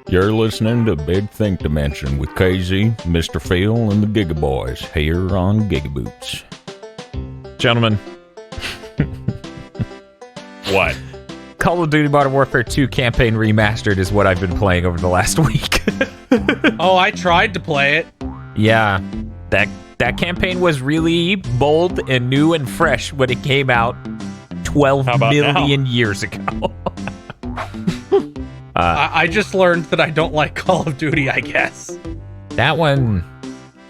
You're listening to Big Think Dimension with KZ, Mr. Phil, and the Giga Boys here on GigaBoots. Gentlemen. What? Call of Duty Modern Warfare 2 Campaign Remastered is what I've been playing over the last week. Oh, I tried to play it. Yeah, that campaign was really bold and new and fresh when it came out 12 million years ago. I just learned that I don't like Call of Duty, I guess. That one,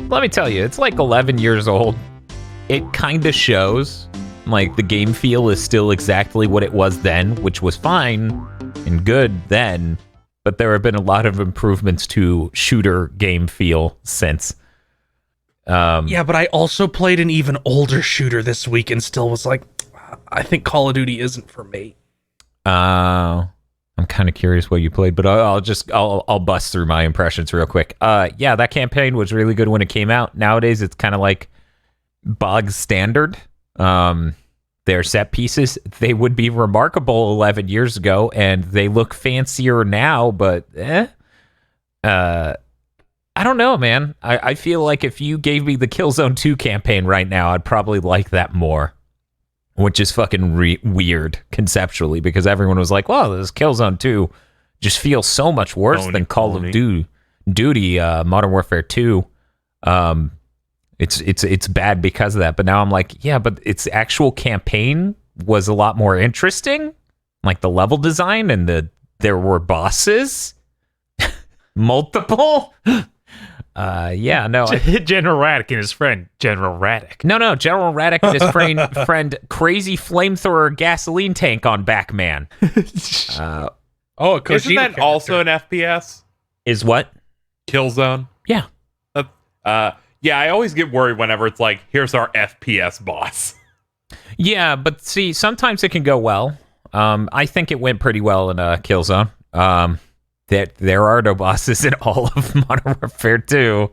let me tell you, it's like 11 years old. It kind of shows, like, the game feel is still exactly what it was then, which was fine and good then, but there have been a lot of improvements to shooter game feel since. Yeah, but I also played an even older shooter this week and still was like, I think Call of Duty isn't for me. I'm kind of curious what you played, but I'll bust through my impressions real quick. Yeah, that campaign was really good when it came out. Nowadays, it's kind of like bog standard. Their set pieces, they would be remarkable 11 years ago, and they look fancier now, but I don't know, man. I feel like if you gave me the Killzone 2 campaign right now, I'd probably like that more. Which is fucking weird conceptually, because everyone was like, well, this Killzone 2 just feels so much worse than Call of Duty Modern Warfare 2. It's bad because of that. But now I'm like, yeah, but its actual campaign was a lot more interesting. Like the level design and there were bosses. Multiple. Yeah, no. General Raddick and his friend, General Raddick. No, General Raddick and his friend Crazy Flamethrower Gasoline Tank on Backman. Oh, Kojima Isn't that character. also an FPS? Is what? Killzone? Yeah. Yeah, I always get worried whenever it's like, here's our FPS boss. Yeah, but see, sometimes it can go well. I think it went pretty well in Killzone. There are no bosses in all of Modern Warfare 2.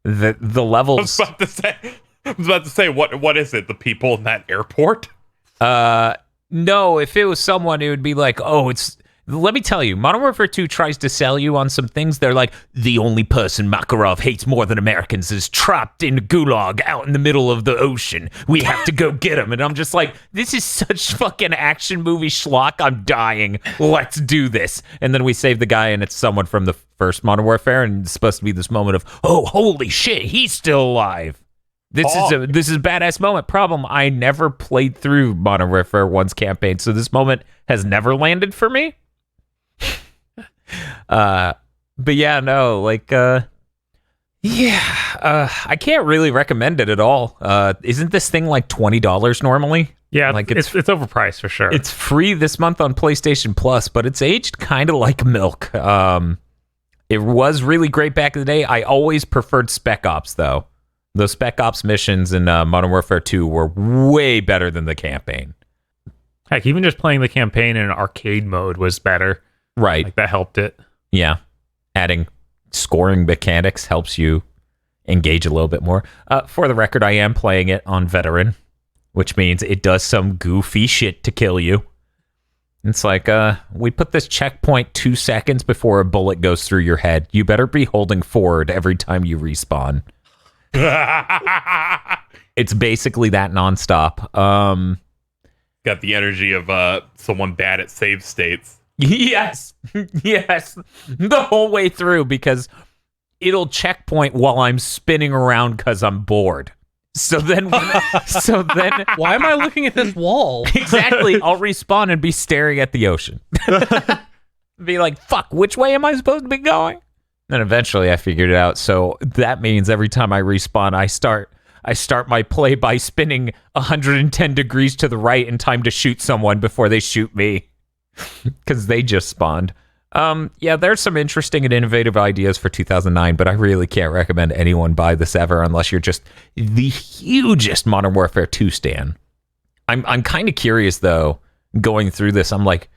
The levels. I was about to say, what is it? The people in that airport? No, if it was someone, it would be like, oh, it's. Let me tell you, Modern Warfare 2 tries to sell you on some things. They're like, the only person Makarov hates more than Americans is trapped in Gulag out in the middle of the ocean. We have to go get him. And I'm just like, this is such fucking action movie schlock. I'm dying. Let's do this. And then we save the guy, and it's someone from the first Modern Warfare, and it's supposed to be this moment of, oh, holy shit, he's still alive. This is a badass moment. Problem, I never played through Modern Warfare 1's campaign, so this moment has never landed for me. But yeah, no, like, I can't really recommend it at all. Isn't this thing like $20 normally? Yeah, like it's overpriced for sure. It's free this month on PlayStation Plus, but it's aged kind of like milk. It was really great back in the day. I always preferred Spec Ops, though. The Spec Ops missions in Modern Warfare 2 were way better than the campaign. Heck, even just playing the campaign in arcade mode was better. Right. Like, that helped it. Yeah. Adding scoring mechanics helps you engage a little bit more. For the record, I am playing it on Veteran, which means it does some goofy shit to kill you. It's like, we put this checkpoint 2 seconds before a bullet goes through your head. You better be holding forward every time you respawn. It's basically that nonstop. Got the energy of someone bad at save states. Yes, the whole way through, because it'll checkpoint while I'm spinning around because I'm bored. So then, Why am I looking at this wall? Exactly, I'll respawn and be staring at the ocean. Be like, fuck, which way am I supposed to be going? Then eventually I figured it out. So that means every time I respawn, I start my play by spinning 110 degrees to the right in time to shoot someone before they shoot me. Because they just spawned. Yeah, there's some interesting and innovative ideas for 2009, but I really can't recommend anyone buy this ever unless you're just the hugest Modern Warfare 2 stan. I'm kind of curious, though, going through this. I'm like,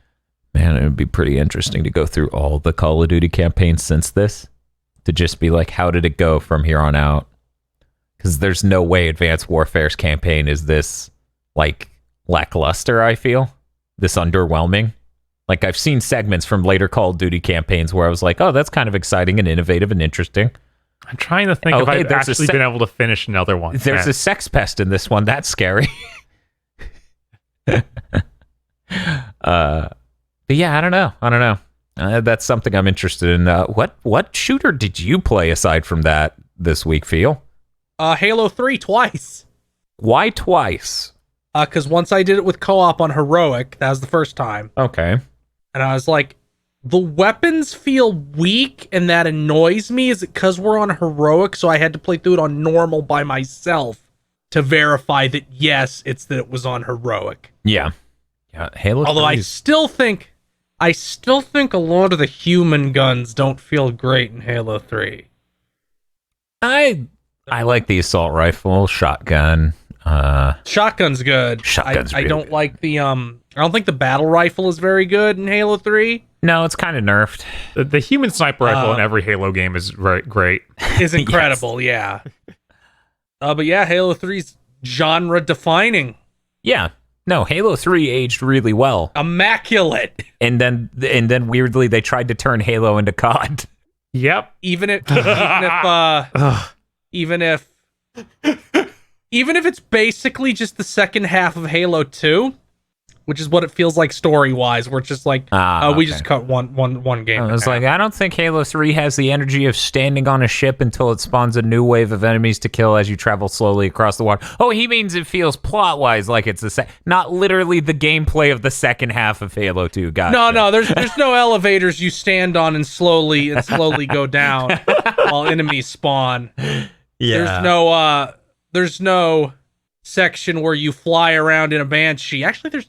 man, it would be pretty interesting to go through all the Call of Duty campaigns since this, to just be like, how did it go from here on out? Because there's no way Advanced Warfare's campaign is this, like, lackluster, I feel. This underwhelming. Like, I've seen segments from later Call of Duty campaigns where I was like, oh, that's kind of exciting and innovative and interesting. I'm trying to think if I've actually been able to finish another one. There's a sex pest in this one. That's scary. But yeah, I don't know. That's something I'm interested in. What shooter did you play aside from that this week, Phil? Halo 3 twice. Why twice? Because once I did it with co-op on Heroic. That was the first time. Okay. And I was like, the weapons feel weak, and that annoys me. Is it because we're on Heroic, so I had to play through it on normal by myself to verify that, yes, that it was on Heroic. Yeah. Halo 3 Although I still think a lot of the human guns don't feel great in Halo 3. I like the assault rifle, shotgun. Shotgun's good. Shotgun's I really don't good. like the I don't think the battle rifle is very good in Halo 3. No, it's kind of nerfed. The human sniper rifle in every Halo game is great. Is incredible, yeah. But yeah, Halo 3's genre defining. Yeah. No, Halo 3 aged really well. Immaculate. And then weirdly they tried to turn Halo into COD. Yep. Even if it's basically just the second half of Halo 2, which is what it feels like story-wise, where it's just like, we just cut one game. I was like, I don't think Halo 3 has the energy of standing on a ship until it spawns a new wave of enemies to kill as you travel slowly across the water. Oh, he means it feels plot-wise like it's not literally the gameplay of the second half of Halo 2. No, there's no elevators you stand on and slowly go down while enemies spawn. Yeah. There's no section where you fly around in a Banshee. Actually, there's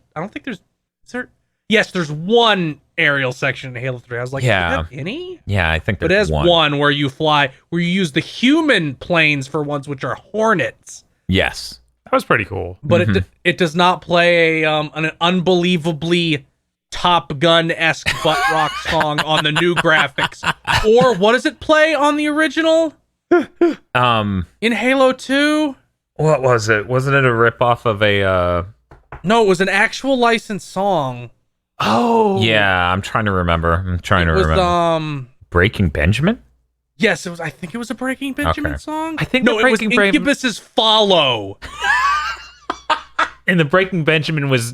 one aerial section in Halo 3. I was like, yeah. Is that any? Yeah, I think there's But it has one where you fly, where you use the human planes for ones which are Hornets. Yes. That was pretty cool. But it does not play an unbelievably Top Gun-esque butt rock song on the new graphics. Or what does it play on the original? In Halo 2? What was it? Wasn't it a ripoff of a No, it was an actual licensed song. Oh. Yeah, I'm trying to remember. It was Breaking Benjamin? Yes, it was. I think it was a Breaking Benjamin song. I think no, it was Incubus's Follow. And the Breaking Benjamin was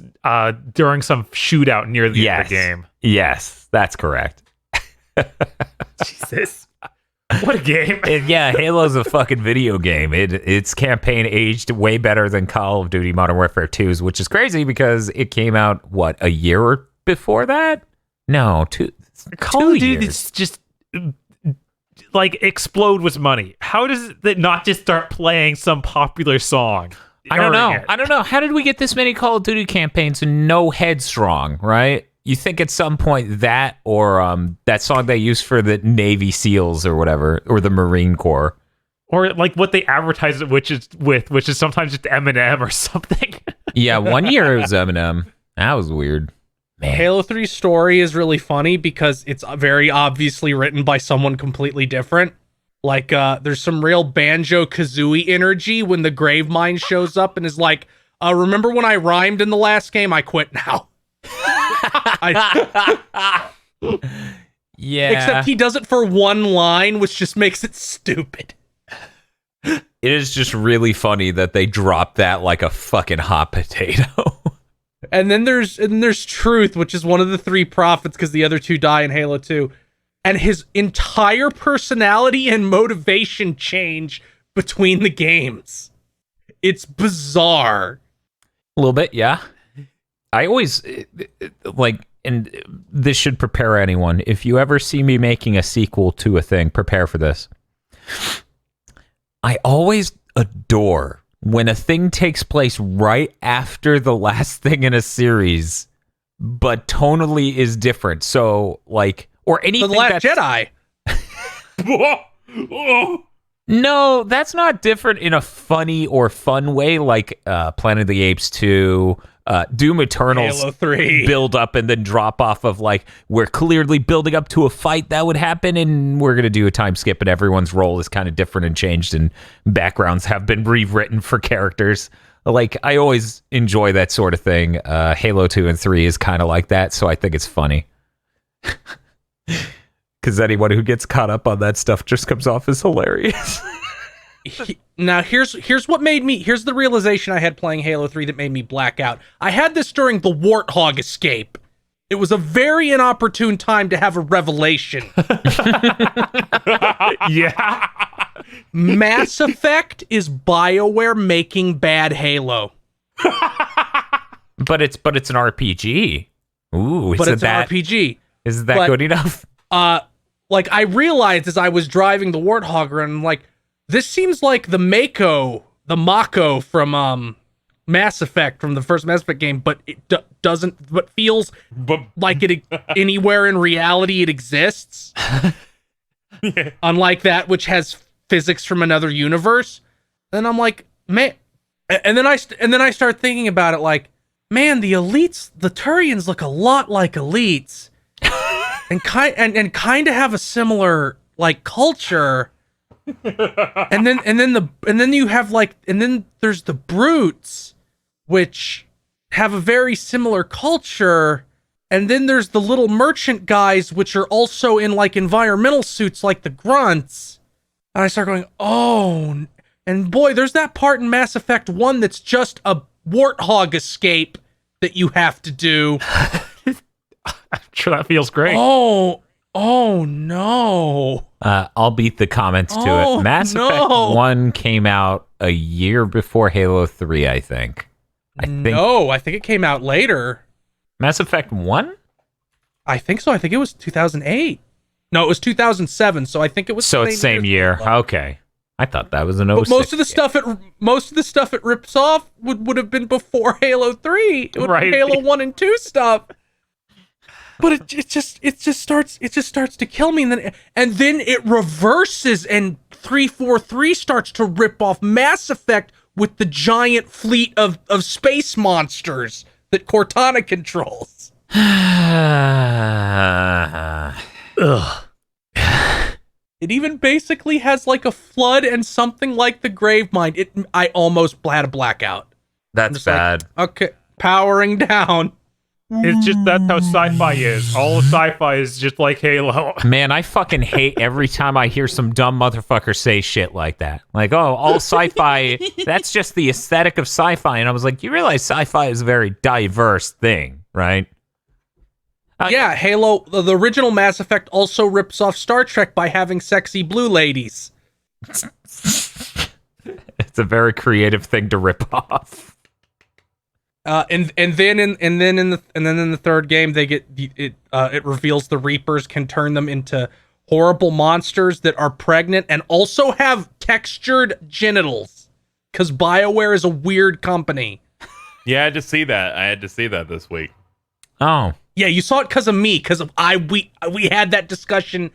during some shootout near the end of the game. Yes, that's correct. Jesus. What a game. Halo's a fucking video game. Its campaign aged way better than Call of Duty Modern Warfare 2's, which is crazy because it came out, a year before that? No, Call of Duty just explode with money. How does it not just start playing some popular song? I don't know. How did we get this many Call of Duty campaigns and no Headstrong, right? You think at some point that or that song they used for the Navy SEALs or whatever, or the Marine Corps. Or what they advertise it which is sometimes just Eminem or something. Yeah, one year it was Eminem. That was weird. Man. Halo 3's story is really funny because it's very obviously written by someone completely different. There's some real Banjo-Kazooie energy when the Gravemind shows up and is like, remember when I rhymed in the last game? I quit now. Yeah. Except he does it for one line, which just makes it stupid. It is just really funny that they drop that like a fucking hot potato. And then there's Truth, which is one of the three prophets because the other two die in Halo 2. And his entire personality and motivation change between the games. It's bizarre. A little bit, yeah. I always and this should prepare anyone. If you ever see me making a sequel to a thing, prepare for this. I always adore when a thing takes place right after the last thing in a series, but tonally is different. So, or anything. The Last Jedi. No, that's not different in a funny or fun way, like Planet of the Apes 2, Doom Eternal's Halo 3. build up and then drop off of we're clearly building up to a fight that would happen and we're going to do a time skip and everyone's role is kind of different and changed and backgrounds have been rewritten for characters. like I always enjoy that sort of thing. Halo 2 and 3 is kind of like that, so I think it's funny. Because anyone who gets caught up on that stuff just comes off as hilarious. Now here's the realization I had playing Halo 3 that made me black out. I had this during the Warthog escape. It was a very inopportune time to have a revelation. Yeah. Mass Effect is BioWare making bad Halo. But it's an RPG. Ooh, But it's an RPG. Is that good enough? Like I realized as I was driving the Warthog around, I'm like, this seems like the Mako from Mass Effect, from the first Mass Effect game, but it doesn't, but feels like it anywhere in reality it exists. Yeah. Unlike that, which has physics from another universe. And I'm like, man, and then I start thinking about it like, man, the elites, the Turians look a lot like elites, and kind of have a similar like culture. and then you have like, and then there's the brutes, which have a very similar culture, and then there's the little merchant guys, which are also in like environmental suits like the grunts. And I start going, oh, and boy, there's that part in Mass Effect 1 that's just a Warthog escape that you have to do. I'm sure that feels great. Oh no. I'll beat the comments to it. Mass Effect 1 came out a year before Halo 3, I think. I think it came out later. Mass Effect 1? I think so. I think it was 2008. No, it was 2007, so I think it was so it's same year. Okay. I thought that was an 06. But most of the stuff it rips off would have been before Halo 3. It would have been Halo 1 and 2 stuff. But it just starts to kill me, and then it reverses, and 343 starts to rip off Mass Effect with the giant fleet of space monsters that Cortana controls. Ugh. It even basically has like a flood and something like the Gravemind. I almost had a blackout. That's bad. Like, okay, powering down. It's just, that's how sci-fi is. All of sci-fi is just like Halo. Man, I fucking hate every time I hear some dumb motherfucker say shit like that. Like, oh, all sci-fi, that's just the aesthetic of sci-fi. And I was like, you realize sci-fi is a very diverse thing, right? Yeah, Halo, the original Mass Effect also rips off Star Trek by having sexy blue ladies. It's a very creative thing to rip off. And then in the third game they get it reveals the Reapers can turn them into horrible monsters that are pregnant and also have textured genitals, because BioWare is a weird company. Yeah, I had to see that this week. Oh. Yeah, you saw it because of me, because we had that discussion.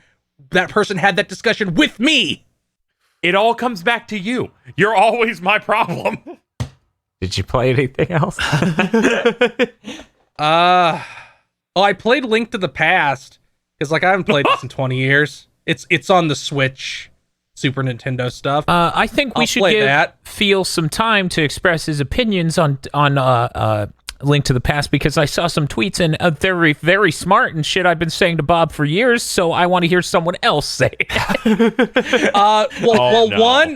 That person had that discussion with me. It all comes back to you. You're always my problem. Did you play anything else? I played Link to the Past, because like I haven't played this in 20 years. It's on the Switch, Super Nintendo stuff. I think we should give Phil some time to express his opinions on Link to the Past, because I saw some tweets and they're very, very smart and shit I've been saying to Bob for years, so I want to hear someone else say it.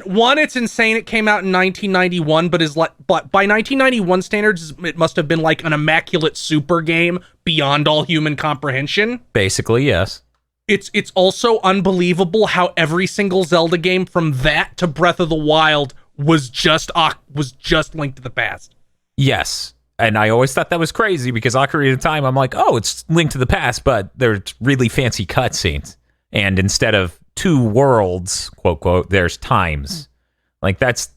One, it's insane it came out in 1991, but by 1991 standards, it must have been like an immaculate super game beyond all human comprehension. Basically, yes. It's also unbelievable how every single Zelda game from that to Breath of the Wild was just Link to the Past. Yes. And I always thought that was crazy, because Ocarina of Time, I'm like, oh, it's Link to the Past, but there's really fancy cutscenes. And instead of 2 worlds, quote, quote, there's times. Like, that's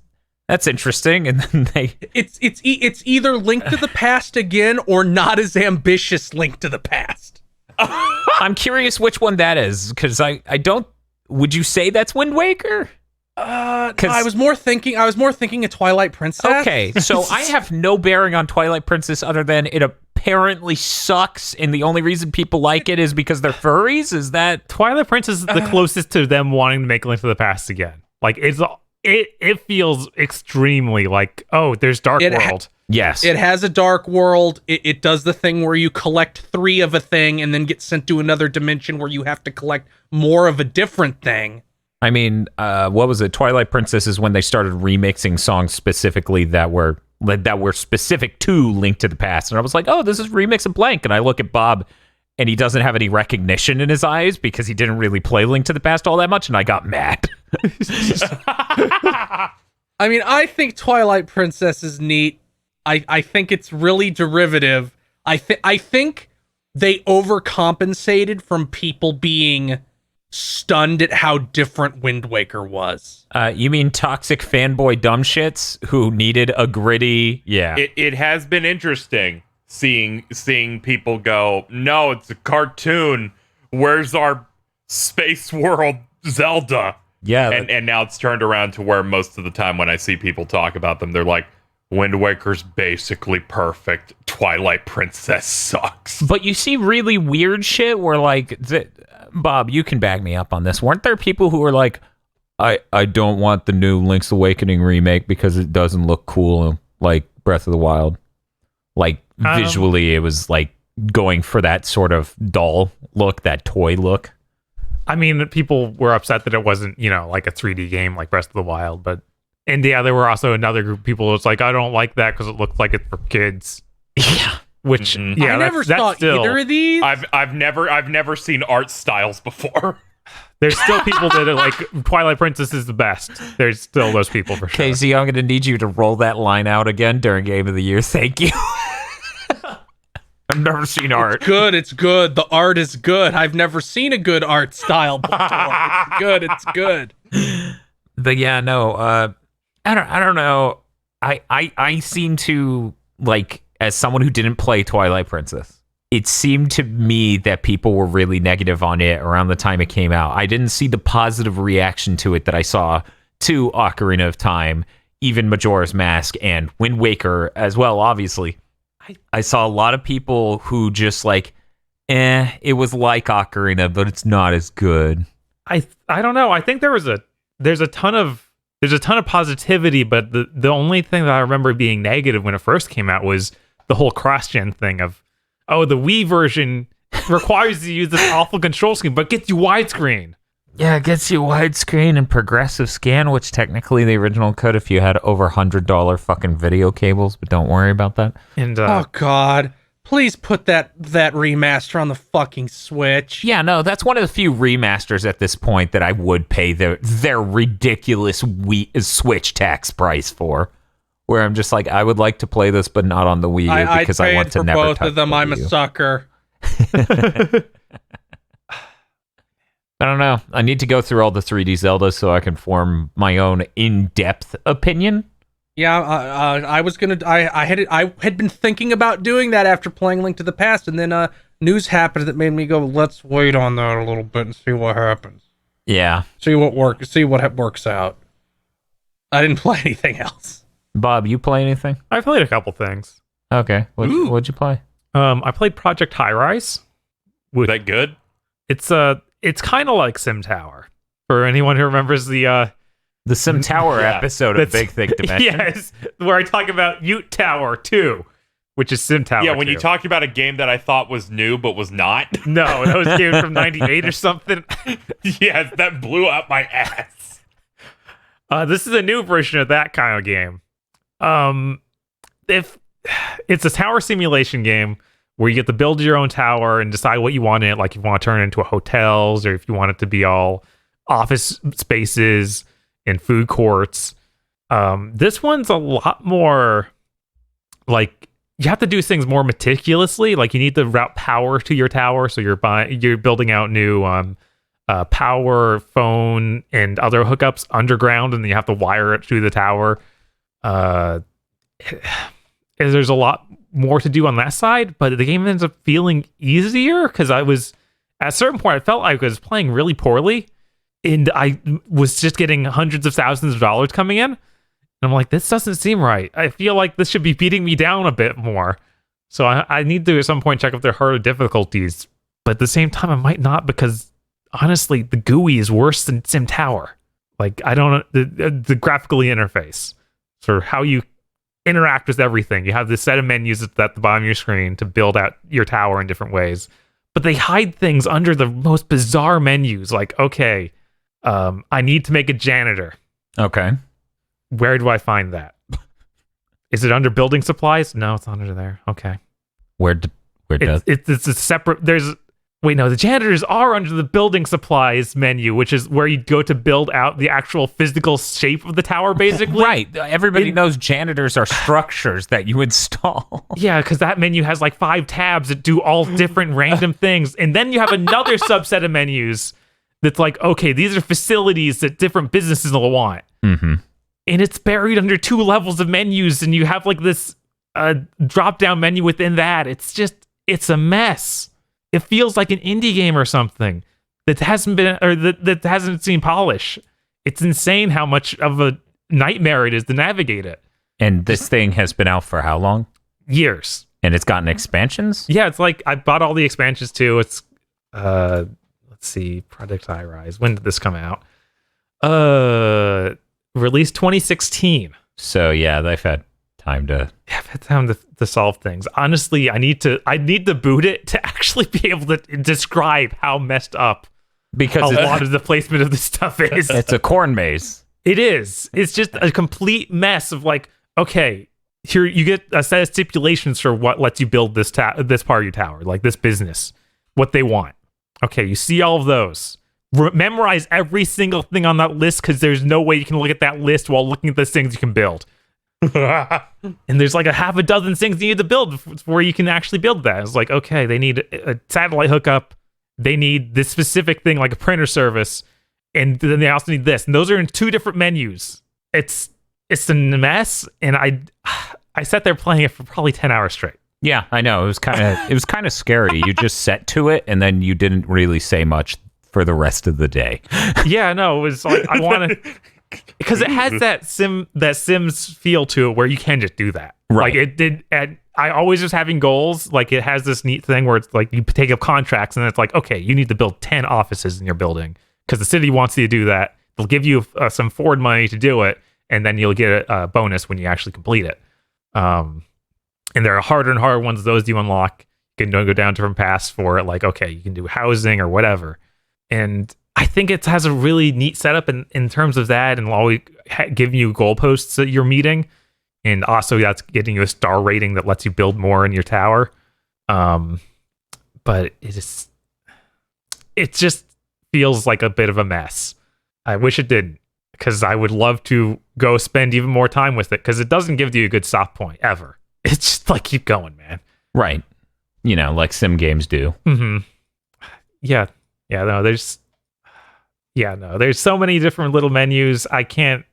interesting. And then It's either Link to the Past again or not as ambitious Link to the Past. I'm curious which one that is, because I don't... Would you say that's Wind Waker? I was more thinking a Twilight Princess. Okay, so I have no bearing on Twilight Princess other than it apparently sucks, and the only reason people like it is because they're furries. Is that Twilight Princess is the closest to them wanting to make Link to the Past again? Like, it feels extremely like, oh, there's Dark World. Yes. It has a dark world. It does the thing where you collect 3 of a thing and then get sent to another dimension where you have to collect more of a different thing. I mean, what was it? Twilight Princess is when they started remixing songs specifically that were specific to Link to the Past. And I was like, oh, this is remix of blank. And I look at Bob and he doesn't have any recognition in his eyes because he didn't really play Link to the Past all that much. And I got mad. I mean, I think Twilight Princess is neat. I think it's really derivative. I think they overcompensated from people being stunned at how different Wind Waker was. You mean toxic fanboy dumbshits who needed a gritty? Yeah. It has been interesting seeing people go, no, it's a cartoon. Where's our space world Zelda? Yeah. And now it's turned around to where most of the time when I see people talk about them, they're like, Wind Waker's basically perfect. Twilight Princess sucks. But you see really weird shit where, like, Bob, you can back me up on this. Weren't there people who were like, I don't want the new Link's Awakening remake because it doesn't look cool like Breath of the Wild? Like, visually, it was like going for that sort of doll look, that toy look. I mean, people were upset that it wasn't, like a 3D game like Breath of the Wild, but there were also another group of people that's like, I don't like that because it looks like it's for kids. Yeah. Which, I never saw either of these. I've never seen art styles before. There's still people that are like, Twilight Princess is the best. There's still those people for sure. Casey, I'm going to need you to roll that line out again during Game of the Year. Thank you. I've never seen art. It's good. The art is good. I've never seen a good art style before. It's good. But yeah, no, I don't know. I seem to, like, as someone who didn't play Twilight Princess, it seemed to me that people were really negative on it around the time it came out. I didn't see the positive reaction to it that I saw to Ocarina of Time, even Majora's Mask, and Wind Waker as well, obviously. I saw a lot of people who just like, it was like Ocarina, but it's not as good. I don't know. I think there's a ton of positivity, but the only thing that I remember being negative when it first came out was the whole cross-gen thing of, oh, the Wii version requires you to use this awful control scheme, but gets you widescreen. Yeah, it gets you widescreen and progressive scan, which technically the original could if you had over $100 fucking video cables, but don't worry about that. And oh God, please put that remaster on the fucking Switch. Yeah, no, that's one of the few remasters at this point that I would pay their ridiculous Switch tax price for. Where I'm just like, I would like to play this, but not on the Wii U because I want to never touch both of them. I'm a sucker. I don't know. I need to go through all the 3D Zeldas so I can form my own in-depth opinion. Yeah, I was gonna. I had been thinking about doing that after playing Link to the Past, and then news happened that made me go, let's wait on that a little bit and see what happens. Yeah. See what works out. I didn't play anything else. Bob, you play anything? I played a couple things. Okay. What'd you play? I played Project Highrise. Was that good? It's kind of like Sim Tower. For anyone who remembers the Sim Tower episode of Big Thick Dimension. Yes, where I talk about Ute Tower 2, which is Sim Tower 2. Yeah, when you talked about a game that I thought was new but was not. No, that was a game from 98 or something. Yes, that blew out my ass. This is a new version of that kind of game. If it's a tower simulation game where you get to build your own tower and decide what you want in it, like if you want to turn it into a hotels or if you want it to be all office spaces and food courts. This one's a lot more like you have to do things more meticulously. Like you need to route power to your tower, so you're building out new power, phone, and other hookups underground, and then you have to wire it through the tower. There's a lot more to do on that side, but the game ends up feeling easier because I was at a certain point I felt like I was playing really poorly, and I was just getting hundreds of thousands of dollars coming in. And I'm like, this doesn't seem right. I feel like this should be beating me down a bit more. So I need to at some point check if there are harder difficulties. But at the same time, I might not because honestly, the GUI is worse than Sim Tower. Like, I don't know, the graphical interface, sort of how you interact with everything. You have this set of menus at the bottom of your screen to build out your tower in different ways, but they hide things under the most bizarre menus. Like, okay, I need to make a janitor. Okay. Where do I find that? Is it under building supplies? No, it's not under there. Okay. Where does It's a separate. The janitors are under the building supplies menu, which is where you go to build out the actual physical shape of the tower, basically. Right. Everybody knows janitors are structures that you install. Yeah, because that menu has like 5 tabs that do all different random things. And then you have another subset of menus that's like, okay, these are facilities that different businesses will want. Mm-hmm. And it's buried under 2 levels of menus, and you have like this drop-down menu within that. It's a mess. It feels like an indie game or something that hasn't seen polish. It's insane how much of a nightmare it is to navigate it. And this thing has been out for how long? Years. And it's gotten expansions? Yeah, it's like I bought all the expansions too. It's let's see, Project Highrise. When did this come out? Released 2016. So yeah, they've had time to solve things. Honestly, I need to boot it to actually be able to describe how messed up because a lot of the placement of the stuff is. It's a corn maze. It is. It's just a complete mess of like, okay, here you get a set of stipulations for what lets you build this part of your tower, like this business, what they want. Okay, you see all of those. Memorize every single thing on that list because there's no way you can look at that list while looking at the things you can build. And there's like a half a dozen things you need to build before you can actually build that. It's like, okay, they need a satellite hookup. They need this specific thing like a printer service. And then they also need this. And those are in 2 different menus. It's a mess. And I sat there playing it for probably 10 hours straight. Yeah, I know. It was kind of scary. You just set to it and then you didn't really say much for the rest of the day. Yeah, no, it was like I want to because it has that Sims feel to it where you can just do that. Right. Like it did. I always was having goals. Like it has this neat thing where it's like you take up contracts and it's like, okay, you need to build 10 offices in your building because the city wants you to do that. They'll give you some forward money to do it, and then you'll get a bonus when you actually complete it. And there are harder and harder ones. Those you unlock. You can go down different paths for it. Like, okay, you can do housing or whatever. And I think it has a really neat setup in terms of that, and always giving you goalposts that you're meeting, and also that's getting you a star rating that lets you build more in your tower. But it just feels like a bit of a mess. I wish it didn't, because I would love to go spend even more time with it, because it doesn't give you a good stop point ever. It's just like, keep going, man. Right. You know, like sim games do. Mm-hmm. Yeah. There's so many different little menus. I couldn't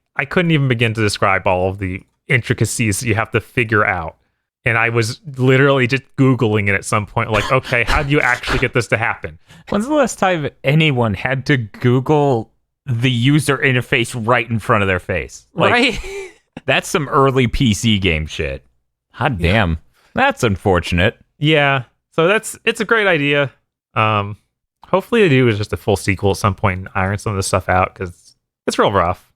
even begin to describe all of the intricacies you have to figure out. And I was literally just Googling it at some point, like, okay, how do you actually get this to happen? When's the last time anyone had to Google the user interface right in front of their face? Like, right? That's some early PC game shit. Hot damn. Yeah. That's unfortunate. Yeah. So it's a great idea. Hopefully they do is just a full sequel at some point and iron some of this stuff out, because it's real rough.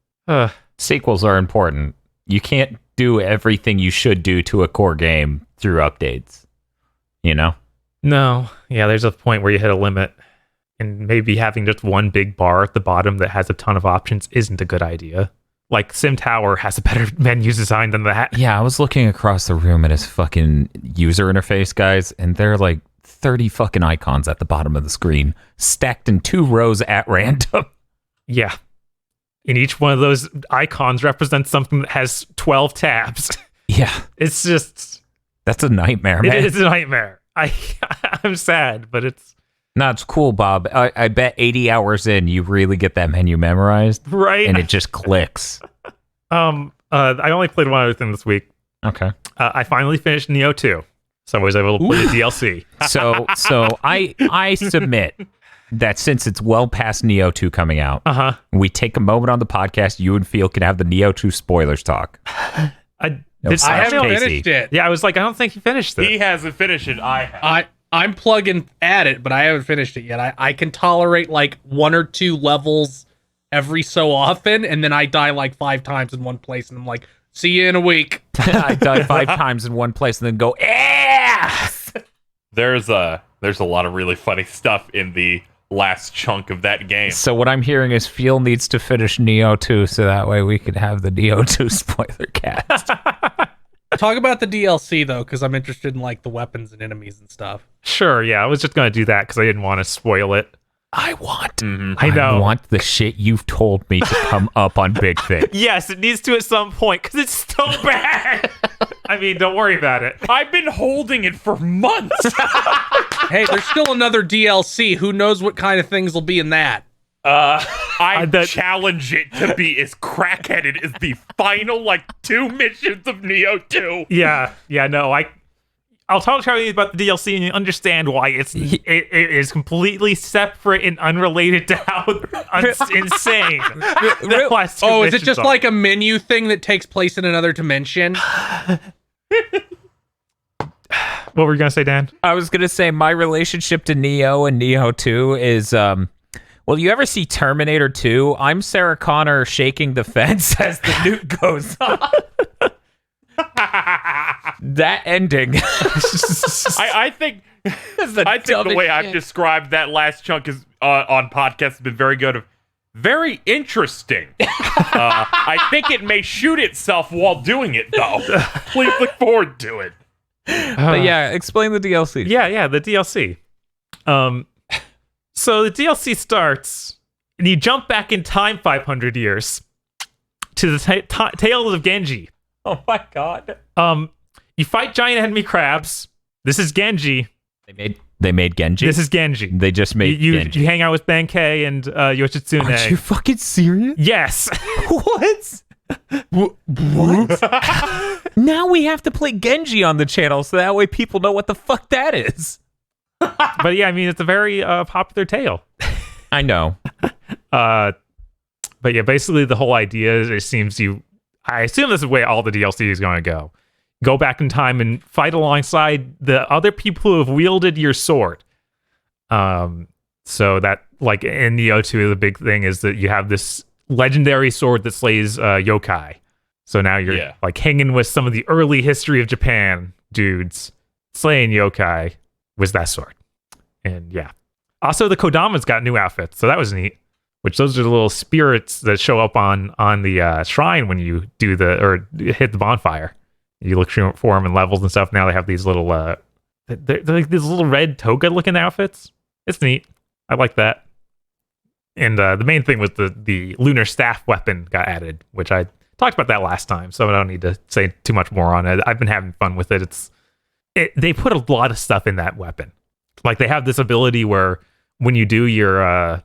Sequels are important. You can't do everything you should do to a core game through updates. You know? No. Yeah, there's a point where you hit a limit, and maybe having just one big bar at the bottom that has a ton of options isn't a good idea. Like, Sim Tower has a better menu design than that. Yeah, I was looking across the room at his fucking user interface, guys, and they're like 30 fucking icons at the bottom of the screen, stacked in 2 rows at random. Yeah. And each one of those icons represents something that has 12 tabs. Yeah. It's just... That's a nightmare, man. It is a nightmare. I'm sad, but it's... No, it's cool, Bob. I bet 80 hours in, you really get that menu memorized. Right. And it just clicks. I only played one other thing this week. Okay. I finally finished Nioh 2. So I was able to play the DLC. So I submit that since it's well past Nioh 2 coming out, we take a moment on the podcast. You and Phil can have the Nioh 2 spoilers talk. I haven't finished it. Yeah, I was like, I don't think he finished it. He hasn't finished it. I'm plugging at it, but I haven't finished it yet. I can tolerate like 1 or 2 levels every so often, and then I die like 5 times in one place, and I'm like, see you in a week. I die 5 times in one place and then go, There's a lot of really funny stuff in the last chunk of that game. So what I'm hearing is Phil needs to finish Nioh 2 so that way we could have the Nioh 2 spoiler cast. Talk about the DLC though, because I'm interested in like the weapons and enemies and stuff. Sure, yeah, I was just gonna do that because I didn't want to spoil it. I want I want the shit you've told me to come up on Big Thing. Yes, it needs to at some point because it's so bad. I mean, don't worry about it. I've been holding it for months. Hey, there's still another DLC. Who knows what kind of things will be in that? I challenge it to be as crackheaded as the final, 2 missions of Nioh 2. Yeah, no, I'll talk to you about the DLC and you understand why it is completely separate and unrelated to how insane. the last 2 Oh, is it missions just are. like a menu thing that takes place in another dimension? What were you gonna say, Dan? I was going to say my relationship to Nioh and Nioh 2 is, well, you ever see Terminator 2? I'm Sarah Connor shaking the fence as the nuke goes off. That ending. I think the way I've described that last chunk is on podcast has been very good. Very interesting. I think it may shoot itself while doing it, though. Please look forward to it. But yeah, explain the DLC. Yeah, the DLC. So the DLC starts, and you jump back in time 500 years to the Tales of Genji. Oh my god. You fight giant enemy crabs. This is Genji. They made Genji. This is Genji. They just made Genji. You hang out with Benkei and Yoshitsune. Are you fucking serious? Yes. What? Now we have to play Genji on the channel so that way people know what the fuck that is. But yeah, I mean, it's a very popular tale. I know. But yeah, basically the whole idea is I assume this is the way all the DLC is going to go. Go back in time and fight alongside the other people who have wielded your sword. So that, like in Nioh 2, the big thing is that you have this legendary sword that slays yokai. So now you're like hanging with some of the early history of Japan dudes. Slaying yokai was that sword. And yeah. Also, the Kodama's got new outfits, so that was neat. Which those are the little spirits that show up on the shrine when you do hit the bonfire. You look for them in levels and stuff. Now they have these little they're like these little red toga looking outfits. It's neat. I like that. And the main thing was the lunar staff weapon got added, which I talked about that last time, so I don't need to say too much more on it. I've been having fun with it. They put a lot of stuff in that weapon. Like they have this ability where when you do your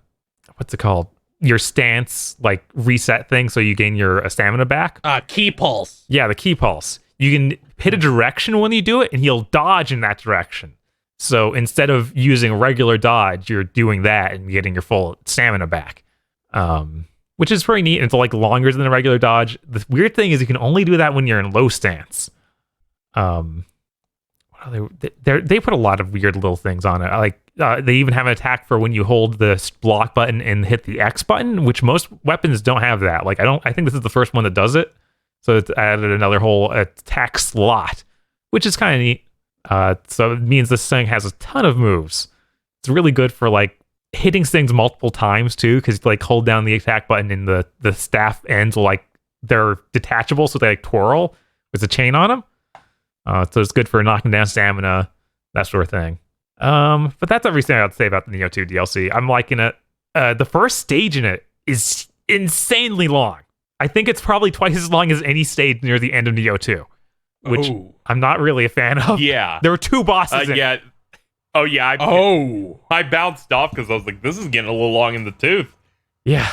what's it called? Your stance, like reset thing, so you gain your stamina back. Key pulse. Yeah, the key pulse. You can hit a direction when you do it, and he'll dodge in that direction. So instead of using regular dodge, you're doing that and getting your full stamina back, which is pretty neat. And it's like longer than a regular dodge. The weird thing is you can only do that when you're in low stance. They put a lot of weird little things on it. Like they even have an attack for when you hold the block button and hit the X button, which most weapons don't have that. Like I think this is the first one that does it. So it's added another whole attack slot, which is kind of neat. So it means this thing has a ton of moves. It's really good for like hitting things multiple times too, because like hold down the attack button and the staff ends will they're detachable, so they like twirl with a chain on them. So it's good for knocking down stamina, that sort of thing. But that's everything I have to say about the Nioh 2 DLC. I'm liking it. The first stage in it is insanely long. I think it's probably twice as long as any stage near the end of Nioh 2, which I'm not really a fan of. Yeah. There were 2 bosses in yeah. it. Oh, yeah. I bounced off because I was like, this is getting a little long in the tooth. Yeah.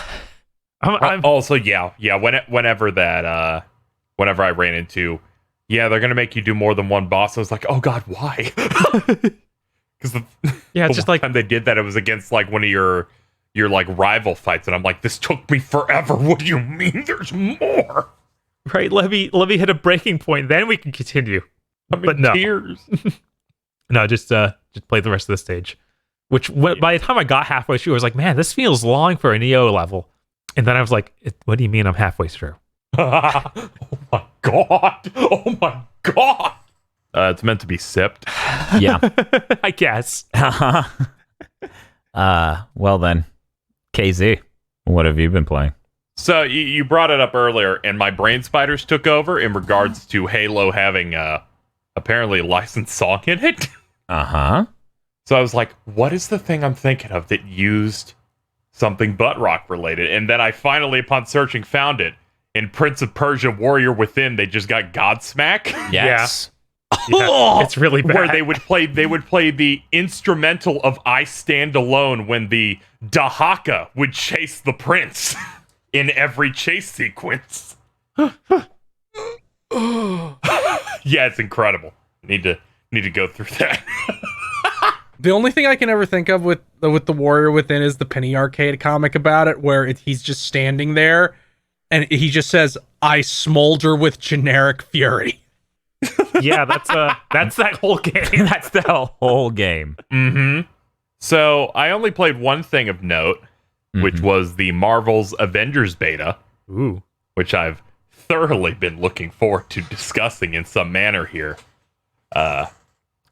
Also, yeah. Whenever I ran into, they're going to make you do more than one boss. I was like, oh, God, why? Because it's just like time they did that, it was against like one of your like rival fights, and I'm like, this took me forever. What do you mean? There's more. Right? Let me hit a breaking point, then we can continue. I'm in tears. No, just play the rest of the stage. Which by the time I got halfway through, I was like, man, this feels long for a Nioh level. And then I was like, what do you mean I'm halfway through? Oh my god! Oh my god! It's meant to be sipped. Yeah. I guess. Well then, KZ, what have you been playing? So you brought it up earlier, and my brain spiders took over in regards to Halo having apparently a licensed song in it. Uh-huh. So I was like, what is the thing I'm thinking of that used something butt rock related? And then I finally, upon searching, found it. In Prince of Persia Warrior Within, they just got Godsmack. Yes. Yeah, it's really bad. Where they would play the instrumental of I Stand Alone when the Dahaka would chase the prince in every chase sequence. Yeah, it's incredible. Need to go through that. The only thing I can ever think of with the Warrior Within is the Penny Arcade comic about it, where he's just standing there and he just says, "I smolder with generic fury." Yeah, that's that whole game. That's the whole game. Mm-hmm. So I only played one thing of note, which was the Marvel's Avengers beta. Ooh. Which I've thoroughly been looking forward to discussing in some manner here.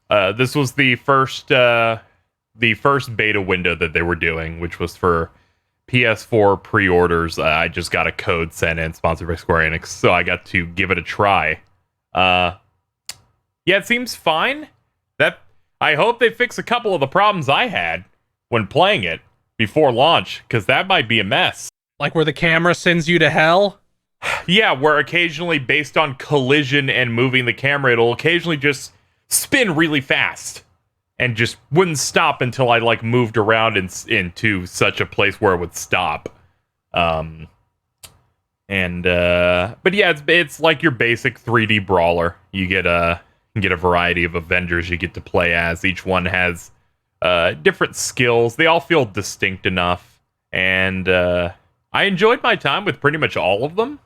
This was the first beta window that they were doing, which was for PS4 pre-orders. I just got a code sent in, sponsored by Square Enix, so I got to give it a try. Yeah, it seems fine. I hope they fix a couple of the problems I had when playing it before launch, because that might be a mess. Like where the camera sends you to hell? Yeah, where occasionally, based on collision and moving the camera, it'll occasionally just spin really fast and just wouldn't stop until I moved around into such a place where it would stop. But yeah, it's like your basic 3D brawler. You get a variety of Avengers you get to play as. Each one has different skills. They all feel distinct enough, and I enjoyed my time with pretty much all of them.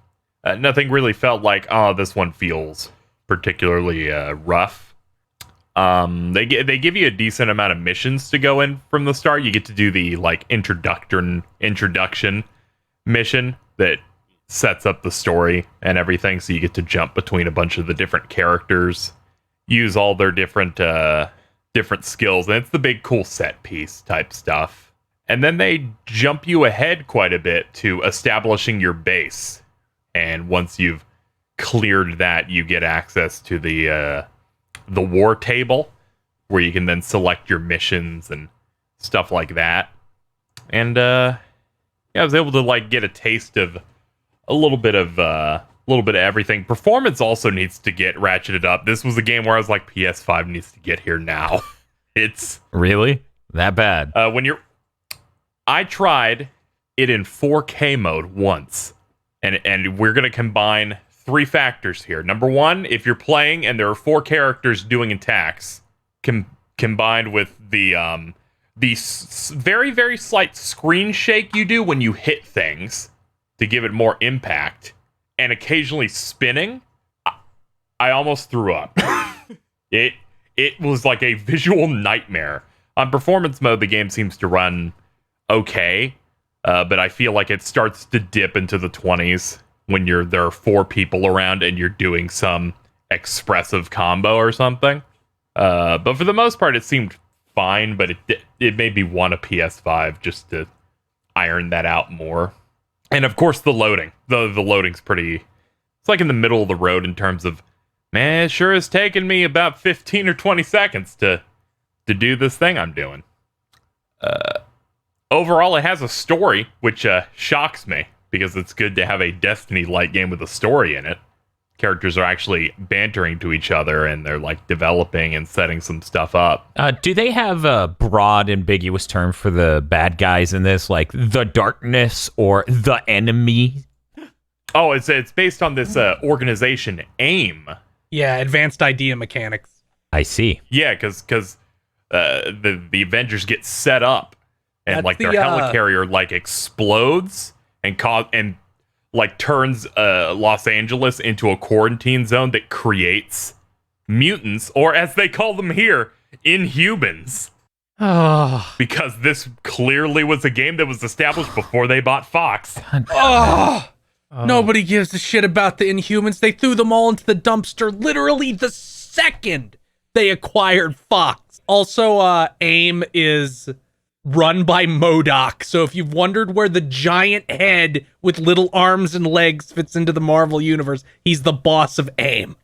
Nothing really felt like, oh, this one feels particularly rough. They give you a decent amount of missions to go in from the start. You get to do the introduction mission that sets up the story and everything, so you get to jump between a bunch of the different characters, use all their different skills, and it's the big cool set piece type stuff. And then they jump you ahead quite a bit to establishing your base, and once you've cleared that, you get access to the war table, where you can then select your missions and stuff like that. And yeah, I was able to get a taste of a little bit of everything. Performance also needs to get ratcheted up. This was a game where I was like, PS5 needs to get here now. It's really that bad. I tried it in 4K mode once, and we're gonna combine 3 factors here. Number one, if you're playing and there are 4 characters doing attacks, combined with the very, very slight screen shake you do when you hit things to give it more impact, and occasionally spinning, I almost threw up. It was like a visual nightmare. On performance mode, the game seems to run okay, but I feel like it starts to dip into the 20s when there are 4 people around and you're doing some expressive combo or something. But for the most part, it seemed fine, but it made me want a PS5 just to iron that out more. And of course, the loading. The loading's pretty... It's like in the middle of the road in terms of, man, it sure has taken me about 15 or 20 seconds to do this thing I'm doing. Overall, it has a story, which shocks me, because it's good to have a Destiny-like game with a story in it. Characters are actually bantering to each other, and they're developing and setting some stuff up. Do they have a broad, ambiguous term for the bad guys in this, like the darkness or the enemy? Oh, it's based on this organization, AIM. Yeah, advanced idea mechanics. I see. Yeah, because the Avengers get set up, and That's their helicarrier explodes and turns Los Angeles into a quarantine zone that creates mutants, or as they call them here, Inhumans. Oh, because this clearly was a game that was established before they bought Fox. Nobody gives a shit about the Inhumans. They threw them all into the dumpster literally the second they acquired Fox. Also, AIM is run by MODOK. So if you've wondered where the giant head with little arms and legs fits into the Marvel universe, he's the boss of AIM.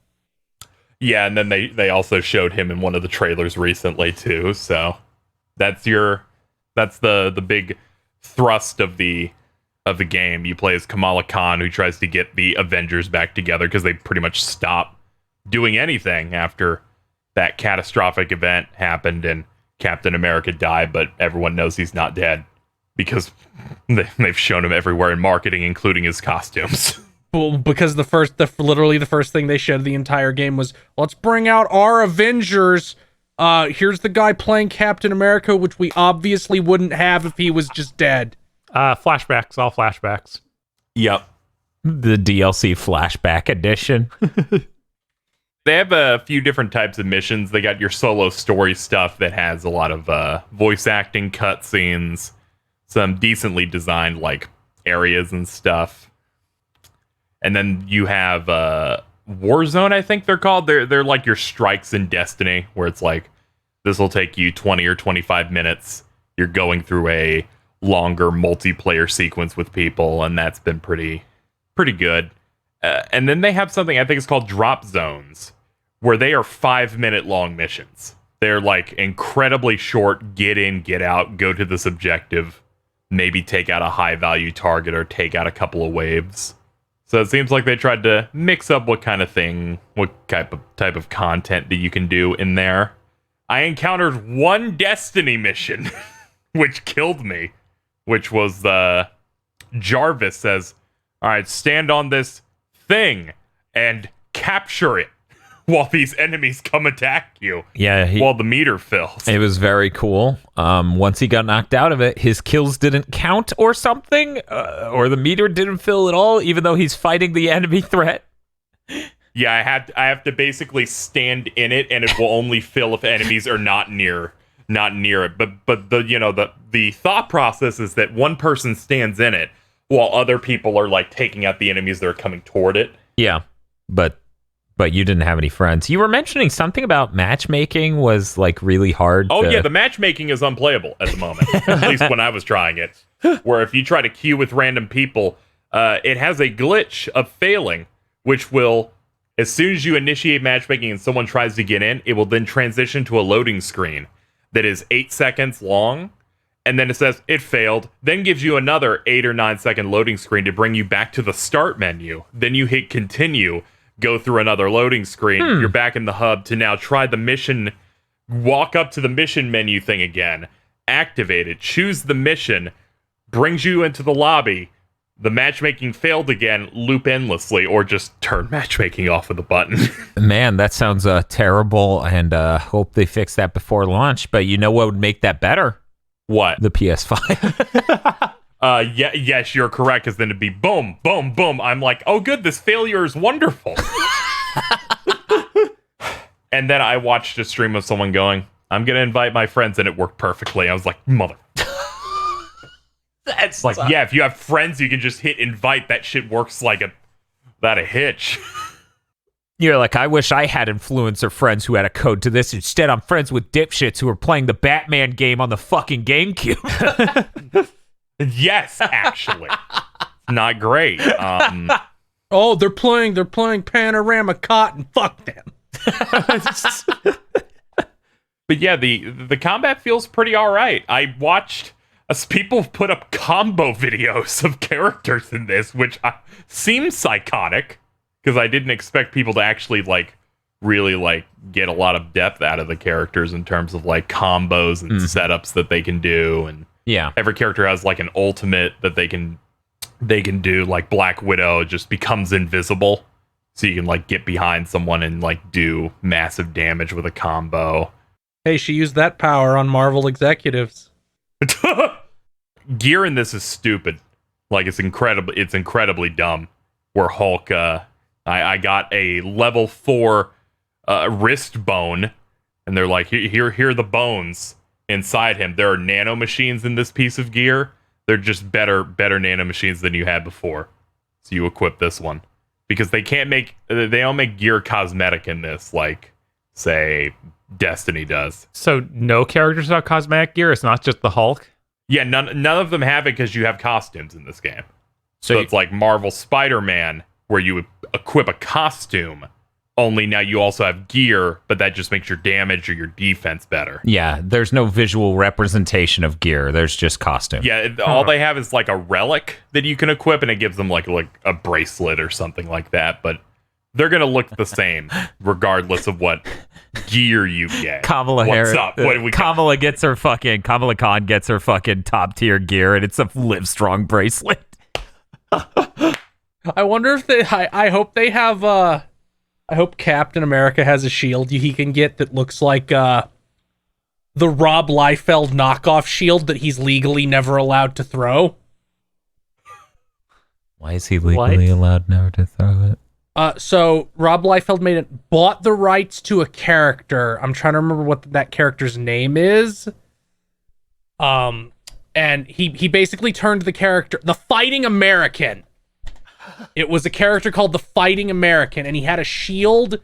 Yeah, and then they also showed him in one of the trailers recently too. So that's the big thrust of the game. You play as Kamala Khan, who tries to get the Avengers back together because they pretty much stopped doing anything after that catastrophic event happened and Captain America died, but everyone knows he's not dead because they've shown him everywhere in marketing, including his costumes. Well, because literally the first thing they showed the entire game was, let's bring out our Avengers. Here's the guy playing Captain America, which we obviously wouldn't have if he was just dead. Flashbacks, all flashbacks. Yep. The DLC flashback edition. They have a few different types of missions. They got your solo story stuff that has a lot of voice acting cutscenes, some decently designed like areas and stuff. And then you have Warzone, I think they're called. They're like your strikes in Destiny, where it's like, this will take you 20 or 25 minutes. You're going through a longer multiplayer sequence with people, and that's been pretty good. And then they have something I think is called Drop Zones, where they are 5-minute long missions. They're like incredibly short, get in, get out, go to this objective, maybe take out a high value target or take out a couple of waves. So it seems like they tried to mix up what type of content that you can do in there. I encountered one Destiny mission, which killed me, which was Jarvis says, all right, stand on this thing and capture it while these enemies come attack you. Yeah, while the meter fills. It was very cool. Once he got knocked out of it, his kills didn't count or something, or the meter didn't fill at all, even though he's fighting the enemy threat. Yeah, I have to basically stand in it, and it will only fill if enemies are not near it. But the thought process is that one person stands in it while other people are like taking out the enemies that are coming toward it. Yeah, but you didn't have any friends. You were mentioning something about matchmaking was like really hard. Oh yeah, the matchmaking is unplayable at the moment. At least when I was trying it. Where if you try to queue with random people, it has a glitch of failing, which will, as soon as you initiate matchmaking and someone tries to get in, it will then transition to a loading screen that is 8 seconds long. And then it says it failed, then gives you another 8 or 9 second loading screen to bring you back to the start menu. Then you hit continue, go through another loading screen. You're back in the hub to now try the mission, walk up to the mission menu thing again, activate it, choose the mission, brings you into the lobby. The matchmaking failed again, loop endlessly, or just turn matchmaking off with a button. Man, that sounds terrible, and hope they fix that before launch. But you know what would make that better? What? The PS5. Yes, you're correct, because then it'd be boom, boom, boom. I'm like, oh good, this failure is wonderful. And then I watched a stream of someone going, I'm going to invite my friends, and it worked perfectly. I was like, mother... That's like, yeah, if you have friends, you can just hit invite. That shit works like without a hitch. You're like, I wish I had influencer friends who had a code to this. Instead, I'm friends with dipshits who are playing the Batman game on the fucking GameCube. Yes, actually. Not great. Oh, they're playing Panorama Cotton. Fuck them. But yeah, the combat feels pretty all right. I watched... as people put up combo videos of characters in this, which seems psychotic, because I didn't expect people to actually, like, really, like, get a lot of depth out of the characters in terms of, like, combos and setups that they can do, and yeah, every character has, like, an ultimate that they can do, like, Black Widow just becomes invisible, so you can, like, get behind someone and, like, do massive damage with a combo. Hey, she used that power on Marvel executives. Gear in this is stupid. Like, it's incredibly dumb. Where Hulk, I got a level 4 wrist bone, and they're like, here are the bones. inside him. There are nano machines in this piece of gear. They're just better nano machines than you had before. So you equip this one. Because they don't make gear cosmetic in this, like, say, Destiny does. So no characters have cosmetic gear? It's not just the Hulk? Yeah, none of them have it because you have costumes in this game. So it's like Marvel Spider-Man, where you equip a costume, only now you also have gear, but that just makes your damage or your defense better. Yeah, there's no visual representation of gear. There's just costume. Yeah, all they have is like a relic that you can equip, and it gives them like a bracelet or something like that, but they're going to look the same regardless of what gear you get. Kamala What's Harris, up? What do we got? Kamala Khan gets her fucking top tier gear, and it's a Livestrong bracelet. I wonder if I hope they have. I hope Captain America has a shield he can get that looks like the Rob Liefeld knockoff shield that he's legally never allowed to throw. Why is he legally allowed never to throw it? So Rob Liefeld bought the rights to a character. I'm trying to remember what that character's name is. And he basically turned the character, the Fighting American. It was a character called the Fighting American, and he had a shield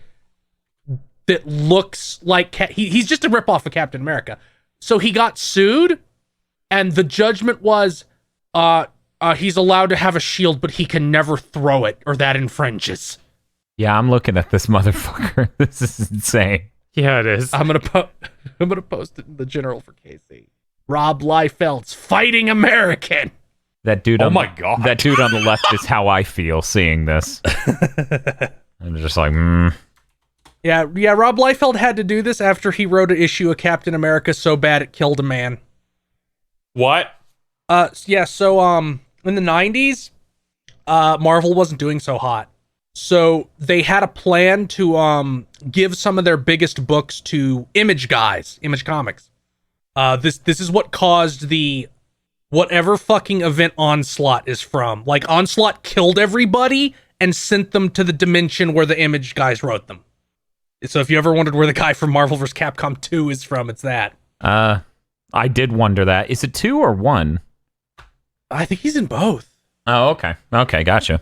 that looks like he's just a ripoff of Captain America. So he got sued, and the judgment was he's allowed to have a shield, but he can never throw it, or that infringes. Yeah, I'm looking at this motherfucker. This is insane. Yeah, it is. I'm gonna post it in the general for Casey. Rob Liefeld's Fighting American. That dude. Oh my god. That dude on the left is how I feel seeing this. I'm just like, Yeah. Rob Liefeld had to do this after he wrote an issue of Captain America so bad it killed a man. What? Yeah. So in the 90s, Marvel wasn't doing so hot. So they had a plan to give some of their biggest books to Image Comics. This is what caused the whatever fucking event Onslaught is from. Like, Onslaught killed everybody and sent them to the dimension where the Image guys wrote them. So if you ever wondered where the guy from Marvel vs. Capcom 2 is from, it's that. I did wonder that. Is it 2 or 1? I think he's in both. Oh, okay. Okay, gotcha.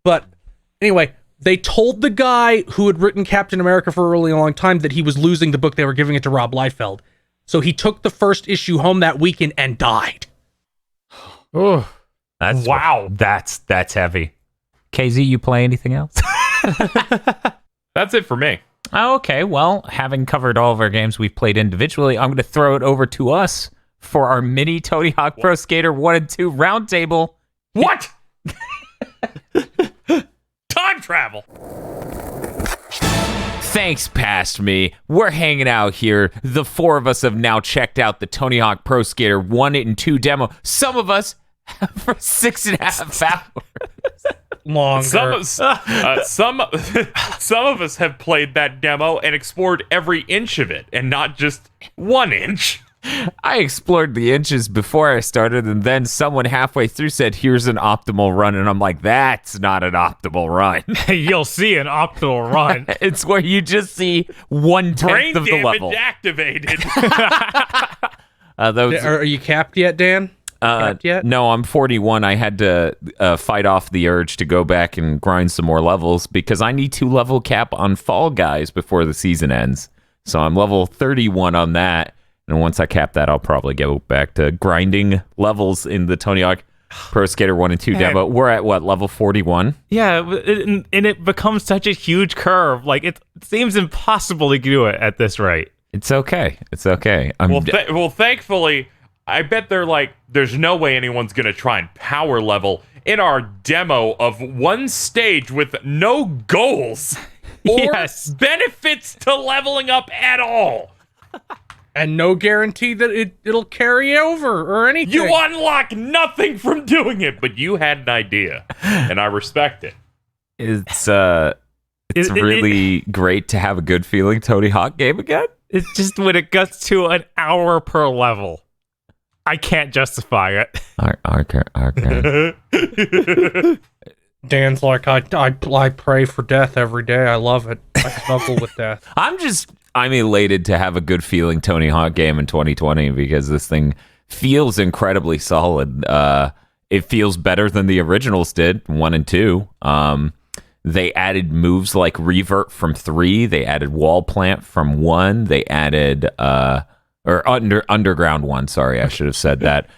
But anyway, they told the guy who had written Captain America for a really long time that he was losing the book. They were giving it to Rob Liefeld. So he took the first issue home that weekend and died. Oh, Wow. That's heavy. KZ, you play anything else? That's it for me. Oh, okay. Well, having covered all of our games we've played individually, I'm going to throw it over to us for our mini Tony Hawk Pro Skater 1 and 2 roundtable. What? Time travel. Thanks, past me. We're hanging out here. The four of us have now checked out the Tony Hawk Pro Skater 1 and 2 demo. Some of us for 6.5 hours. Longer. Some of us have played that demo and explored every inch of it, and not just 1 inch. I explored the inches before I started, and then someone halfway through said, "Here's an optimal run," and I'm like, "That's not an optimal run." you'll see an optimal run. It's where you just see 1/10 Brain of the damage level. activated. Are you capped yet, Dan? Capped yet? No, I'm 41. I had to fight off the urge to go back and grind some more levels because I need to level cap on Fall Guys before the season ends. So I'm level 31 on that. And once I cap that, I'll probably go back to grinding levels in the Tony Hawk Pro Skater 1 and 2 demo. We're at, what, level 41? Yeah, and it becomes such a huge curve. Like, it seems impossible to do it at this rate. It's okay. It's okay. Well, thankfully, I bet there's no way anyone's going to try and power level in our demo of one stage with no goals or benefits to leveling up at all. And no guarantee that it'll carry over or anything. You unlock nothing from doing it, but you had an idea, and I respect it. It's really great to have a good feeling Tony Hawk game again. It's just when it gets to an hour per level, I can't justify it. Okay. Dan's like, I pray for death every day. I love it. I snuggle with death. I'm just I'm elated to have a good feeling Tony Hawk game in 2020 because this thing feels incredibly solid. It feels better than the originals did, 1 and 2. They added moves like Revert from 3. They added Wall Plant from 1. They added Underground 1. Sorry, I should have said that.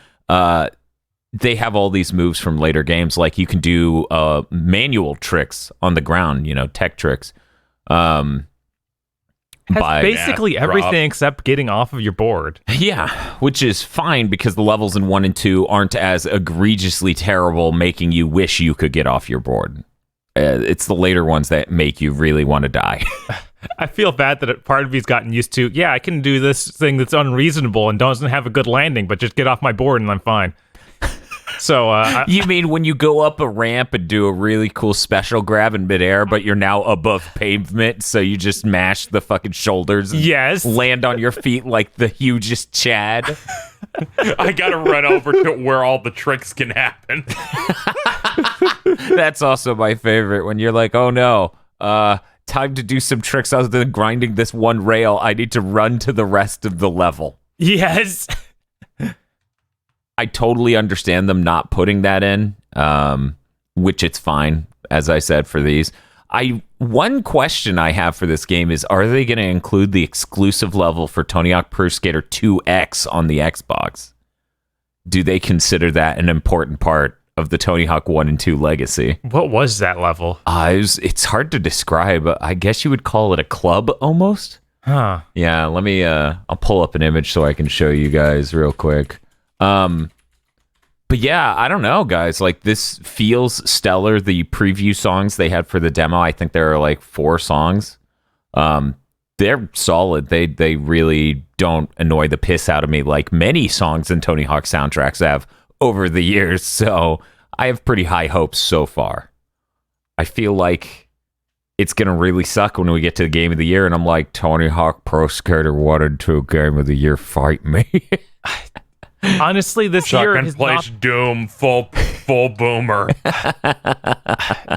They have all these moves from later games, like you can do manual tricks on the ground, tech tricks. Has basically everything except getting off of your board. Yeah, which is fine because the levels in 1 and 2 aren't as egregiously terrible, making you wish you could get off your board. It's the later ones that make you really want to die. I feel bad that part of me's gotten used to, I can do this thing that's unreasonable and doesn't have a good landing, but just get off my board and I'm fine. So you mean when you go up a ramp and do a really cool special grab in midair, but you're now above pavement, so you just mash the fucking shoulders and land on your feet like the hugest Chad? I gotta run over to where all the tricks can happen. That's also my favorite, when you're like, oh no, time to do some tricks other than grinding this one rail. I need to run to the rest of the level. Yes. I totally understand them not putting that in, which it's fine, as I said, for these. One question I have for this game is, are they going to include the exclusive level for Tony Hawk Pro Skater 2X on the Xbox? Do they consider that an important part of the Tony Hawk 1 and 2 legacy? What was that level? It's hard to describe. I guess you would call it a club almost. Huh. Yeah, let me, I'll pull up an image so I can show you guys real quick. But yeah, I don't know, guys. Like, this feels stellar. The preview songs they had for the demo, I think there are like 4 songs. They're solid. They really don't annoy the piss out of me like many songs in Tony Hawk soundtracks have over the years. So I have pretty high hopes so far. I feel like it's gonna really suck when we get to the game of the year, and I'm like, Tony Hawk Pro Skater 1 and 2 game of the year, fight me. Honestly, this year is place not... Doom full boomer.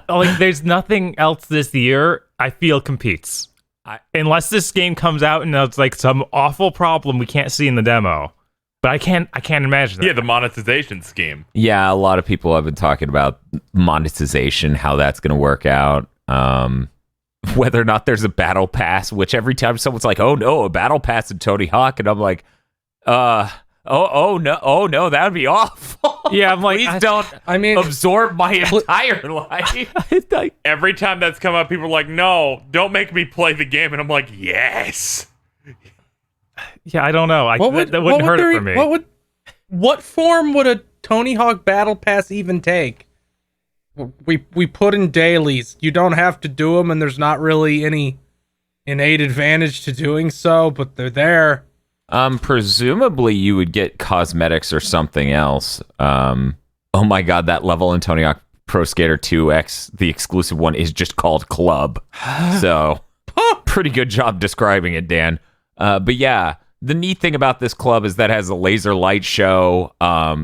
Like, there's nothing else this year I feel competes. Unless this game comes out and it's like some awful problem we can't see in the demo. But I can't imagine that. Yeah, the monetization scheme. Yeah, a lot of people have been talking about monetization, how that's going to work out. Whether or not there's a battle pass, which every time someone's like, oh no, a battle pass in Tony Hawk, and I'm like, Oh no, that would be awful. Yeah, I'm like, please don't absorb my entire life. Every time that's come up, people are like, no, don't make me play the game. And I'm like, yes. Yeah, I don't know. That wouldn't hurt it for me. What form would a Tony Hawk Battle Pass even take? We put in dailies. You don't have to do them, and there's not really any innate advantage to doing so, but they're there. Presumably you would get cosmetics or something else. Oh my god, that level in Tony Hawk Pro Skater 2X, the exclusive one, is just called Club. So, pretty good job describing it, Dan. But yeah, the neat thing about this club is that it has a laser light show.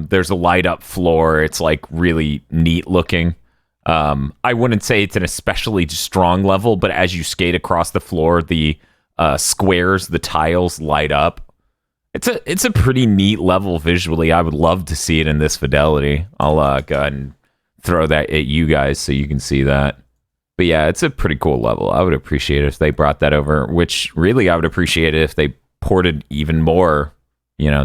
There's a light up floor. It's like really neat looking. I wouldn't say it's an especially strong level, but as you skate across the floor, the squares, the tiles light up. It's a pretty neat level visually. I would love to see it in this fidelity. I'll go ahead and throw that at you guys so you can see that. But yeah, it's a pretty cool level. I would appreciate it if they brought that over, which really I would appreciate it if they ported even more,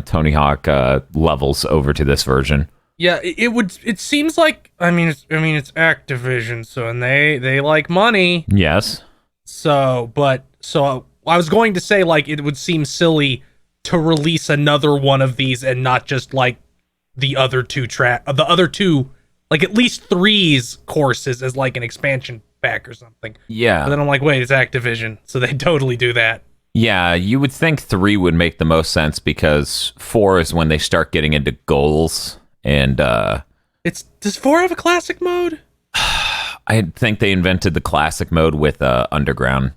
Tony Hawk levels over to this version. Yeah, it would. It seems like it's Activision, so and they like money. Yes. So I was going to say, like, it would seem silly to release another one of these and not just like the other two, like at least 3's courses as like an expansion pack or something. Yeah. But then I'm like, wait, it's Activision, so they totally do that. Yeah, you would think 3 would make the most sense because 4 is when they start getting into goals, and does 4 have a classic mode? I think they invented the classic mode with Underground.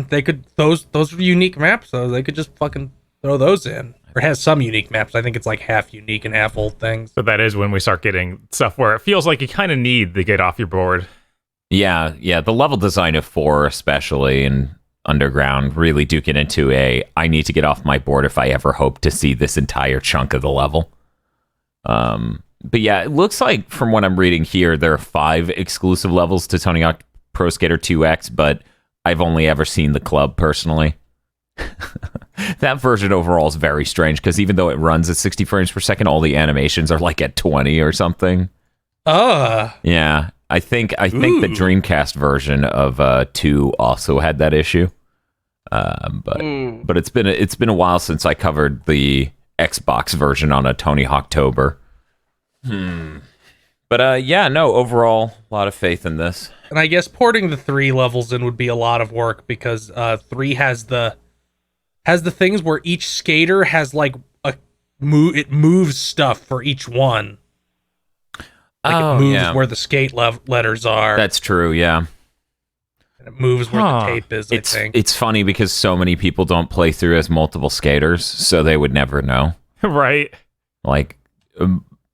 They could those are unique maps, so they could just fucking throw those in. Or it has some unique maps. I think it's like half unique and half old things. But that is when we start getting stuff where it feels like you kind of need to get off your board. Yeah, the level design of 4 especially, and Underground, really do get into I need to get off my board if I ever hope to see this entire chunk of the level. But yeah, it looks like from what I'm reading here, there are 5 exclusive levels to Tony Hawk Pro Skater 2X, but I've only ever seen the club personally. That version overall is very strange because even though it runs at 60 frames per second, all the animations are like at 20 or something. Yeah, I think the Dreamcast version of 2 also had that issue. But it's been a while since I covered the Xbox version on a Tony Hawktober. But yeah, no, overall, a lot of faith in this. And I guess porting the 3 levels in would be a lot of work because 3 has the things where each skater has like it moves stuff for each one. Like it moves where the skate letters are. That's true, yeah. And it moves where the tape is, I think. It's funny because so many people don't play through as multiple skaters, so they would never know. Right. Like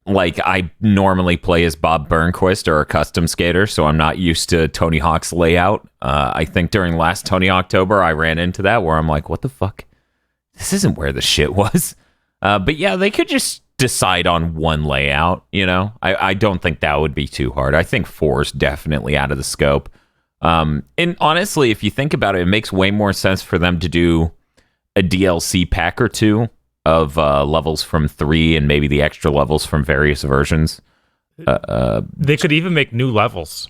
I normally play as Bob Burnquist or a custom skater, so I'm not used to Tony Hawk's layout. I think during last Tony Hawktober, I ran into that where I'm like, what the fuck? This isn't where the shit was. But yeah, they could just decide on one layout, you know? I don't think that would be too hard. I think 4 is definitely out of the scope. And honestly, if you think about it, it makes way more sense for them to do a DLC pack or 2 of levels from 3 and maybe the extra levels from various versions. They could even make new levels.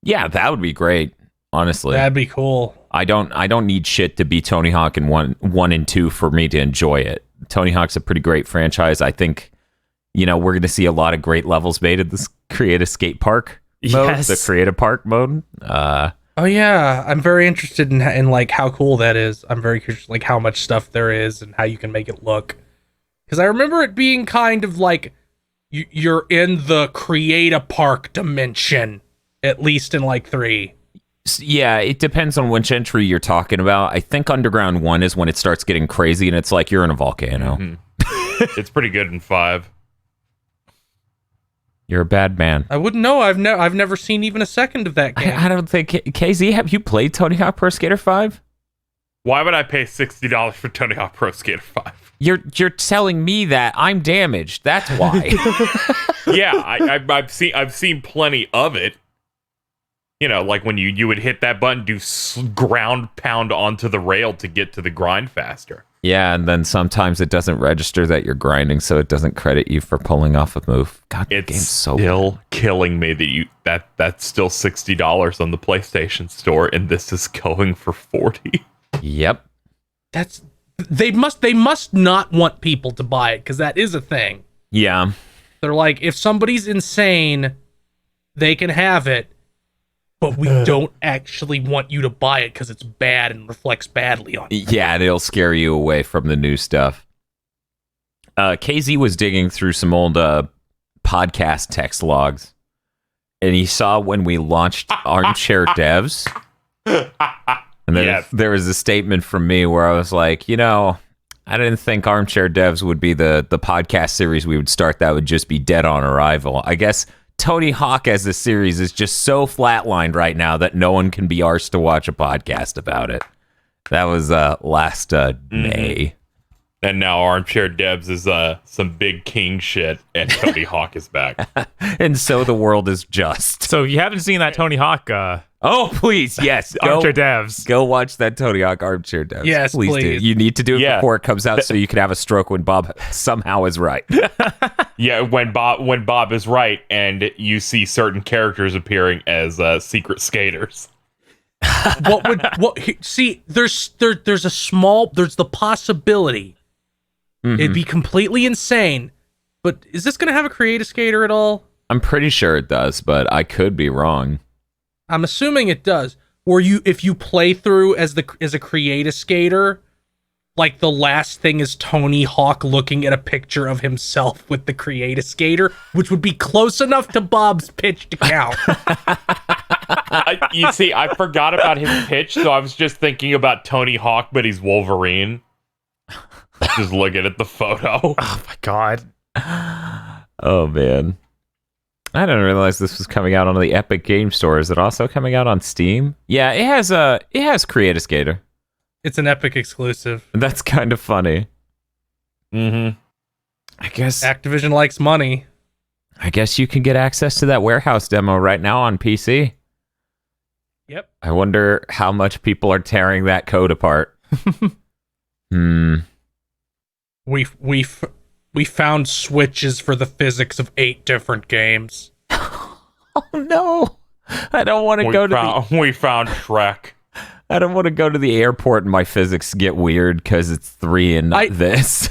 Yeah, that would be great. Honestly, that'd be cool. I don't need shit to be Tony Hawk in 1 and 2 for me to enjoy it. Tony Hawk's a pretty great franchise. I think, you know, we're going to see a lot of great levels made at this Create a Skate Park mode, the Creative Park mode. Oh yeah, I'm very interested in like how cool that is. I'm very curious like how much stuff there is and how you can make it look. Because I remember it being kind of like you're in the Create a Park dimension, at least in like 3. Yeah, it depends on which entry you're talking about. I think Underground 1 is when it starts getting crazy and it's like you're in a volcano. Mm-hmm. It's pretty good in 5. You're a bad man. I wouldn't know. I've never seen even a second of that game. I don't think... KZ, have you played Tony Hawk Pro Skater 5? Why would I pay $60 for Tony Hawk Pro Skater 5? You're telling me that I'm damaged. That's why. Yeah, I've seen plenty of it. You know, like when you would hit that button, do ground pound onto the rail to get to the grind faster. Yeah, and then sometimes it doesn't register that you're grinding, so it doesn't credit you for pulling off a move. God, the game's so still killing me that that's still $60 on the PlayStation Store, and this is going for $40. Yep. They must not want people to buy it because that is a thing. Yeah. They're like, if somebody's insane, they can have it. But we don't actually want you to buy it because it's bad and reflects badly on you. Yeah, it'll scare you away from the new stuff. KZ was digging through some old podcast text logs, and he saw when we launched Armchair Devs. And then there was a statement from me where I was like, you know, I didn't think Armchair Devs would be the podcast series we would start that would just be dead on arrival. I guess Tony Hawk as a series is just so flatlined right now that no one can be arsed to watch a podcast about it. That was last May. And now Armchair Devs is some big king shit, and Tony Hawk is back. And so the world is just. So if you haven't seen that Tony Hawk... oh, please, yes. Armchair Devs. Go watch that Tony Hawk Armchair Devs. Yes, please. Do. You need to do it before it comes out so you can have a stroke when Bob somehow is right. Yeah, when Bob is right, and you see certain characters appearing as secret skaters. See, there's the possibility. Mm-hmm. It'd be completely insane, but is this gonna have a Create a Skater at all? I'm pretty sure it does, but I could be wrong. I'm assuming it does. Or if you play through as a Create a Skater, like the last thing is Tony Hawk looking at a picture of himself with the Create a Skater, which would be close enough to Bob's pitch to count. You see, I forgot about his pitch, so I was just thinking about Tony Hawk, but he's Wolverine. Just looking at the photo. Oh my god. Oh man. I didn't realize this was coming out on the Epic Game Store. Is it also coming out on Steam? Yeah, it has Create a Skater. It's an Epic exclusive. That's kind of funny. Mm-hmm. I guess Activision likes money. I guess you can get access to that warehouse demo right now on PC. Yep. I wonder how much people are tearing that code apart. We found switches for the physics of 8 different games. Oh no. I don't want to We found Shrek. I don't want to go to the airport and my physics get weird because it's 3 and not this.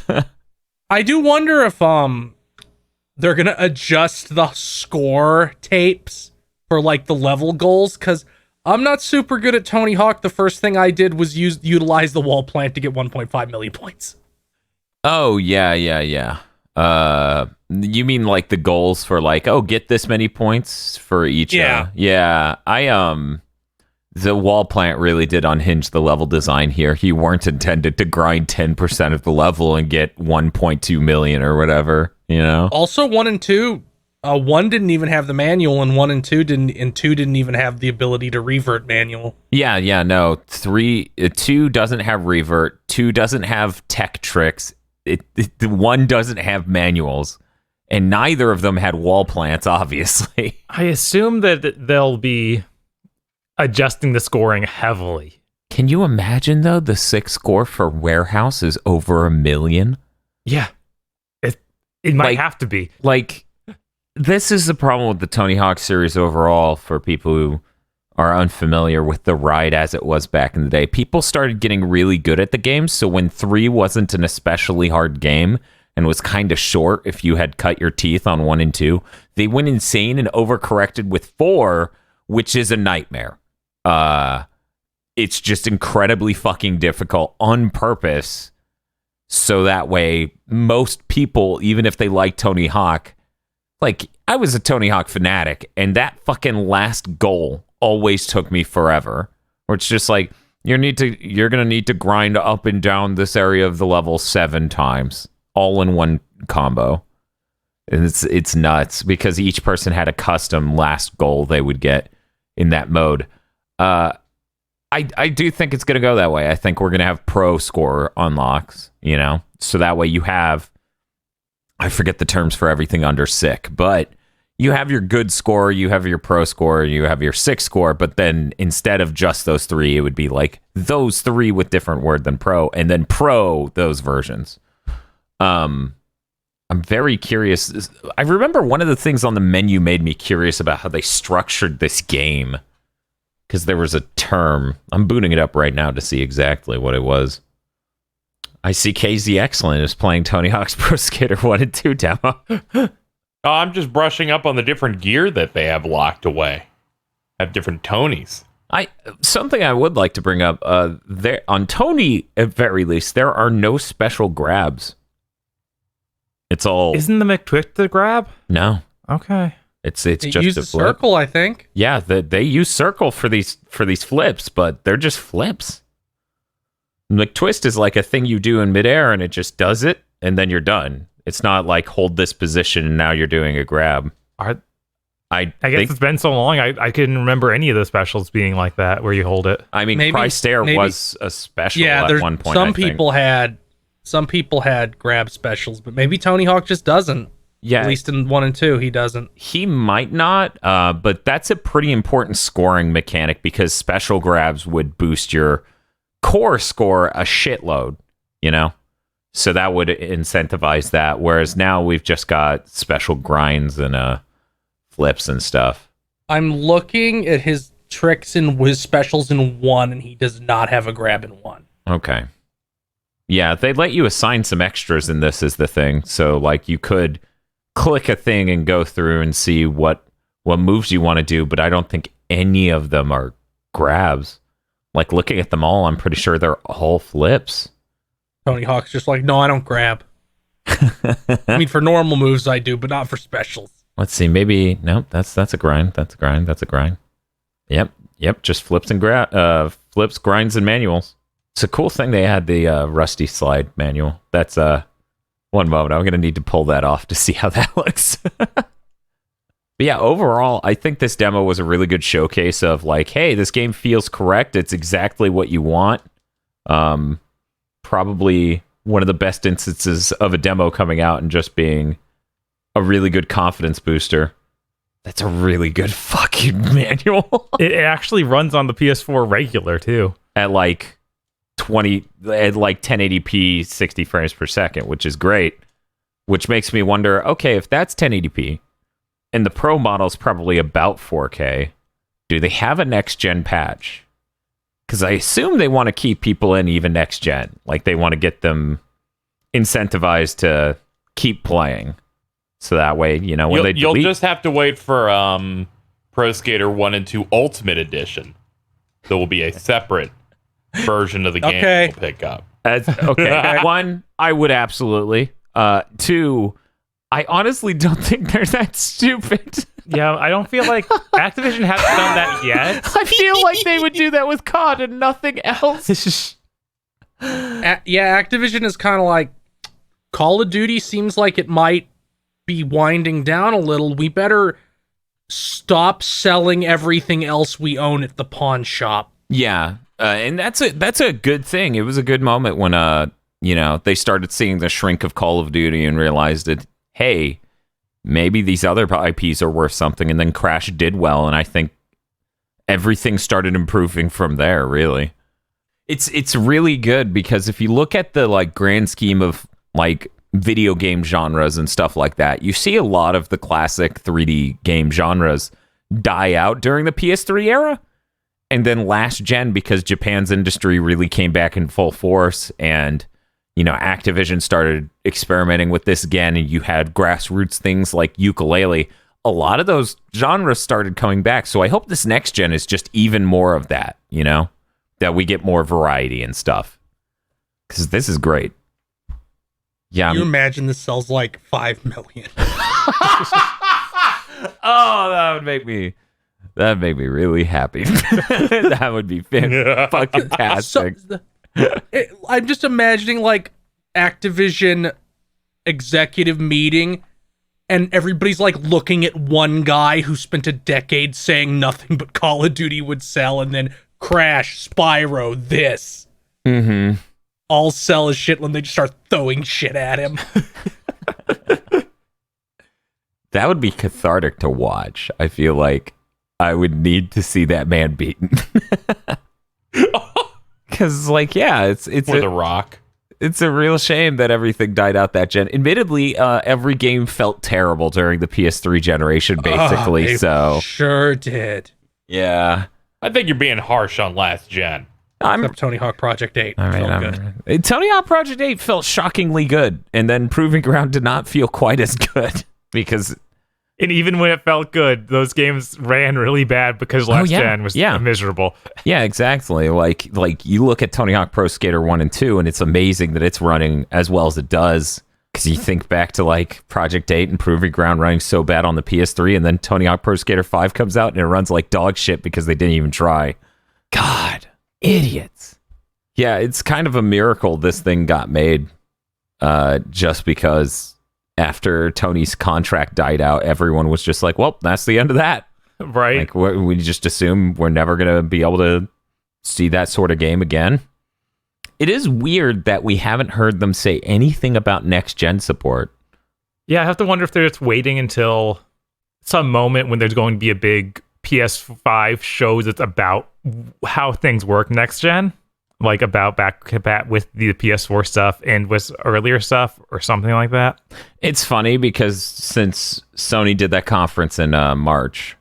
I do wonder if they're gonna adjust the score tapes for like the level goals, because I'm not super good at Tony Hawk. The first thing I did was utilize the wall plant to get 1.5 million points. Oh yeah. You mean like the goals for like, oh, get this many points for each? Yeah. The wall plant really did unhinge the level design here. You weren't intended to grind 10% of the level and get 1.2 million or whatever, you know? Also, 1 and 2, 1 didn't even have the manual, and 1 and 2 didn't, and 2 didn't even have the ability to revert manual. No. 2 doesn't have revert. 2 doesn't have tech tricks. The 1 doesn't have manuals, and neither of them had wall plants, obviously. I assume that they'll be adjusting the scoring heavily. Can you imagine, though, the 6 score for Warehouse is over 1 million? Yeah. It might have to be. Like, this is the problem with the Tony Hawk series overall for people who are unfamiliar with the ride as it was back in the day. People started getting really good at the game, so when 3 wasn't an especially hard game and was kind of short if you had cut your teeth on 1 and 2, they went insane and overcorrected with 4, which is a nightmare. It's just incredibly fucking difficult on purpose, so that way most people, even if they like Tony Hawk, like I was a Tony Hawk fanatic, and that fucking last goal always took me forever. Where it's just like you're gonna need to grind up and down this area of the level 7 times, all in one combo. And it's nuts because each person had a custom last goal they would get in that mode. I do think it's gonna go that way. I think we're gonna have pro score unlocks, you know, so that way you have, I forget the terms for everything under sick, but you have your good score, you have your pro score, you have your 6 score, but then instead of just those 3, it would be like those 3 with different word than pro, and then pro those versions. I'm very curious. I remember one of the things on the menu made me curious about how they structured this game, because there was a term. I'm booting it up right now to see exactly what it was. I see KZ Excellent is playing Tony Hawk's Pro Skater 1 and 2 demo. I'm just brushing up on the different gear that they have locked away. Have different Tonys. Something I would like to bring up, there on Tony, at very least, there are no special grabs. It's all... Isn't the McTwist the grab? No. Okay. It's They just use a a flip. circle, I think. Yeah, they use circle for these flips, but they're just flips. McTwist is like a thing you do in midair, and it just does it, and then you're done. It's not like hold this position and now you're doing a grab. I I guess think, it's been so long, I couldn't remember any of the specials being like that, where you hold it. I mean, Price Air was a special at one point. Some people had grab specials, but maybe Tony Hawk just doesn't. Yeah, at least in 1 and 2, he doesn't. He might not, but that's a pretty important scoring mechanic because special grabs would boost your core score a shitload, you know? So that would incentivize that, whereas now we've just got special grinds and flips and stuff. I'm looking at his tricks and his specials in 1, and he does not have a grab in 1. Okay. Yeah, they let you assign some extras in this is the thing. So, like, you could click a thing and go through and see what moves you want to do, but I don't think any of them are grabs. Like, looking at them all, I'm pretty sure they're all flips. Tony Hawk's just like, no, I don't grab. I mean, for normal moves I do, but not for specials. Let's see, maybe, nope, that's a grind, that's a grind. Yep, just flips and flips, grinds, and manuals. It's a cool thing they had the Rusty Slide manual. That's one moment. I'm going to need to pull that off to see how that looks. But yeah, overall, I think this demo was a really good showcase of like, hey, this game feels correct. It's exactly what you want. Probably one of the best instances of a demo coming out and just being a really good confidence booster. That's a really good fucking manual. It actually runs on the PS4 regular too. At like 1080p 60 frames per second, which is great. Which makes me wonder, okay, if that's 1080p and the Pro model's probably about 4K, do they have a next gen patch? Because I assume they want to keep people in even next gen. Like they want to get them incentivized to keep playing. So that way, you know, when you'll just have to wait for Pro Skater 1 and 2 Ultimate Edition. There will be a separate version of the game you'll pick up. Okay. One, I would absolutely. Two, I honestly don't think they're that stupid. Yeah, I don't feel like Activision hasn't done that yet. I feel like they would do that with COD and nothing else. Yeah, Activision is kind of like, Call of Duty seems like it might be winding down a little. We better stop selling everything else we own at the pawn shop. Yeah, and that's a good thing. It was a good moment when they started seeing the shrink of Call of Duty and realized that, hey, maybe these other IPs are worth something. And then Crash did well, and I think everything started improving from there. Really, it's really good because if you look at the like grand scheme of like video game genres and stuff like that, you see a lot of the classic 3D game genres die out during the PS3 era. And then last gen, because Japan's industry really came back in full force and, Activision started experimenting with this again, and you had grassroots things like ukulele. A lot of those genres started coming back. So I hope this next gen is just even more of that, that we get more variety and stuff. Because this is great. Yeah. Can you imagine this sells like 5 million? Oh, that would make me really happy. That would be fucking tastic. I'm just imagining like Activision executive meeting and everybody's like looking at one guy who spent a decade saying nothing but Call of Duty would sell, and then Crash, Spyro, this. Mm-hmm. All sell his shit when they just start throwing shit at him. That would be cathartic to watch. I feel like I would need to see that man beaten. Because, it's for The Rock. It's a real shame that everything died out that gen. Admittedly, every game felt terrible during the PS3 generation, basically. So sure did. Yeah, I think you're being harsh on last gen. Except Tony Hawk Project 8. Good. Tony Hawk Project 8 felt shockingly good, and then Proving Ground did not feel quite as good because. And even when it felt good, those games ran really bad because last gen was miserable. Yeah, exactly. Like you look at Tony Hawk Pro Skater 1 and 2, and it's amazing that it's running as well as it does. Because you think back to like Project 8 and Proving Ground running so bad on the PS3, and then Tony Hawk Pro Skater 5 comes out and it runs like dog shit because they didn't even try. God, idiots. Yeah, it's kind of a miracle this thing got made just because... After Tony's contract died out, everyone was just like, well, that's the end of that. Right. Like, we just assume we're never going to be able to see that sort of game again. It is weird that we haven't heard them say anything about next-gen support. Yeah, I have to wonder if they're just waiting until some moment when there's going to be a big PS5 show that's about how things work next-gen. Like about back with the PS4 stuff and with earlier stuff or something like that. It's funny because since Sony did that conference in March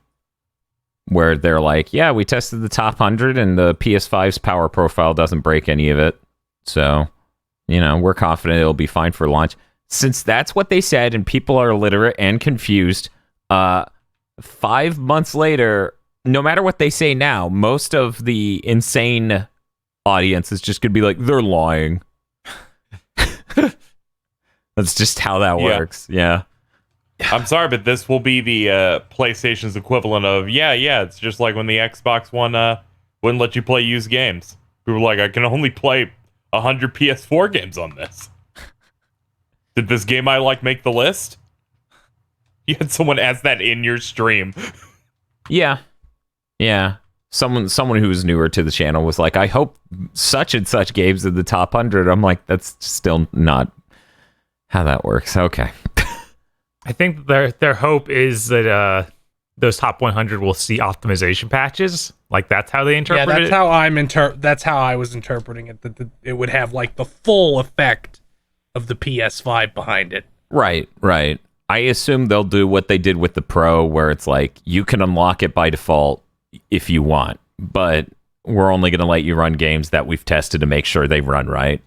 where they're like, yeah, we tested the top 100 and the PS5's power profile doesn't break any of it. So, we're confident it'll be fine for launch. Since that's what they said and people are illiterate and confused, 5 months later, no matter what they say now, most of the insane... audience is just gonna be like, they're lying. That's just how that works. Yeah. I'm sorry, but this will be the PlayStation's equivalent of it's just like when the Xbox One wouldn't let you play used games. People were like, I can only play 100 PS4 games on this. Did this game I like make the list? You had someone ask that in your stream. Yeah. Someone who was newer to the channel was like, I hope such and such games in the top 100. I'm like, that's still not how that works. Okay. I think their hope is that those top 100 will see optimization patches. Like that's how they interpret it. That's how I was interpreting it. That it would have like the full effect of the PS5 behind it. Right. I assume they'll do what they did with the Pro, where it's like you can unlock it by default if you want, but we're only going to let you run games that we've tested to make sure they run right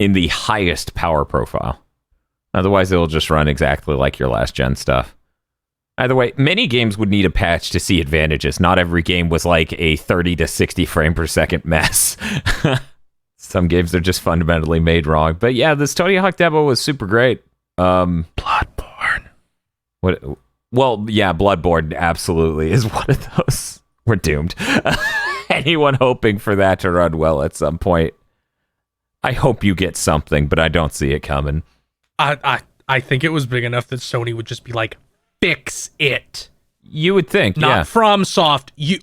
in the highest power profile. Otherwise, it'll just run exactly like your last gen stuff. Either way, many games would need a patch to see advantages. Not every game was like a 30 to 60 frame per second mess. Some games are just fundamentally made wrong. But yeah, this Tony Hawk demo was super great. Bloodborne. What? Well, yeah, Bloodborne absolutely is one of those. We're doomed. Anyone hoping for that to run well at some point, I hope you get something, but I don't see it coming. I think it was big enough that Sony would just be like, fix it. You would think, Not yeah. FromSoft. You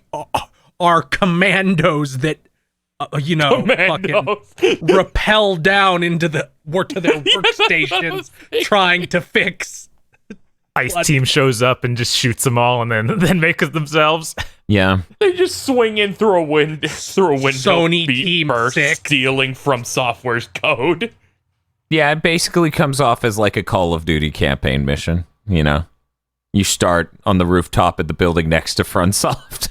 are commandos that, fucking rappel down to their workstations trying to fix. Ice Team shows up and just shoots them all, and then make it themselves. Yeah, they just swing in through a window. Sony Team 6 stealing from software's code. Yeah, it basically comes off as like a Call of Duty campaign mission. You know, you start on the rooftop at the building next to FromSoft.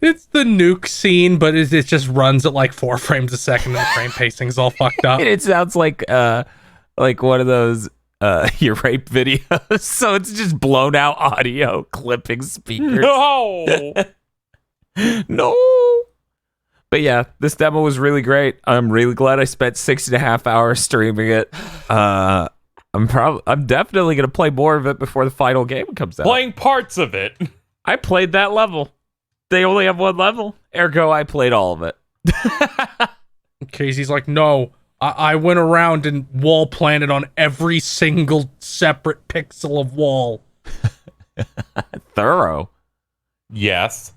It's the nuke scene, but it just runs at like 4 frames a second, and the frame pacing's all fucked up. It sounds like one of those your rape videos. So it's just blown out audio clipping speakers. No. No. But yeah, this demo was really great. I'm really glad I spent 6.5 hours streaming it. I'm definitely gonna play more of it before the final game comes out. Playing parts of it. I played that level. They only have one level. Ergo, I played all of it. Casey's like, no, I went around and wall planted on every single separate pixel of wall. Thorough. Yes.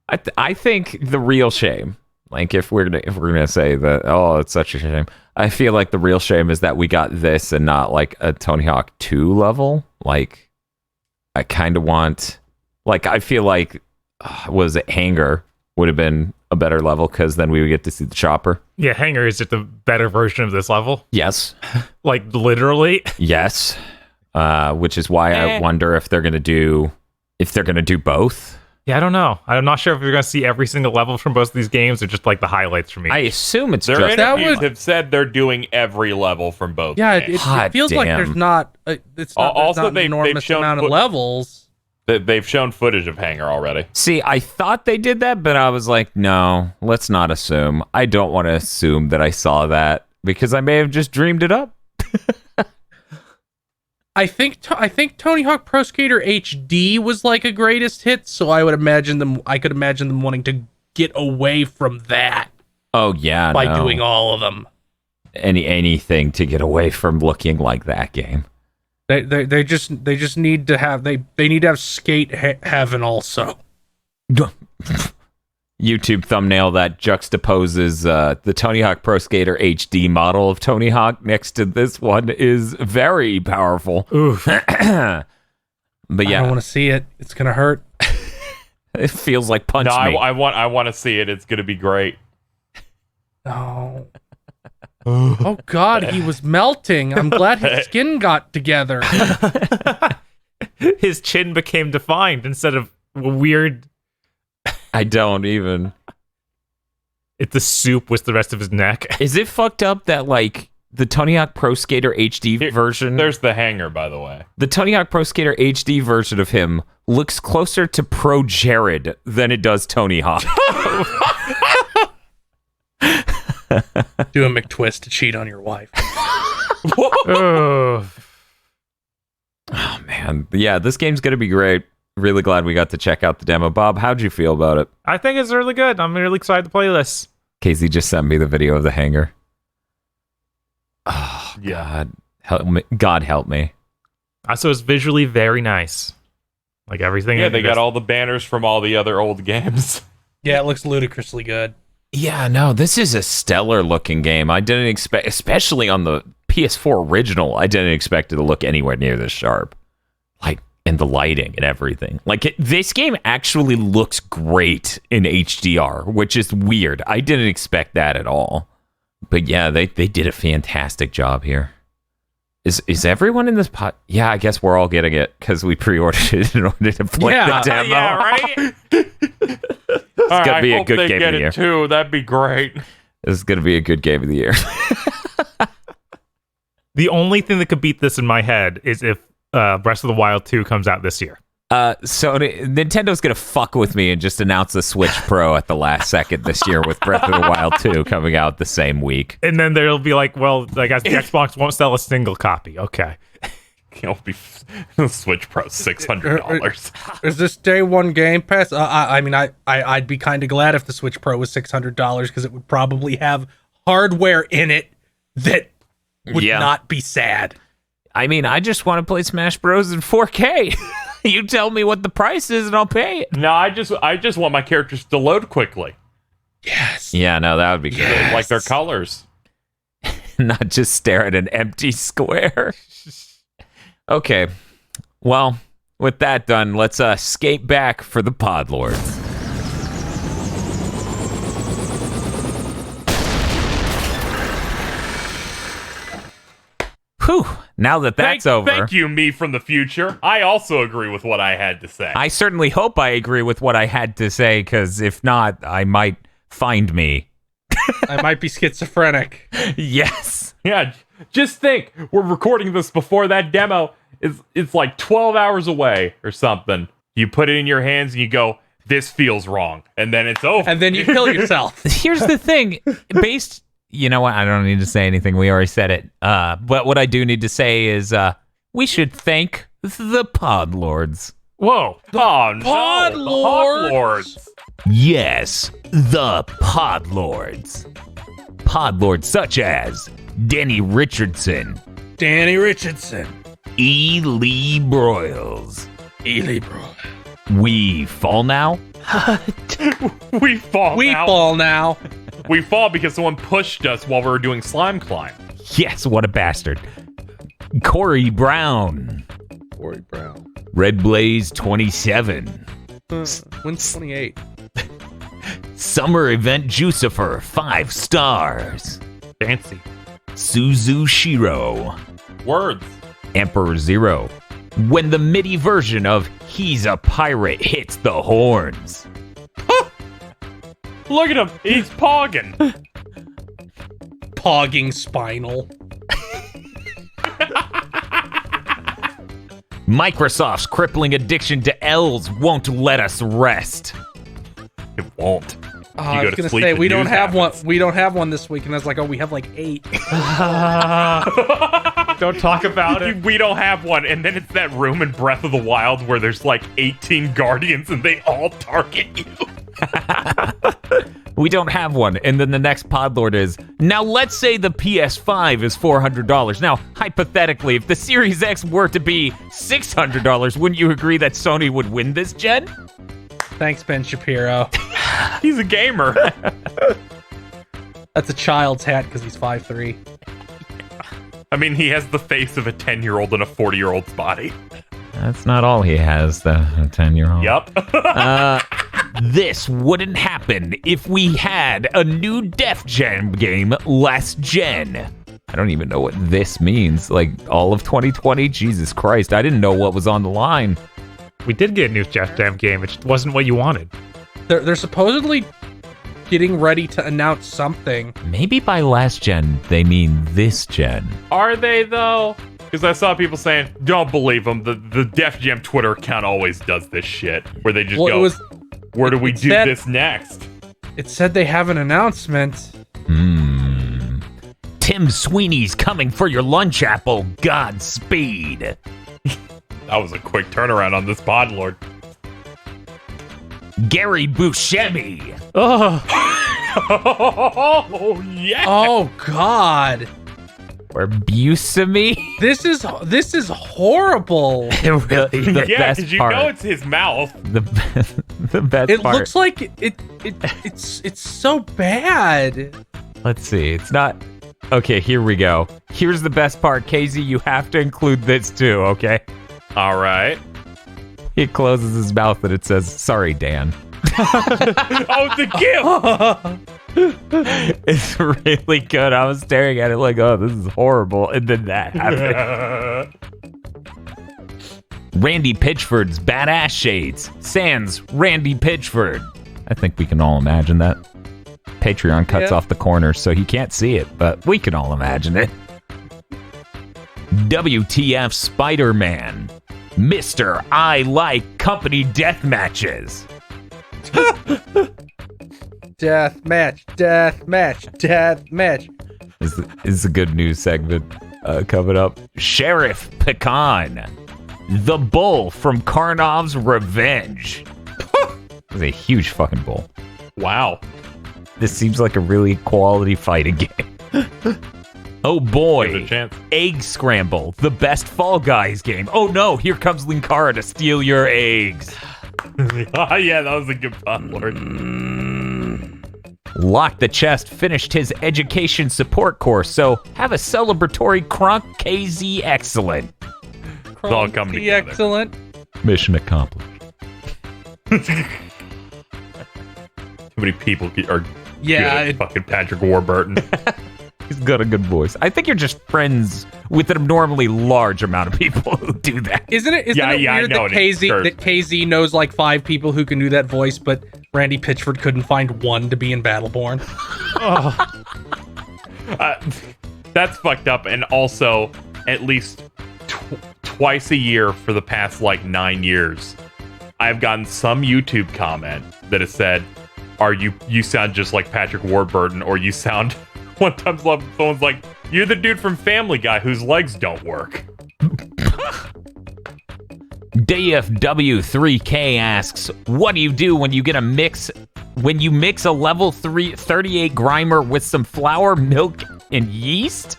I think the real shame, like if we're gonna say that, oh, it's such a shame. I feel like the real shame is that we got this and not like a Tony Hawk 2 level. Like, I kind of want, like, I feel like, was it Hangar would have been a better level because then we would get to see the chopper. Yeah, Hangar is just a better version of this level. Yes. Like, literally. Yes. Which is why I wonder if they're gonna do both. Yeah, I don't know. I'm not sure if you're going to see every single level from both of these games or just like the highlights from each. I assume it's their just interviews have said they're doing every level from both. Yeah, games. it feels like there's not. It's not. Also, there's not an enormous amount of levels. They've shown footage of Hangar already. See, I thought they did that, but I was like, no, let's not assume. I don't want to assume that I saw that because I may have just dreamed it up. I think Tony Hawk Pro Skater HD was like a greatest hit, so I could imagine them wanting to get away from that. Oh yeah, by doing all of them. Anything to get away from looking like that game. They just need to have they need to have Skate Heaven also. YouTube thumbnail that juxtaposes the Tony Hawk Pro Skater HD model of Tony Hawk next to this one is very powerful. Oof. But yeah, I don't want to see it. It's gonna hurt. It feels like punch me. I want to see it. It's gonna be great. Oh. Oh God, he was melting. I'm glad his skin got together. His chin became defined instead of weird. I don't even. It's the soup with the rest of his neck. Is it fucked up that like the Tony Hawk Pro Skater HD version? There's the Hangar, by the way. The Tony Hawk Pro Skater HD version of him looks closer to Pro Jared than it does Tony Hawk. Do a McTwist to cheat on your wife. Oh man, yeah, this game's gonna be great. Really glad we got to check out the demo. Bob, how'd you feel about it? I think it's really good. I'm really excited to play this. Casey just sent me the video of the Hangar. Oh, yeah. God help me. Also, it's visually very nice. Like everything. Yeah, they got all the banners from all the other old games. Yeah, it looks ludicrously good. Yeah, no, this is a stellar looking game. I didn't expect, especially on the PS4 original, I didn't expect it to look anywhere near this sharp. Like, and the lighting and everything. Like, this game actually looks great in HDR, which is weird. I didn't expect that at all. But yeah, they did a fantastic job here. Is everyone in this pot? Yeah, I guess we're all getting it because we pre-ordered it in order to play the demo. Yeah, right? It's going to be a good game of the year. Too. That'd be great. This is going to be a good game of the year. The only thing that could beat this in my head is if Breath of the Wild 2 comes out this year. So Nintendo's going to fuck with me and just announce the Switch Pro at the last second this year with Breath of the Wild 2 coming out the same week. And then they'll be like, well, I guess the Xbox won't sell a single copy. Okay. It'll be Switch Pro $600. Is this day one Game Pass? I mean, I'd be kind of glad if the Switch Pro was $600 because it would probably have hardware in it that would not be sad. I mean, I just want to play Smash Bros. In 4K. You tell me what the price is and I'll pay it. No, I just want my characters to load quickly. Yes. Yeah, no, that would be good. Like their colors. Not just stare at an empty square. Okay. Well, with that done, let's skate back for the Podlords. Whew. Now that that's over. Thank you, me from the future. I also agree with what I had to say. I certainly hope I agree with what I had to say, because if not, I might find me. I might be schizophrenic. Yes. Yeah, just think. We're recording this before that demo. It's like 12 hours away or something. You put it in your hands and you go, this feels wrong. And then it's over. And then you kill yourself. Here's the thing. You know what? I don't need to say anything. We already said it. But what I do need to say is we should thank the Podlords. Whoa. Oh, no. Podlords. Yes, the Podlords. Podlords such as Danny Richardson, E. Lee Broyles. We fall now? We fall now. We fall because someone pushed us while we were doing Slime Climb. Yes, what a bastard. Corey Brown. Red Blaze 27. When's 28? Summer Event Jucifer 5 stars. Fancy. Suzu Shiro. Words. Emperor Zero. When the MIDI version of He's a Pirate hits the horns. Look at him. He's pogging. Pogging spinal. Microsoft's crippling addiction to L's won't let us rest. It won't. I was gonna say we don't have one. We don't have one this week, and I was like, oh, we have like 8. Don't talk about it. We don't have one, and then it's that room in Breath of the Wild where there's like 18 guardians, and they all target you. We don't have one, and then the next Podlord is, now let's say the PS5 is $400. Now, hypothetically, if the Series X were to be $600, wouldn't you agree that Sony would win this gen? Thanks, Ben Shapiro. He's a gamer. That's a child's hat because he's 5'3". I mean, he has the face of a 10-year-old in a 40-year-old's body. That's not all he has, though, a 10-year-old. Yup. This wouldn't happen if we had a new Def Jam game last gen. I don't even know what this means. Like, all of 2020? Jesus Christ, I didn't know what was on the line. We did get a new Def Jam game. It just wasn't what you wanted. They're supposedly getting ready to announce something. Maybe by last gen, they mean this gen. Are they, though? Because I saw people saying, don't believe them. The Def Jam Twitter account always does this shit. Where they just go, where do we do this next? It said they have an announcement. Tim Sweeney's coming for your lunch apple. Godspeed. That was a quick turnaround on this Podlord. Gary Buscemi. Oh, yeah. Oh, God. or Buscemi. This is horrible. The Yeah, best because you part. know it's his mouth. The best It part. looks like it's so bad. Let's see. It's not. Okay, here we go. Here's the best part, Casey. You have to include this too, okay? All right. He closes his mouth and it says, "Sorry, Dan." Oh, the gift! It's really good. I was staring at it like, oh, this is horrible. And then that happened. Randy Pitchford's Badass Shades. Sans Randy Pitchford. I think we can all imagine that. Patreon cuts off the corners so he can't see it, but we can all imagine it. WTF Spider-Man. Mr. I Like Company Death Matches. Death match. This is a good news segment coming up. Sheriff Pecan. The Bull from Karnov's Revenge. It's a huge fucking bull. Wow. This seems like a really quality fighting game. Oh boy. Give it a chance. Egg Scramble, the best Fall Guys game. Oh no, here comes Linkara to steal your eggs. Oh, yeah, that was a good Podlord. Lock the Chest finished his education support course, so have a celebratory Kronk KZ excellent. It's all coming together. Excellent. Mission accomplished. Too many people are Yeah, good at fucking Patrick Warburton. He's got a good voice. I think you're just friends with an abnormally large amount of people who do that. Isn't it Yeah, weird I know that it. Sure. KZ knows like 5 people who can do that voice, but Randy Pitchford couldn't find one to be in Battleborn? That's fucked up. And also, at least twice a year for the past like 9 years, I've gotten some YouTube comment that has said, you sound just like Patrick Warburton, or you sound... One time someone's like, you're the dude from Family Guy whose legs don't work. DFW3K asks, what do you do when you mix a level 38 Grimer with some flour, milk, and yeast?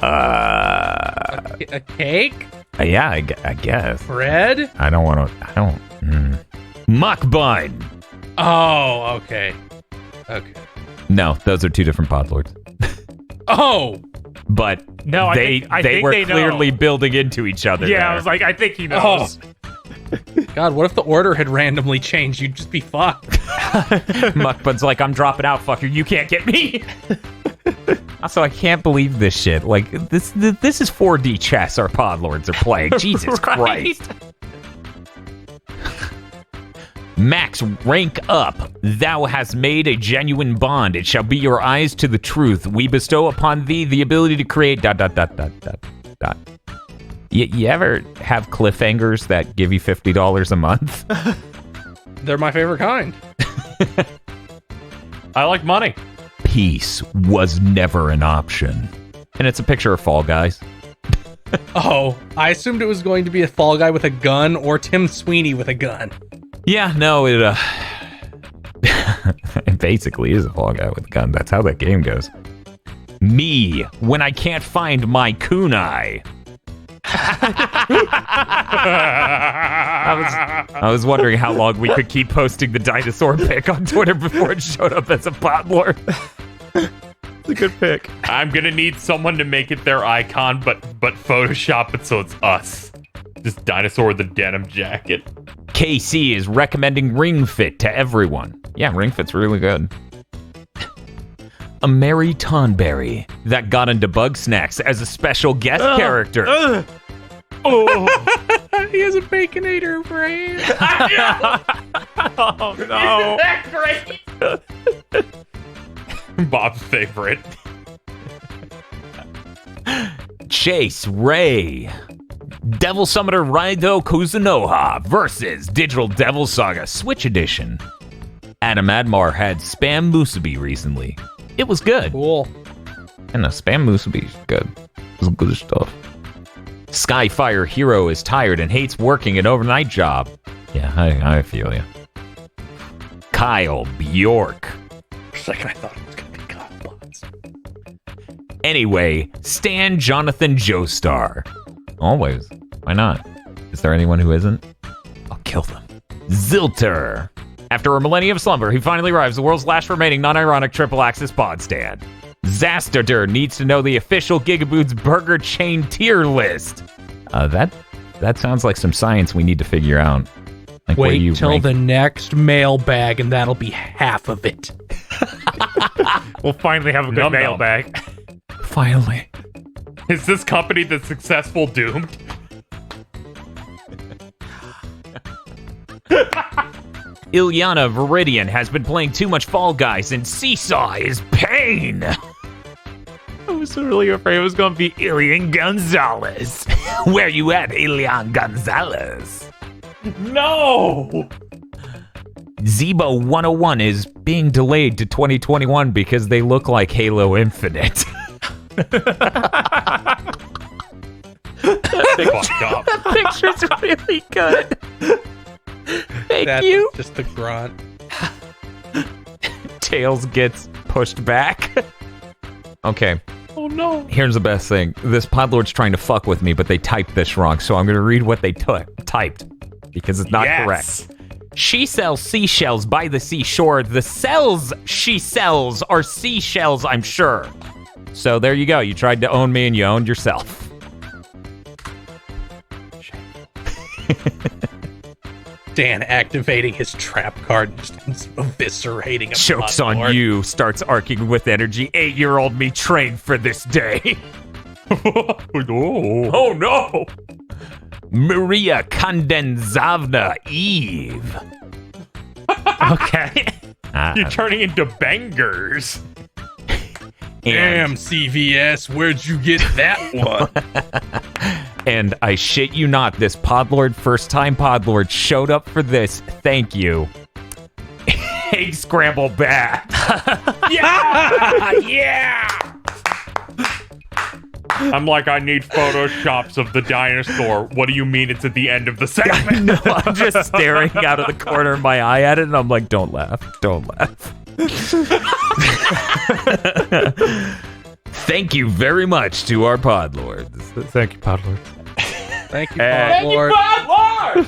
A cake? Yeah, I guess. Bread? I don't. Muck bun. Oh, okay. Okay. No, those are two different Podlords. Oh! But No, I they think were they know. clearly building into each other. Yeah, there. I was like, I think he knows. God, what if the order had randomly changed? You'd just be fucked. Muckbud's like, I'm dropping out, fucker. You can't get me. Also, I can't believe this shit. Like, this is 4D chess our Podlords are playing. Jesus Right? Christ. Max, rank up. Thou hast made a genuine bond. It shall be your eyes to the truth. We bestow upon thee the ability to create ... You ever have cliffhangers that give you $50 a month? They're my favorite kind. I like money. Peace was never an option. And it's a picture of Fall Guys. Oh, I assumed it was going to be a Fall Guy with a gun or Tim Sweeney with a gun. Yeah, no, it basically is a Fall Guy with a gun. That's how that game goes. Me, when I can't find my kunai. I was wondering how long we could keep posting the dinosaur pic on Twitter before it showed up as a Podlord. It's a good pic. I'm gonna need someone to make it their icon, but Photoshop it so it's us. Just dinosaur with a denim jacket. KC is recommending Ring Fit to everyone. Yeah, Ring Fit's really good. A Mary Tonberry that got into Bug Snacks as a special guest character. Oh, He has a Baconator brain. Oh no. Bob's favorite. Chase Ray. Devil Summoner Raido Kuzunoha versus Digital Devil Saga Switch Edition. Adam Admar had Spam Musubi recently. It was good. Cool. And the Spam Musubi is good. It's good stuff. Skyfire Hero is tired and hates working an overnight job. Yeah, I feel you. Kyle Bjork. For a second, I thought it was going to be Godbots. Anyway, Stan Jonathan Joestar. Always. Why not? Is there anyone who isn't? I'll kill them. Zilter. After a millennium of slumber, he finally arrives, the world's last remaining non-ironic triple-axis pod stand. Zastader needs to know the official GigaBoots burger chain tier list. That sounds like some science we need to figure out. Like, wait till the next mailbag, and that'll be half of it. We'll finally have a good mailbag. Finally. Is this company that's successful doomed? Ilyana Viridian has been playing too much Fall Guys, and Seesaw is pain. I was really afraid it was going to be Ilian Gonzalez. Where you at, Ilian Gonzalez? No! Zebo 101 is being delayed to 2021 because they look like Halo Infinite. That picture's really good. Thank you. Just the grunt. Tails gets pushed back. Okay. Oh no. Here's the best thing. This Podlord's trying to fuck with me, but they typed this wrong, so I'm going to read what they typed because it's not correct. She sells seashells by the seashore. The cells she sells are seashells, I'm sure. So there you go. You tried to own me and you owned yourself. Dan activating his trap card and just eviscerating a Chokes on you, starts arcing with energy. 8-year-old me trained for this day. Oh no! Maria Kondenzavna Eve. Okay. You're turning into bangers. Damn, CVS, where'd you get that one? And I shit you not, this Podlord, first-time Podlord, showed up for this. Thank you. Egg scramble bat. Yeah! Yeah! I'm like, I need photoshops of the dinosaur. What do you mean it's at the end of the segment? No, I'm just staring out of the corner of my eye at it, and I'm like, don't laugh. Don't laugh. Thank you very much to our Podlords. Thank you, Podlord. Thank you, Podlord. Podlord!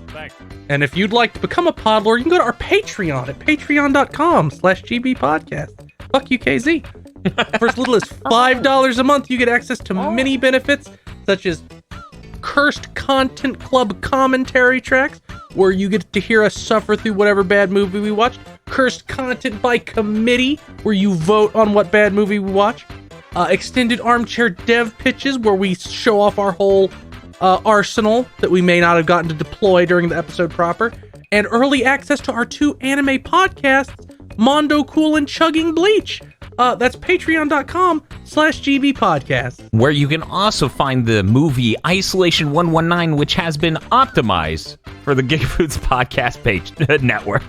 Thanks. And if you'd like to become a Podlord, you can go to our Patreon at patreon.com/gbpodcast. Fuck you, KZ. For as little as $5 a month, you get access to many benefits, such as Cursed Content Club commentary tracks, where you get to hear us suffer through whatever bad movie we watch. Cursed Content by Committee, where you vote on what bad movie we watch. Extended Armchair Dev Pitches, where we show off our whole arsenal that we may not have gotten to deploy during the episode proper. And early access to our 2 anime podcasts, Mondo Cool and Chugging Bleach. That's patreon.com/gbpodcast. Where you can also find the movie Isolation 119, which has been optimized for the GigaBoots podcast page network.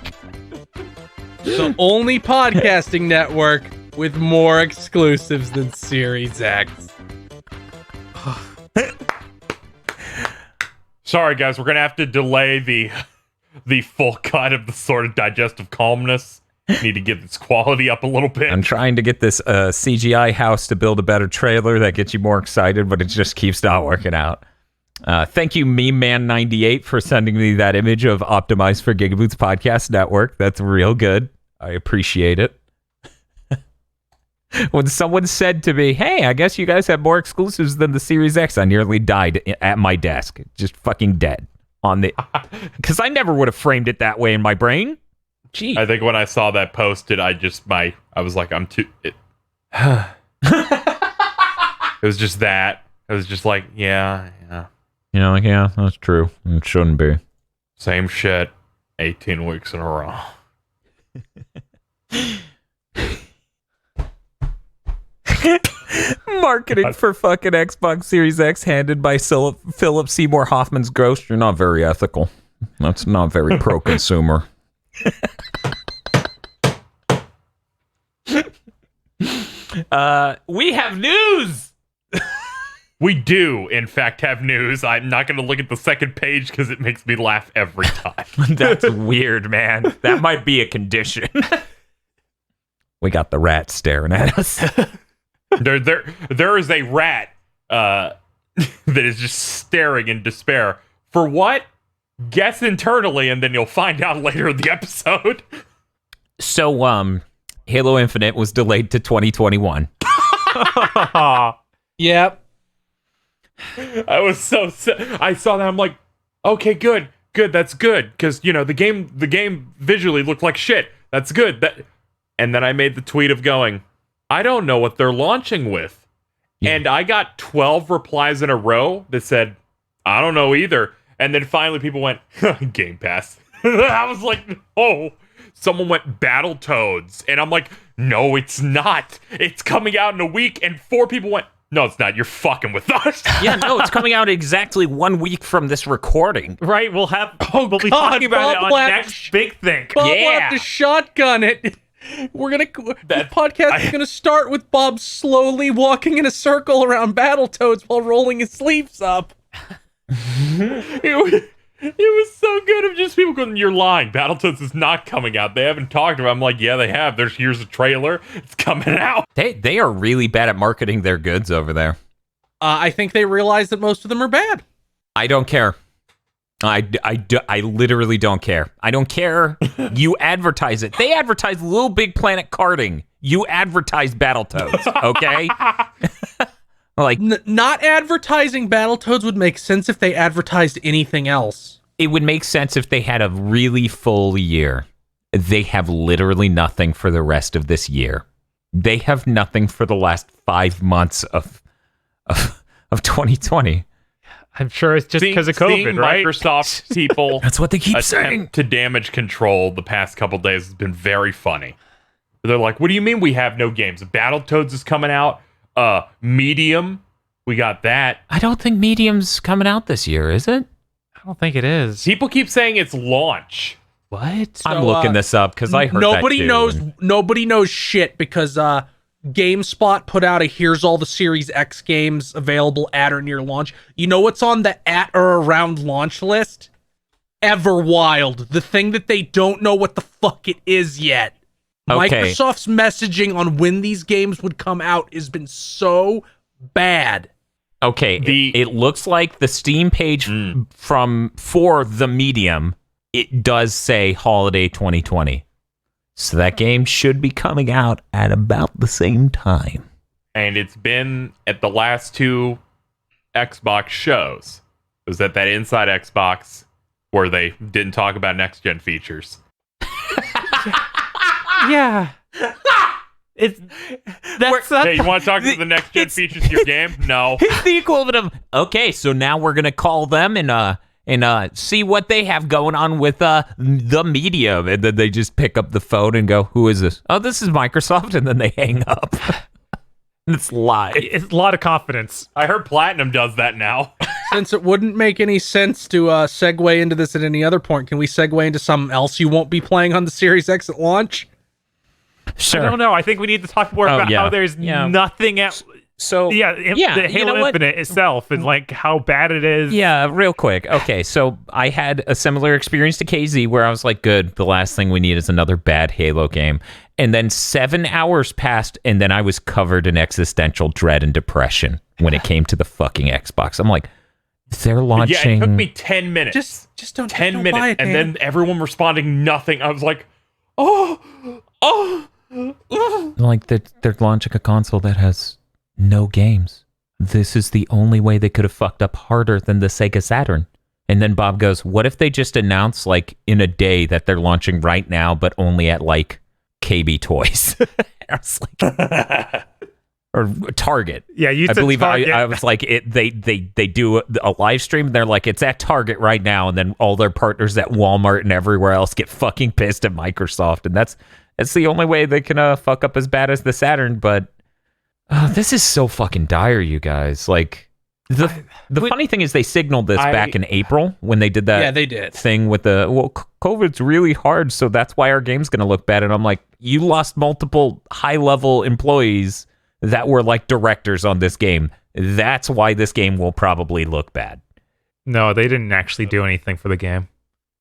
The only podcasting network with more exclusives than Series X. Sorry, guys, we're gonna have to delay the full cut of the sort of digestive calmness. Need to get this quality up a little bit. I'm trying to get this CGI house to build a better trailer that gets you more excited, but it just keeps not working out. Thank you, Meme Man 98, for sending me that image of optimized for GigaBoots Podcast Network. That's real good. I appreciate it. When someone said to me, hey, I guess you guys have more exclusives than the Series X, I nearly died at my desk. Just fucking dead. Because I never would have framed it that way in my brain. Gee. I think when I saw that posted, I was like, I'm too... It was just that. It was just like, yeah. You know, like, yeah, that's true. It shouldn't be. Same shit, 18 weeks in a row. Marketing for fucking Xbox Series X handed by Philip Seymour Hoffman's Ghost. You're not very ethical. That's not very pro-consumer. We have news. We do, in fact, have news. I'm not going to look at the second page because it makes me laugh every time. That's weird, man. That might be a condition. We got the rat staring at us. There is a rat that is just staring in despair. For what? Guess internally, and then you'll find out later in the episode. So, Halo Infinite was delayed to 2021. Yep. I was so I saw that. I'm like, okay, good, that's good, because the game visually looked like shit. That's good. And then I made the tweet of going, I don't know what they're launching with, and I got 12 replies in a row that said, I don't know either. And then finally, people went, Game Pass. I was like, oh. Someone went Battletoads, and I'm like, no, it's not. It's coming out in a week, and 4 people went, no, it's not. You're fucking with us. Yeah, no, it's coming out exactly 1 week from this recording. Right, we'll be talking about it on next big thing. Bob will have to shotgun it. The podcast is gonna start with Bob slowly walking in a circle around Battletoads while rolling his sleeves up. It was so good of just people going, you're lying. Battletoads is not coming out. They haven't talked about it. I'm like, yeah, they have. Here's a trailer. It's coming out. They are really bad at marketing their goods over there. I think they realize that most of them are bad. I don't care. I literally don't care. I don't care. You advertise it. They advertise Little Big Planet karting. You advertise Battletoads, okay? Like, not advertising Battletoads would make sense if they advertised anything else. It would make sense if they had a really full year. They have literally nothing for the rest of this year. They have nothing for the last 5 months of 2020. I'm sure it's just because of COVID, right? Microsoft people. That's what they keep saying. To damage control the past couple days has been very funny. They're like, what do you mean we have no games? Battletoads is coming out. Medium, we got that. I don't think Medium's coming out this year, is it? I don't think it is. People keep saying it's launch. What? So, I'm looking this up because I heard nobody that too. knows. Nobody knows shit because GameSpot put out a here's all the Series X games available at or near launch. You know what's on the at or around launch list? Everwild, the thing that they don't know what the fuck it is yet. Okay. Microsoft's messaging on when these games would come out has been so bad. Okay, it looks like the Steam page for the Medium, it does say holiday 2020. So that game should be coming out at about the same time. And it's been at the last 2 Xbox shows. It was at that Inside Xbox where they didn't talk about next-gen features. Yeah. Hey, you want to talk to the next gen features of your game? No. It's the equivalent of, okay, so now we're going to call them and see what they have going on with the Medium. And then they just pick up the phone and go, who is this? Oh, this is Microsoft. And then they hang up. It's live. It's a lot of confidence. I heard Platinum does that now. Since it wouldn't make any sense to segue into this at any other point, can we segue into something else you won't be playing on the Series X at launch? Sure. I don't know. I think we need to talk more about how there's nothing else. So the Halo Infinite itself and like how bad it is. Yeah, real quick. Okay, so I had a similar experience to KZ where I was like, good, the last thing we need is another bad Halo game. And then 7 hours passed and then I was covered in existential dread and depression when it came to the fucking Xbox. I'm like, they're launching. Yeah, it took me 10 minutes. Just don't 10 minutes. Buy it, and then everyone responding nothing. I was like, like they're launching a console that has no games. This is the only way they could have fucked up harder than the Sega Saturn. And then Bob goes, what if they just announce like in a day that they're launching right now, but only at like KB Toys? I was like, or Target. Yeah, you I said believe Target. I was like, they do a live stream. And they're like, it's at Target right now. And then all their partners at Walmart and everywhere else get fucking pissed at Microsoft. And that's the only way they can fuck up as bad as the Saturn. But this is so fucking dire, you guys. Like, the funny thing is they signaled this back in April when they did that yeah, they did. thing with COVID's really hard, so that's why our game's going to look bad. And I'm like, you lost multiple high-level employees that were like directors on this game. That's why this game will probably look bad. No, they didn't actually do anything for the game.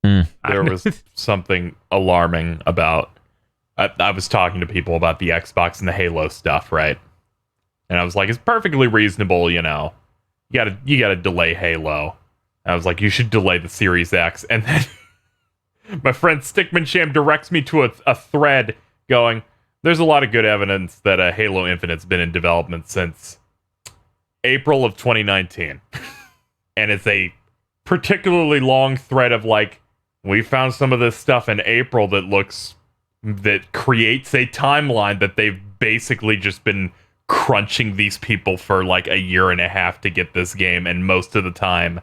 There was something alarming about... I was talking to people about the Xbox and the Halo stuff, right? And I was like, it's perfectly reasonable, you know. You gotta delay Halo. And I was like, you should delay the Series X. And then my friend Stickmansham directs me to a thread going, there's a lot of good evidence that Halo Infinite's been in development since April of 2019. And it's a particularly long thread of like, we found some of this stuff in April that creates a timeline that they've basically just been crunching these people for like a year and a half to get this game, and most of the time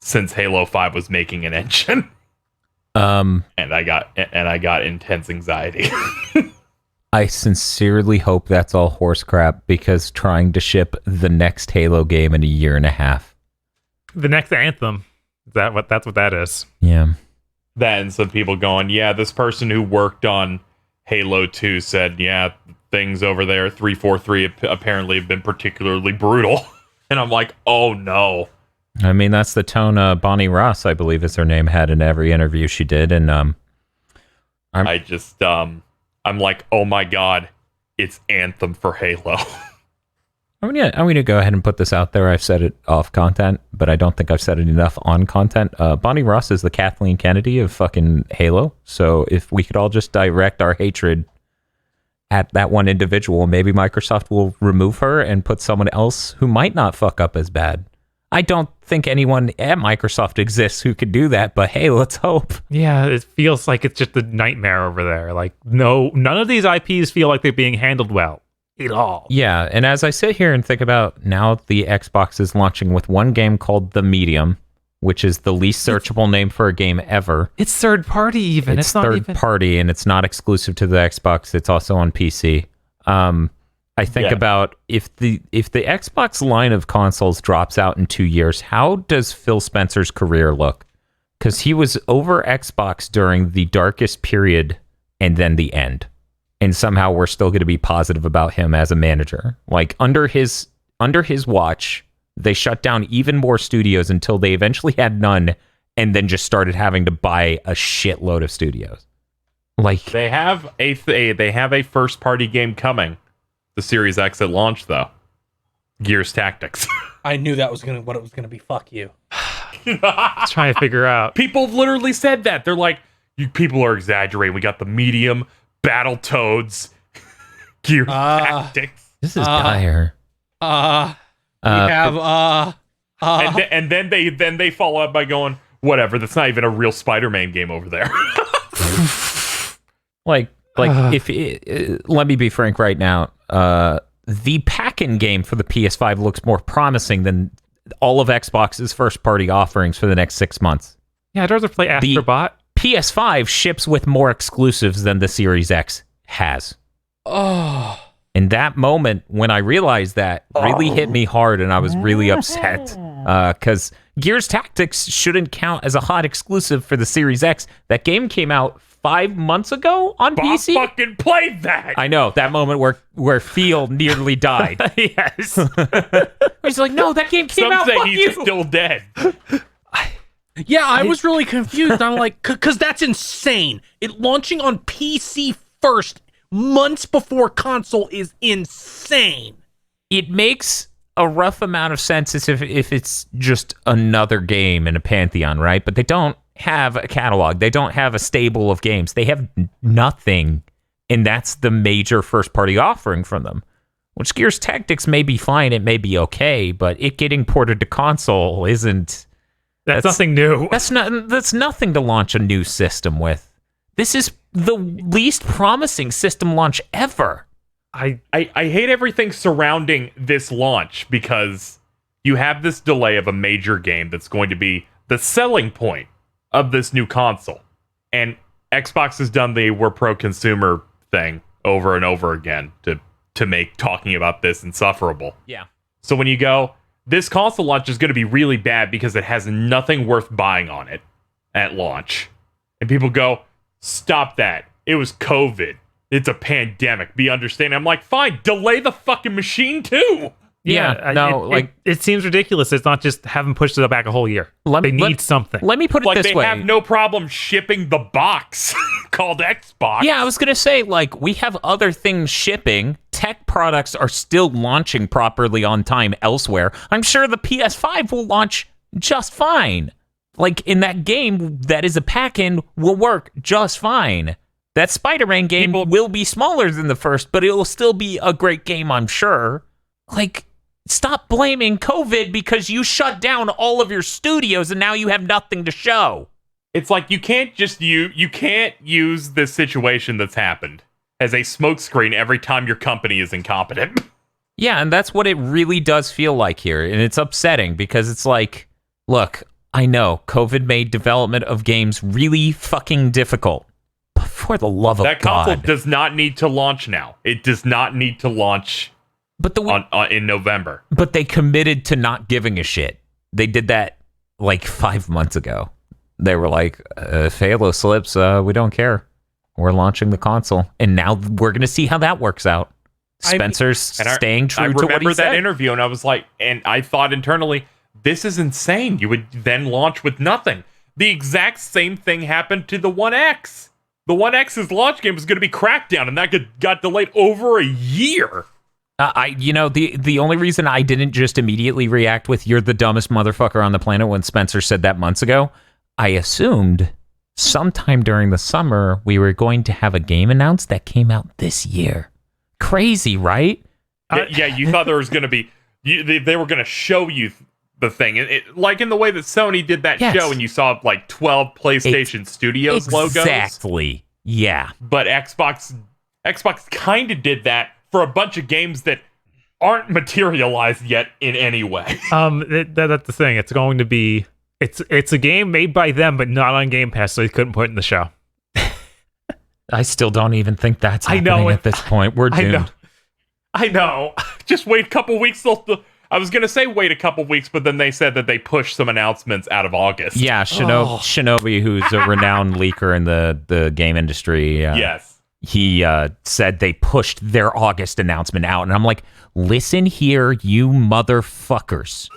since Halo 5 was making an engine. And I got intense anxiety. I sincerely hope that's all horse crap, because trying to ship the next Halo game in a year and a half. The next Anthem. That's what that is. Yeah. Then some people going, yeah, this person who worked on Halo 2 said, yeah, things over there, 343 apparently have been particularly brutal. And I'm like, oh no. I mean, that's the tone Bonnie Ross, I believe is her name, had in every interview she did. And I'm like, oh my god, it's Anthem for Halo. I'm gonna go ahead and put this out there. I've said it off content, but I don't think I've said it enough on content. Bonnie Ross is the Kathleen Kennedy of fucking Halo. So if we could all just direct our hatred at that one individual, maybe Microsoft will remove her and put someone else who might not fuck up as bad. I don't think anyone at Microsoft exists who could do that, but hey, let's hope. Yeah, it feels like it's just a nightmare over there. Like, no, none of these IPs feel like they're being handled well at all. Yeah, and as I sit here and think about now, the Xbox is launching with one game called The Medium, which is the least searchable name for a game ever. It's third party even. It's not third even party, and it's not exclusive to the Xbox. It's also on PC. I think about if the Xbox line of consoles drops out in 2 years, how does Phil Spencer's career look? Because he was over Xbox during the darkest period and then the end. And somehow we're still going to be positive about him as a manager. Like under his watch, they shut down even more studios until they eventually had none, and then just started having to buy a shitload of studios. Like they have a first party game coming. The Series X at launch, though. Gears Tactics. I knew that was what it was gonna be. Fuck you. trying to figure out. People have literally said that. They're like, you people are exaggerating. We got the Medium, Battletoads, Gears Tactics. This is dire. We have and then they follow up by going, whatever, that's not even a real Spider-Man game over there. Like if let me be frank right now, the pack-in game for the PS5 looks more promising than all of Xbox's first-party offerings for the next 6 months. Yeah, I'd rather play Astrobot. The PS5 ships with more exclusives than the Series X has. Oh. And that moment when I realized that really hit me hard, and I was really upset because Gears Tactics shouldn't count as a hot exclusive for the Series X. That game came out 5 months ago on PC. Fucking played that. I know that moment where Phil nearly died. Yes. He's like, no, that game came out. Some say Fuck he's you. still dead. Yeah, I was really confused. I'm like, because that's insane. It launching on PC first, months before console, is insane. It makes a rough amount of sense as if it's just another game in a pantheon, right? But they don't have a catalog. They don't have a stable of games. They have nothing, and that's the major first-party offering from them. Which Gears Tactics may be fine, it may be okay, but it getting ported to console isn't... That's nothing new. That's nothing to launch a new system with. This is the least promising system launch ever. I hate everything surrounding this launch because you have this delay of a major game that's going to be the selling point of this new console. And Xbox has done the we're pro-consumer thing over and over again to make talking about this insufferable. Yeah. So when you go, this console launch is going to be really bad because it has nothing worth buying on it at launch. And people go, stop that. It was COVID. It's a pandemic. Be understanding. I'm like, fine, delay the fucking machine too. Yeah, it seems ridiculous. It's not just having pushed it back a whole year. They need something. Let me put it this way. They have no problem shipping the box called Xbox. Yeah, I was going to say, like, we have other things shipping tech products are still launching properly on time elsewhere, I'm sure the PS5 will launch just fine. Like, in that game that is a pack-in will work just fine. That Spider-Man game will be smaller than the first, but it will still be a great game, I'm sure. Like, stop blaming COVID because you shut down all of your studios and now you have nothing to show. It's like you can't just you can't use this situation that's happened as a smokescreen every time your company is incompetent. Yeah, and that's what it really does feel like here, and it's upsetting because it's like, look, I know COVID made development of games really fucking difficult. But for the love of God. That console does not need to launch now. It does not need to launch in November. But they committed to not giving a shit. They did that like 5 months ago. They were like, if Halo slips, we don't care. We're launching the console. And now we're going to see how that works out. Spencer's staying true to what he said. I remember that interview, and I was like, and I thought internally, this is insane. You would then launch with nothing. The exact same thing happened to the One X. The One X's launch game was going to be Crackdown, and that got delayed over a year. The only reason I didn't just immediately react with "you're the dumbest motherfucker on the planet" when Spencer said that months ago, I assumed sometime during the summer we were going to have a game announced that came out this year. Crazy, right? Yeah, you thought there was going to be they were going to show you the thing, like in the way that Sony did that show, and you saw like 12 PlayStation Studios logos. Exactly. Yeah. But Xbox kind of did that for a bunch of games that aren't materialized yet in any way. That's the thing. It's going to be it's a game made by them, but not on Game Pass, so they couldn't put it in the show. I still don't even think that's happening at this point. We're doomed. I know. Just wait a couple weeks. I was going to say wait a couple weeks, but then they said that they pushed some announcements out of August. Yeah, Shinobi, who's a renowned leaker in the game industry. Yes. He said they pushed their August announcement out. And I'm like, listen here, you motherfuckers.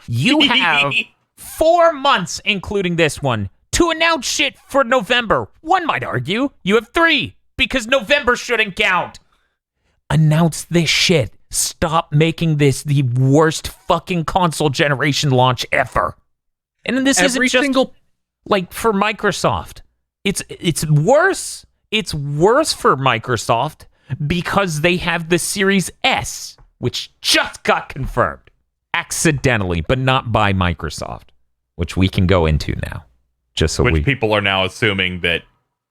You have 4 months, including this one, to announce shit for November. One might argue you have 3 because November shouldn't count. Announce this shit. Stop making this the worst fucking console generation launch ever. And then this isn't just like for Microsoft. It's worse. It's worse for Microsoft because they have the Series S, which just got confirmed accidentally, but not by Microsoft, which we can go into now. Which people are now assuming that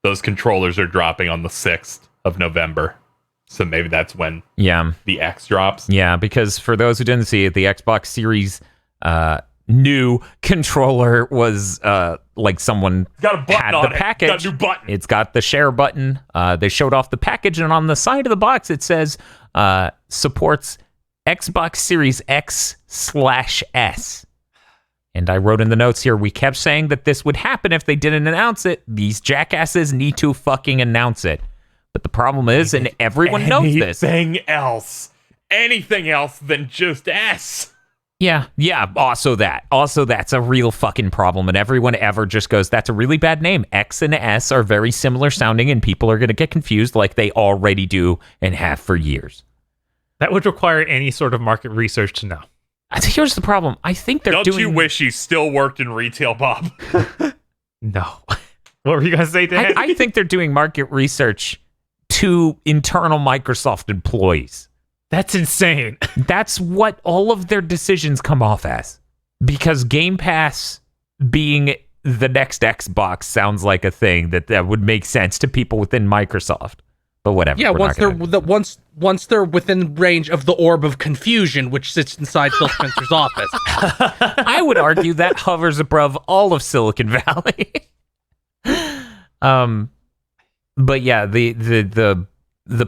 those controllers are dropping on the 6th of November. So maybe that's when the X drops. Yeah, because for those who didn't see it, the Xbox Series new controller was like someone had the package. Got a new button. It's got the share button. They showed off the package, and on the side of the box it says supports Xbox Series X/S. And I wrote in the notes here, we kept saying that this would happen if they didn't announce it. These jackasses need to fucking announce it. But the problem is, and everyone knows this. Anything else than just S. Yeah, also that's a real fucking problem. And everyone ever just goes, that's a really bad name. X and S are very similar sounding, and people are going to get confused like they already do and have for years. That would require any sort of market research to know. Here's the problem. I think they're Don't you wish you still worked in retail, Bob? No. What were you going to say, Dan? I think they're doing market research to internal Microsoft employees. That's insane. That's what all of their decisions come off as. Because Game Pass being the next Xbox sounds like a thing that would make sense to people within Microsoft. But whatever. Yeah, once they're within range of the orb of confusion, which sits inside Phil Spencer's office. I would argue that hovers above all of Silicon Valley. But yeah, the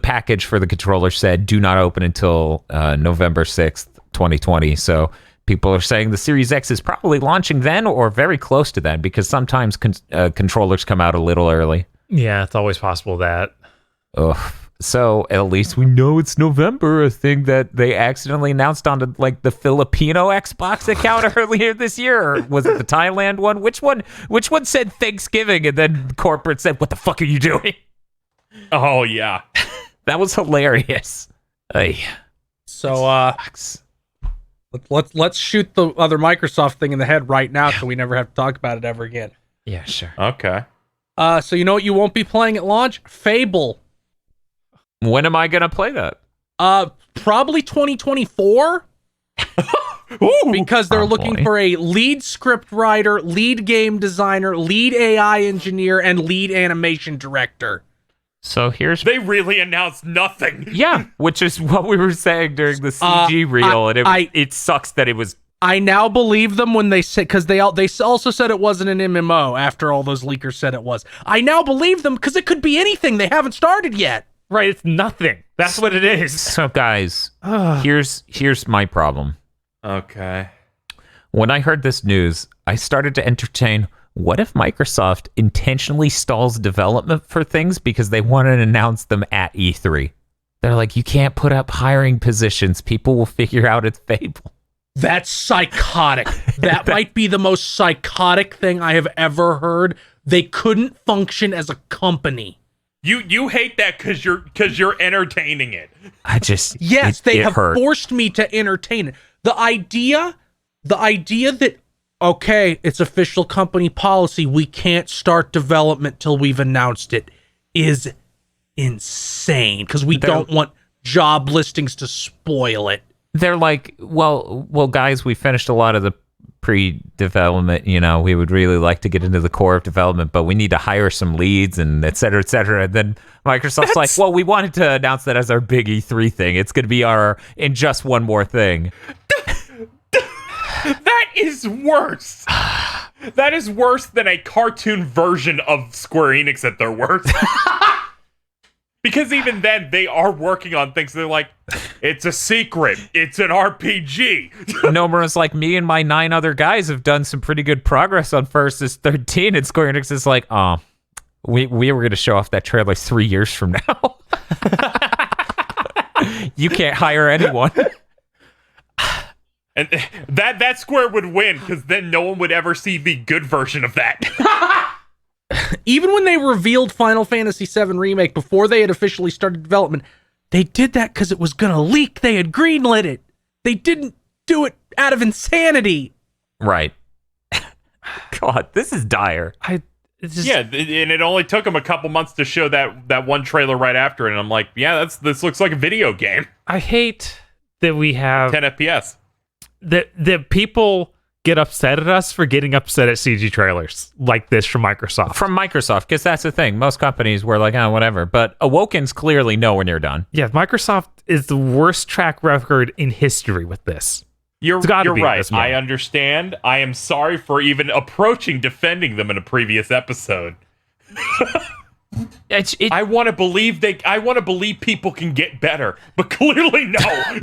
package for the controller said do not open until November 6th, 2020. So people are saying the Series X is probably launching then or very close to then, because sometimes controllers come out a little early. Yeah, it's always possible that. Ugh. So at least we know it's November, a thing that they accidentally announced on like the Filipino Xbox account earlier this year. Or was it the Thailand one? Which one said Thanksgiving and then corporate said, what the fuck are you doing? Oh, yeah. That was hilarious. Hey, So sucks. let's shoot the other Microsoft thing in the head right now, so we never have to talk about it ever again. Yeah, sure. Okay. So you know what you won't be playing at launch? Fable. When am I gonna play that? Probably 2024. Because they're looking for a lead script writer, lead game designer, lead AI engineer, and lead animation director. So here's They really announced nothing. yeah, which is what we were saying during the CG reel, and it sucks that it was. I now believe them when they said, because they also said it wasn't an MMO after all those leakers said it was. I now believe them because it could be anything. They haven't started yet. Right, it's nothing. That's what it is. So guys, here's my problem. Okay. When I heard this news, I started to entertain, what if Microsoft intentionally stalls development for things because they want to announce them at E3? They're like, you can't put up hiring positions. People will figure out it's Fable. That's psychotic. That might be the most psychotic thing I have ever heard. They couldn't function as a company. You hate that because you're entertaining it. I just They have hurt. forced me to entertain it. The idea that, okay, it's official company policy, we can't start development till we've announced it, is insane, because we don't want job listings to spoil it. They're like, well, guys, we finished a lot of the pre-development. We would really like to get into the core of development, but we need to hire some leads and et cetera, et cetera. And then Microsoft's like, well, we wanted to announce that as our big E3 thing. It's going to be our in just one more thing. That is worse. That is worse than a cartoon version of Square Enix at their worst. Because even then, they are working on things. They're like, it's a secret. It's an RPG. Nomura's like, me and my 9 other guys have done some pretty good progress on Versus 13. And Square Enix is like, we were going to show off that trailer 3 years from now. You can't hire anyone. And that Square would win, because then no one would ever see the good version of that. Even when they revealed Final Fantasy VII Remake before they had officially started development, they did that because it was going to leak. They had greenlit it. They didn't do it out of insanity. Right. God, this is dire. Yeah, and it only took them a couple months to show that one trailer right after it. And I'm like, yeah, this looks like a video game. I hate that we have 10 FPS. That people get upset at us for getting upset at CG trailers like this from Microsoft. From Microsoft, because that's the thing. Most companies were like, whatever. But Awoken's clearly know when you're done. Yeah, Microsoft is the worst track record in history with this. You're right. I understand. I am sorry for even approaching defending them in a previous episode. I want to believe people can get better, but clearly no.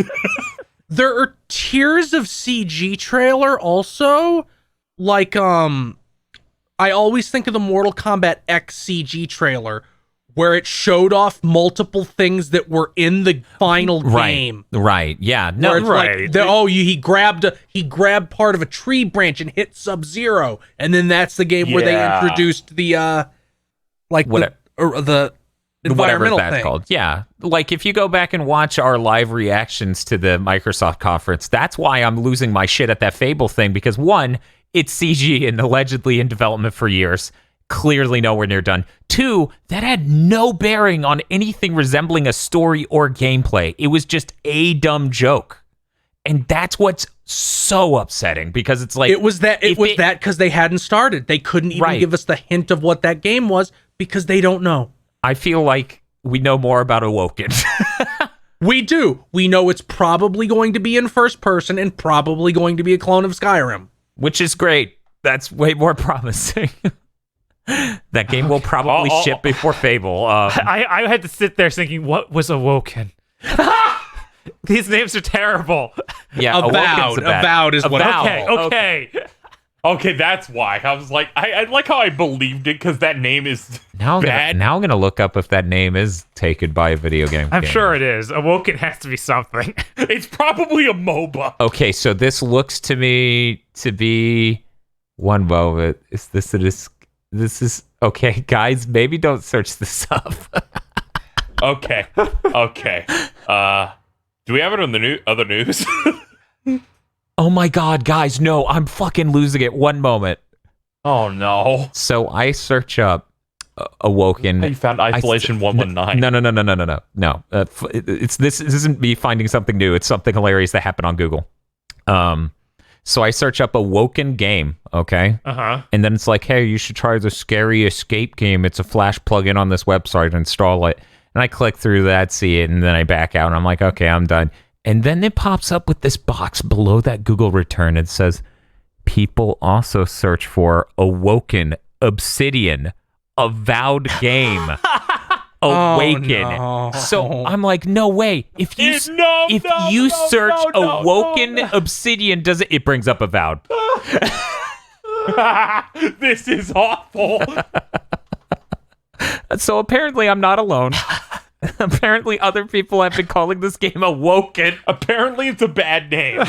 There are tiers of CG trailer also. Like, I always think of the Mortal Kombat X CG trailer, where it showed off multiple things that were in the final game. Right. Yeah. No. Right. Like, he grabbed part of a tree branch and hit Sub-Zero, and then that's the game where they introduced the environmental whatever that's thing called. Yeah. Like if you go back and watch our live reactions to the Microsoft conference, that's why I'm losing my shit at that Fable thing, because one, it's CG and allegedly in development for years. Clearly nowhere near done. 2, that had no bearing on anything resembling a story or gameplay. It was just a dumb joke. And that's what's so upsetting, because it's like... It was that because they hadn't started. They couldn't even give us the hint of what that game was because they don't know. I feel like we know more about Awoken. We do. We know it's probably going to be in first person and probably going to be a clone of Skyrim. Which is great. That's way more promising. That game will probably ship before Fable. I had to sit there thinking, what was Awoken? These names are terrible. Yeah, Avowed is what. Okay, that's why. I was like, I like how I believed it, because that name is bad. Now I'm going to look up if that name is taken by a video game. I'm sure it is. Awoken has to be something. It's probably a MOBA. Okay, so this looks to me to be... One moment. This is... Okay, guys, maybe don't search this up. Okay. Do we have it on the other news? Oh my God, guys, no, I'm fucking losing it. One moment. Oh no. So I search up Awoken. You found Isolation 119. No. This isn't me finding something new. It's something hilarious that happened on Google. So I search up Awoken game, okay? And then it's like, hey, you should try the Scary Escape game. It's a Flash plugin on this website. Install it. And I click through that, see it, and then I back out. And I'm like, okay, I'm done. And then it pops up with this box below that Google return. It says, people also search for Awoken Obsidian, Avowed game. Awaken. Oh, no. So I'm like, no way. If you search Awoken Obsidian, does it brings up Avowed. This is awful. So apparently I'm not alone. Apparently other people have been calling this game Awoken. Apparently it's a bad name.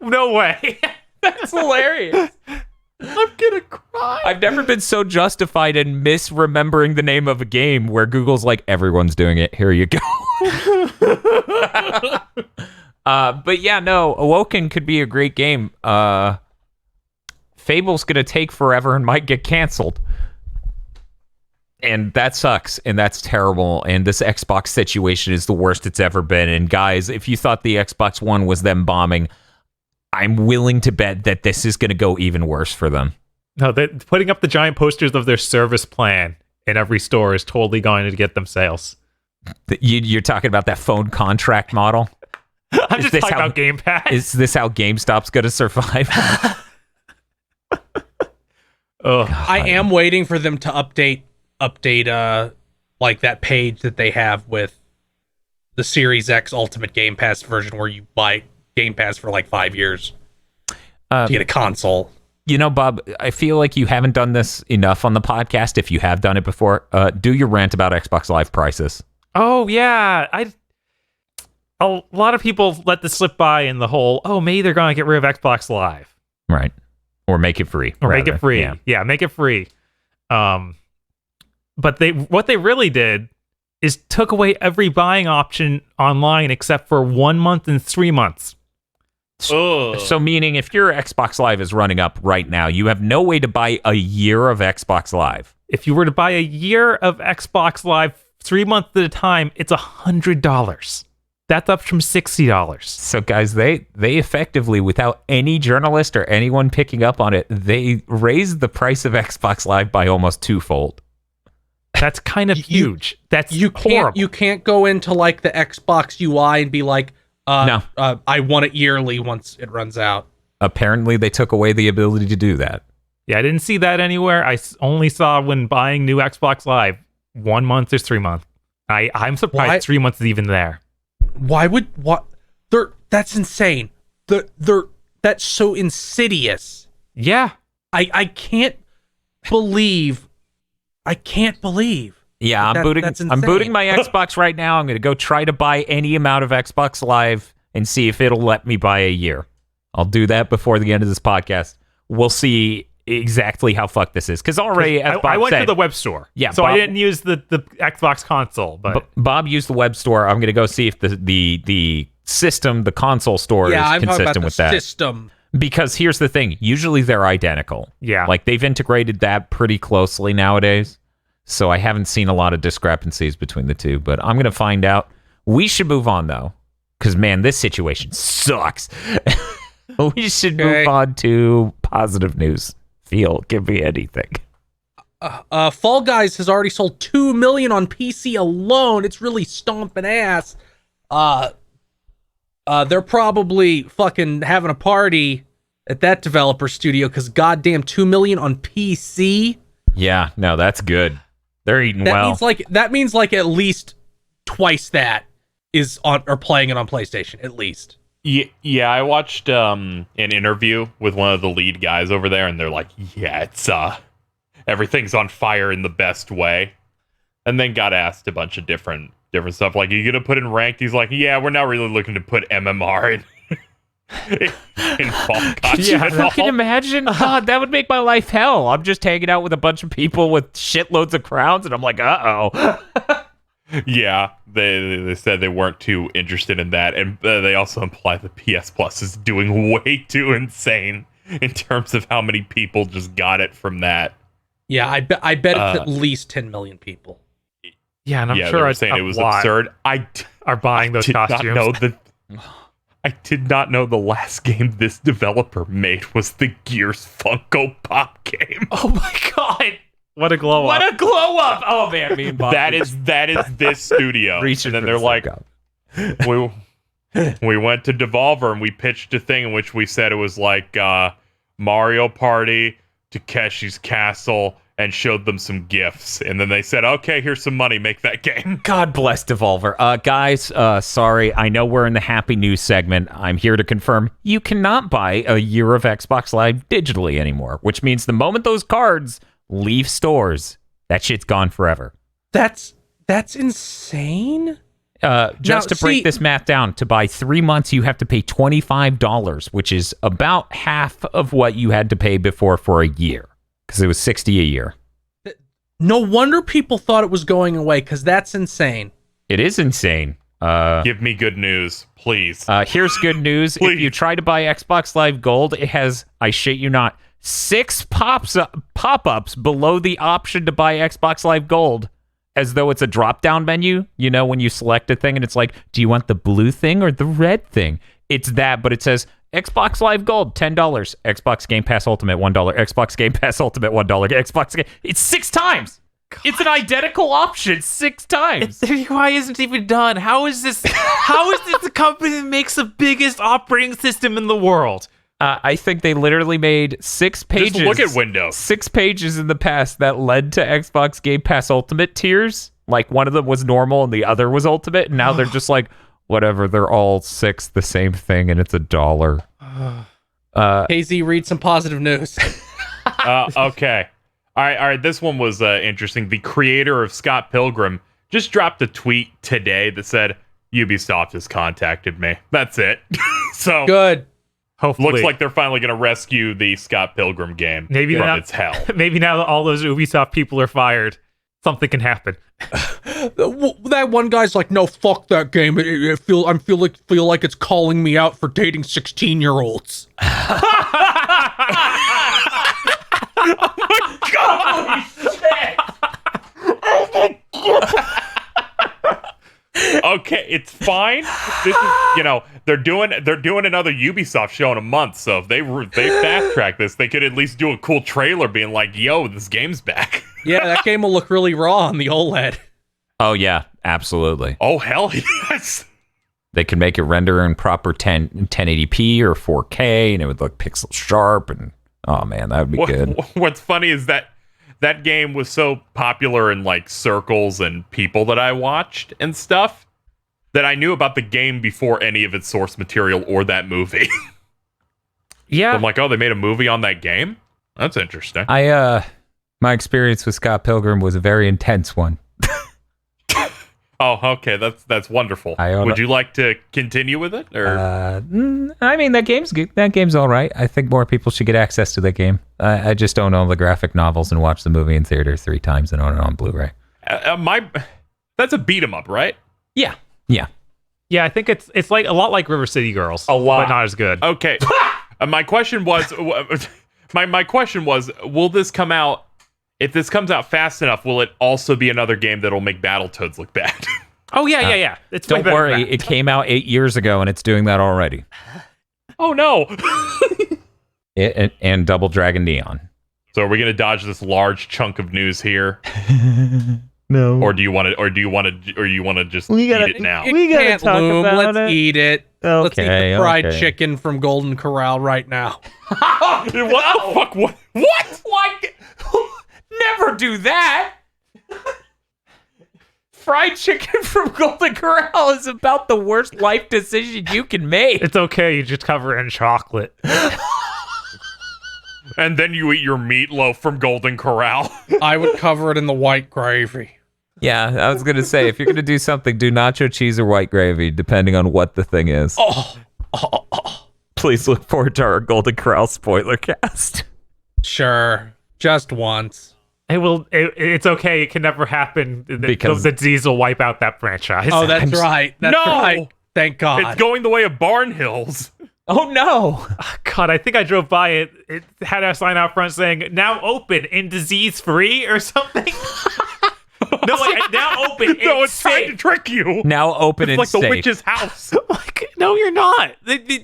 No way. That's hilarious. I'm gonna cry. I've never been so justified in misremembering the name of a game where Google's like, everyone's doing it. Here you go. But yeah, no, Awoken could be a great game. Fable's gonna take forever and might get canceled. And that sucks, and that's terrible, and this Xbox situation is the worst it's ever been. And guys, if you thought the Xbox One was them bombing, I'm willing to bet that this is going to go even worse for them. No, they're putting up the giant posters of their service plan in every store is totally going to get them sales. You're talking about that phone contract model? I'm just talking about Game Pass. Is this how GameStop's going to survive? I am waiting for them to update like that page that they have with the Series X Ultimate Game Pass version where you buy Game Pass for like 5 years to get a console. You know, Bob, I feel like you haven't done this enough on the podcast. If you have done it before, do your rant about Xbox Live prices. Oh yeah, a lot of people let this slip by in the whole, maybe they're going to get rid of Xbox Live. Right. Or make it free. Make it free. Yeah, make it free. But what they really did is took away every buying option online except for 1 month and 3 months. So meaning if your Xbox Live is running up right now, you have no way to buy a year of Xbox Live. If you were to buy a year of Xbox Live 3 months at a time, it's $100. That's up from $60. So guys, they effectively, without any journalist or anyone picking up on it, they raised the price of Xbox Live by almost twofold. That's kind of huge. That's horrible. You can't go into like the Xbox UI and be like, no. I want it yearly once it runs out. Apparently, they took away the ability to do that. Yeah, I didn't see that anywhere. I only saw when buying new Xbox Live, 1 month is 3 months. I'm surprised 3 months is even there. That's insane. That's so insidious. Yeah. I can't believe. Yeah, I'm booting my Xbox right now. I'm going to go try to buy any amount of Xbox Live and see if it'll let me buy a year. I'll do that before the end of this podcast. We'll see exactly how fucked this is. Because already, as Bob I went said, to the web store. Yeah, so Bob, I didn't use the Xbox console. But Bob used the web store. I'm going to go see if the system, the console store, is consistent with that. System. Because here's the thing. Usually they're identical. Yeah. Like they've integrated that pretty closely nowadays. So I haven't seen a lot of discrepancies between the two, but I'm going to find out. We should move on, though, because, man, this situation sucks. We should move on to positive news. Give me anything. Fall Guys has already sold 2 million on PC alone. It's really stomping ass. They're probably fucking having a party at that developer studio because goddamn 2 million on PC. Yeah, no, that's good. They're eating well. That means like at least twice that is on or playing it on PlayStation at least. Yeah, I watched an interview with one of the lead guys over there, and they're like, "Yeah, it's everything's on fire in the best way." And then got asked a bunch of different stuff, like, "Are you gonna put in ranked?" He's like, "Yeah, we're not really looking to put MMR in." in Fall Guys. Yeah, I can imagine. God, that would make my life hell. I'm just hanging out with a bunch of people with shitloads of crowns, and I'm like, uh-oh. Yeah, they said they weren't too interested in that, and they also imply the PS Plus is doing way too insane in terms of how many people just got it from that. Yeah, I bet it's at least 10 million people. Yeah, and I'm They sure were a saying it was lot absurd. are buying those costumes. I did not know the last game this developer made was the Gears Funko Pop game. Oh my god! What a glow up! What a glow up! Oh man, me and Bob. That is this studio. Reaching and then for they're the like, we went to Devolver and we pitched a thing in which we said it was like Mario Party, Takeshi's Castle, and showed them some gifts. And then they said, okay, here's some money, make that game. God bless Devolver. Guys, sorry, I know we're in the happy news segment. I'm here to confirm you cannot buy a year of Xbox Live digitally anymore, which means the moment those cards leave stores, that shit's gone forever. That's insane. Just to break this math down, to buy 3 months, you have to pay $25, which is about half of what you had to pay before for a year, because it was $60 a year. No wonder people thought it was going away, because that's insane. It is insane. Give me good news, please. Here's good news. If you try to buy Xbox Live Gold, it has, I shit you not, 6 pop-ups below the option to buy Xbox Live Gold, as though it's a drop-down menu. You know, when you select a thing and it's like, do you want the blue thing or the red thing? It's that, but it says Xbox Live Gold, $10. Xbox Game Pass Ultimate, $1. Xbox Game Pass Ultimate, $1. It's 6 times. God. It's an identical option 6 times. The UI isn't even done. How is this the company that makes the biggest operating system in the world? I think they literally made 6 pages. Just look at Windows. 6 pages in the past that led to Xbox Game Pass Ultimate tiers. Like, one of them was normal and the other was Ultimate. And now they're just like, whatever, they're all 6 the same thing and it's $1. KZ, read some positive news. Okay. All right. This one was interesting. The creator of Scott Pilgrim just dropped a tweet today that said, Ubisoft has contacted me. That's it. So Good. Hopefully. Looks like they're finally going to rescue the Scott Pilgrim game from its hell. Maybe now that all those Ubisoft people are fired, something can happen. That one guy's like, no, fuck that game. I feel like it's calling me out for dating 16-year-olds. Oh my god! Oh my god! Okay, it's fine. This is, they're doing another Ubisoft show in a month, so if they fast track this, they could at least do a cool trailer being like, yo, this game's back. Yeah, that game will look really raw on the OLED. Oh, yeah, absolutely. Oh, hell yes. They could make it render in proper 1080p or 4K, and it would look pixel sharp, and oh man, that would be good. What's funny is that game was so popular in like circles and people that I watched and stuff that I knew about the game before any of its source material or that movie. Yeah. So I'm like, oh, they made a movie on that game? That's interesting. My experience with Scott Pilgrim was a very intense one. Oh, okay, that's wonderful. Would you like to continue with it? Or? I mean, that game's good. That game's all right. I think more people should get access to that game. I just don't own the graphic novels and watch the movie in theater 3 times and own it on Blu-ray. That's a beat 'em up, right? Yeah. Yeah, I think it's like a lot like River City Girls, a lot, but not as good. Okay, my question was, my question was, will this come out? If this comes out fast enough, will it also be another game that'll make Battletoads look bad? Oh, yeah. It's don't worry, it came out 8 years ago, and it's doing that already. Oh, no. and Double Dragon Neon. So are we going to dodge this large chunk of news here? No. Or do you want to just eat it now? We gotta talk about Let's eat it. Okay, Let's eat the fried chicken from Golden Corral right now. What the fuck? What? Why? Never do that. Fried chicken from Golden Corral is about the worst life decision you can make. It's okay. You just cover it in chocolate. And then you eat your meatloaf from Golden Corral. I would cover it in the white gravy. Yeah, I was going to say, if you're going to do something, do nacho cheese or white gravy, depending on what the thing is. Oh. Please look forward to our Golden Corral spoiler cast. Sure. Just once. It's okay. It can never happen Because- the disease will wipe out that franchise. Oh, that's right. That's No! right. Thank God. It's going the way of Barnhills. Oh no! God, I think I drove by it. It had a sign out front saying "Now open and disease free" or something. No, wait, now open. No, it's trying to safe. trick you. Now open and Like the safe. witch's house. Like, no, you're not.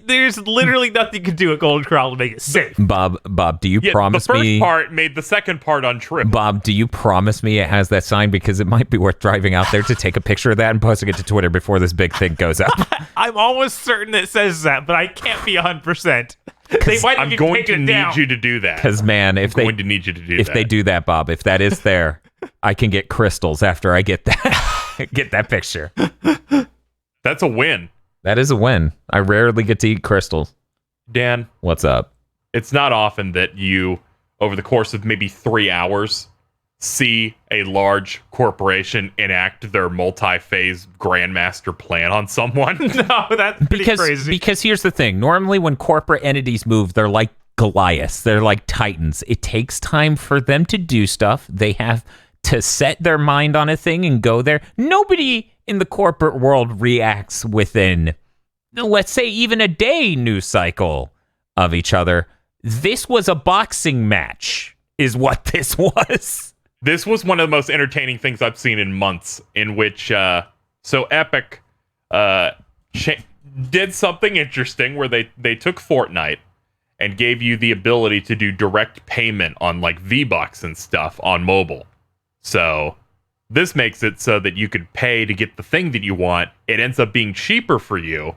There's literally nothing you can do at Golden Corral to make it safe. Bob, do you promise the first me? part made the second part untrue. Bob, do you promise me it has that sign? Because it might be worth driving out there to take a picture of that and posting it to Twitter before this big thing goes up. I'm almost certain it says that, but I can't be 100%. They might I'm have going taken to it need down. you to do that. Because man, if I'm going to need you to do that. they do that, Bob, if that is there, I can get crystals after I get that get that picture. That's a win. That is a win. I rarely get to eat crystals. Dan, What's up? it's not often that you, over the course of maybe 3 hours, see a large corporation enact their multi-phase grandmaster plan on someone. No, that's pretty crazy. Because here's the thing. Normally when corporate entities move, they're like Goliaths. They're like Titans. It takes time for them to do stuff. They have to set their mind on a thing and go there. Nobody in the corporate world reacts within, let's say, even a day news cycle of each other. This was a boxing match, is what this was. This was one of the most entertaining things I've seen in months, in which so Epic did something interesting where they took Fortnite and gave you the ability to do direct payment on like V-Bucks and stuff on mobile. So this makes it so that you could pay to get the thing that you want. It ends up being cheaper for you.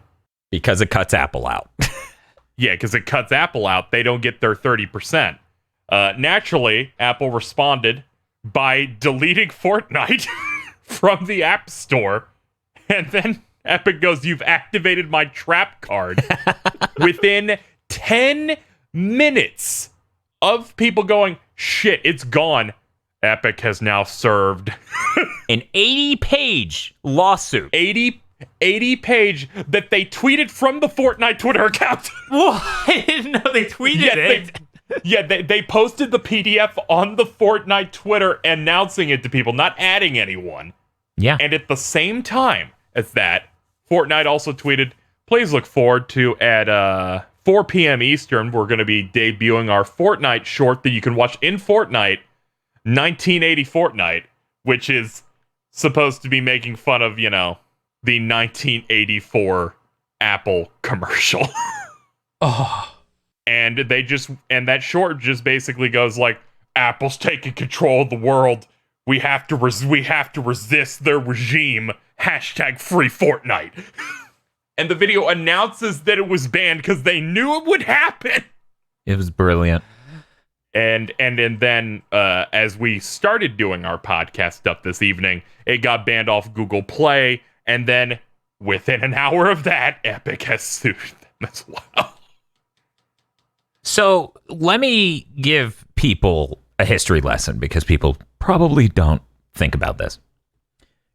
Because it cuts Apple out. Yeah, because it cuts Apple out. They don't get their 30%. Naturally, Apple responded by deleting Fortnite from the App Store. And then Epic goes, "You've activated my trap card." Within 10 minutes of people going, "Shit, it's gone," Epic has now served An 80-page lawsuit. 80 page that they tweeted from the Fortnite Twitter account. Whoa, I didn't know they tweeted it. They posted the PDF on the Fortnite Twitter announcing it to people, not adding anyone. Yeah. And at the same time as that, Fortnite also tweeted, "Please look forward to at 4 p.m. Eastern, we're going to be debuting our Fortnite short that you can watch in Fortnite, 1980 Fortnite," which is supposed to be making fun of, the 1984 Apple commercial. Oh. And that short just basically goes like, "Apple's taking control of the world. We have to resist their regime. Hashtag free Fortnite." And the video announces that it was banned because they knew it would happen. It was brilliant. And then as we started doing our podcast stuff this evening, it got banned off Google Play. And then within an hour of that, Epic has sued them as well. So let me give people a history lesson because people probably don't think about this.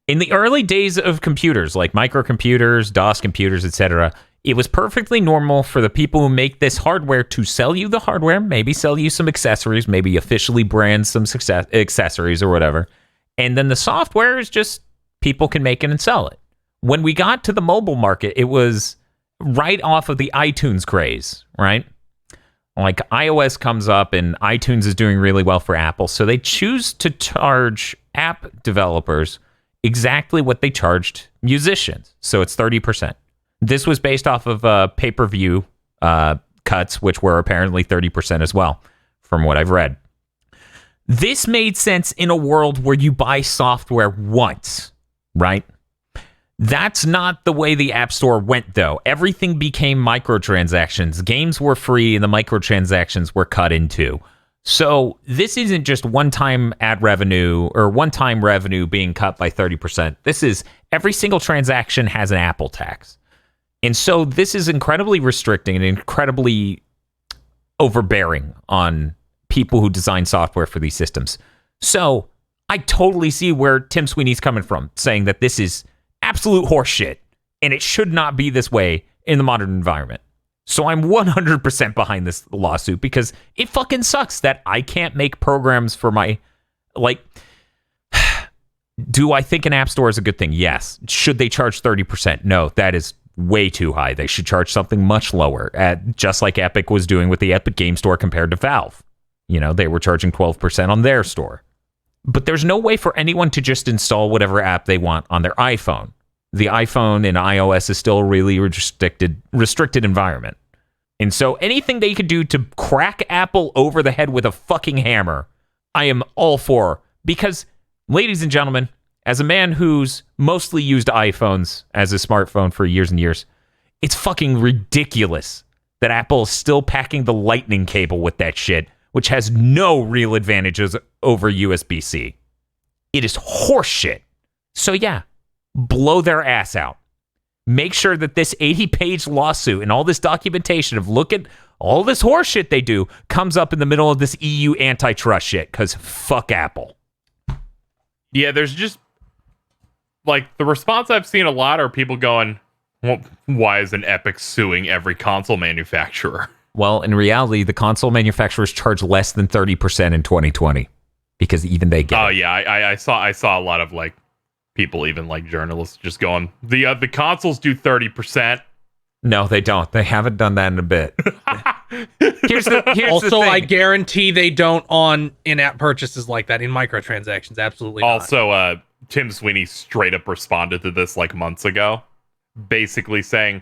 In the early days of computers, like microcomputers, DOS computers, etc., it was perfectly normal for the people who make this hardware to sell you the hardware, maybe sell you some accessories, maybe officially brand some accessories or whatever. And then the software is just people can make it and sell it. When we got to the mobile market, it was right off of the iTunes craze, right? Like iOS comes up and iTunes is doing really well for Apple. So they choose to charge app developers exactly what they charged musicians. So it's 30%. This was based off of pay-per-view cuts, which were apparently 30% as well, from what I've read. This made sense in a world where you buy software once, right? That's not the way the App Store went, though. Everything became microtransactions. Games were free, and the microtransactions were cut into. So this isn't just one-time ad revenue or one-time revenue being cut by 30%. This is every single transaction has an Apple tax. And so this is incredibly restricting and incredibly overbearing on people who design software for these systems. So I totally see where Tim Sweeney's coming from, saying that this is absolute horseshit and it should not be this way in the modern environment. So I'm 100% behind this lawsuit because it fucking sucks that I can't make programs for my Like, do I think an app store is a good thing? Yes. Should they charge 30%? No, that is way too high. They should charge something much lower, just like Epic was doing with the Epic Game Store compared to Valve. They were charging 12% on their store. But there's no way for anyone to just install whatever app they want on their iPhone. The iPhone and iOS is still a really restricted environment. And so anything they could do to crack Apple over the head with a fucking hammer, I am all for. Because, ladies and gentlemen, as a man who's mostly used iPhones as a smartphone for years and years, it's fucking ridiculous that Apple is still packing the lightning cable with that shit, which has no real advantages over USB-C. It is horseshit. So yeah, blow their ass out. Make sure that this 80-page lawsuit and all this documentation of look at all this horseshit they do comes up in the middle of this EU antitrust shit, because fuck Apple. Yeah, there's just, like, the response I've seen a lot are people going, well, why isn't Epic suing every console manufacturer? Well, in reality, the console manufacturers charge less than 30% in 2020 because even they get. Oh yeah, I saw a lot of like people, even like journalists, just going the consoles do 30%. No, they don't. They haven't done that in a bit. Here's also, the thing. I guarantee they don't on in-app purchases like that in microtransactions. Absolutely. Also, Tim Sweeney straight up responded to this like months ago, basically saying,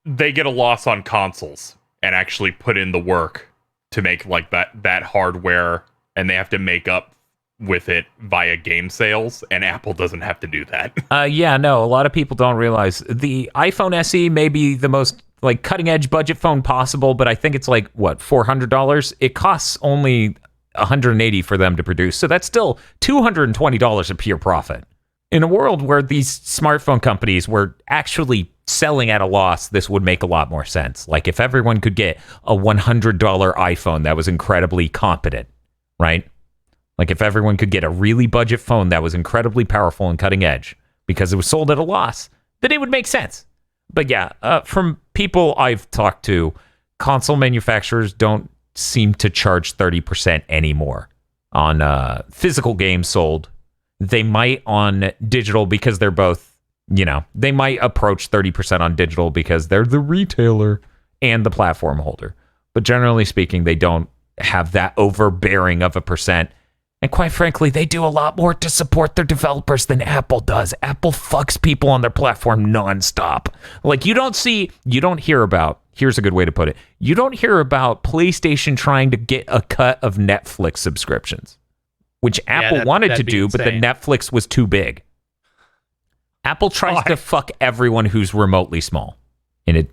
they get a loss on consoles and actually put in the work to make like that hardware, and they have to make up with it via game sales, and Apple doesn't have to do that. Yeah, no, a lot of people don't realize the iPhone SE may be the most like cutting edge budget phone possible, but I think it's like what, $400? It costs only $180 for them to produce, so that's still $220 of pure profit. In a world where these smartphone companies were actually selling at a loss, this would make a lot more sense. Like if everyone could get a $100 iPhone that was incredibly competent, right? Like if everyone could get a really budget phone that was incredibly powerful and cutting edge because it was sold at a loss, then it would make sense. But yeah, from people I've talked to, console manufacturers don't seem to charge 30% anymore on physical games sold. They might on digital because they're both, they might approach 30% on digital because they're the retailer and the platform holder. But generally speaking, they don't have that overbearing of a percent. And quite frankly, they do a lot more to support their developers than Apple does. Apple fucks people on their platform nonstop. Like you don't hear about, here's a good way to put it. You don't hear about PlayStation trying to get a cut of Netflix subscriptions, which Apple wanted to do, but the Netflix was too big. Apple tries to fuck everyone who's remotely small. And it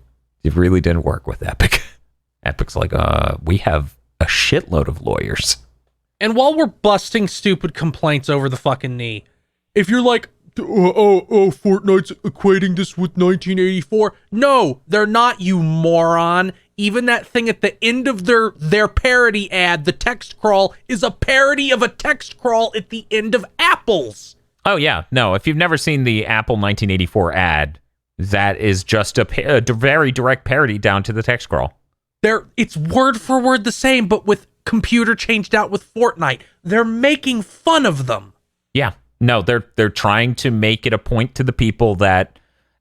really didn't work with Epic. Epic's like, we have a shitload of lawyers. And while we're busting stupid complaints over the fucking knee, if you're like, Fortnite's equating this with 1984. No, they're not, you moron. Even that thing at the end of their parody ad, the text crawl, is a parody of a text crawl at the end of Apple's. Oh, yeah. No, if you've never seen the Apple 1984 ad, that is just a very direct parody down to the text crawl. It's word for word the same, but with computer changed out with Fortnite. They're making fun of them. Yeah. No, they're trying to make it a point to the people that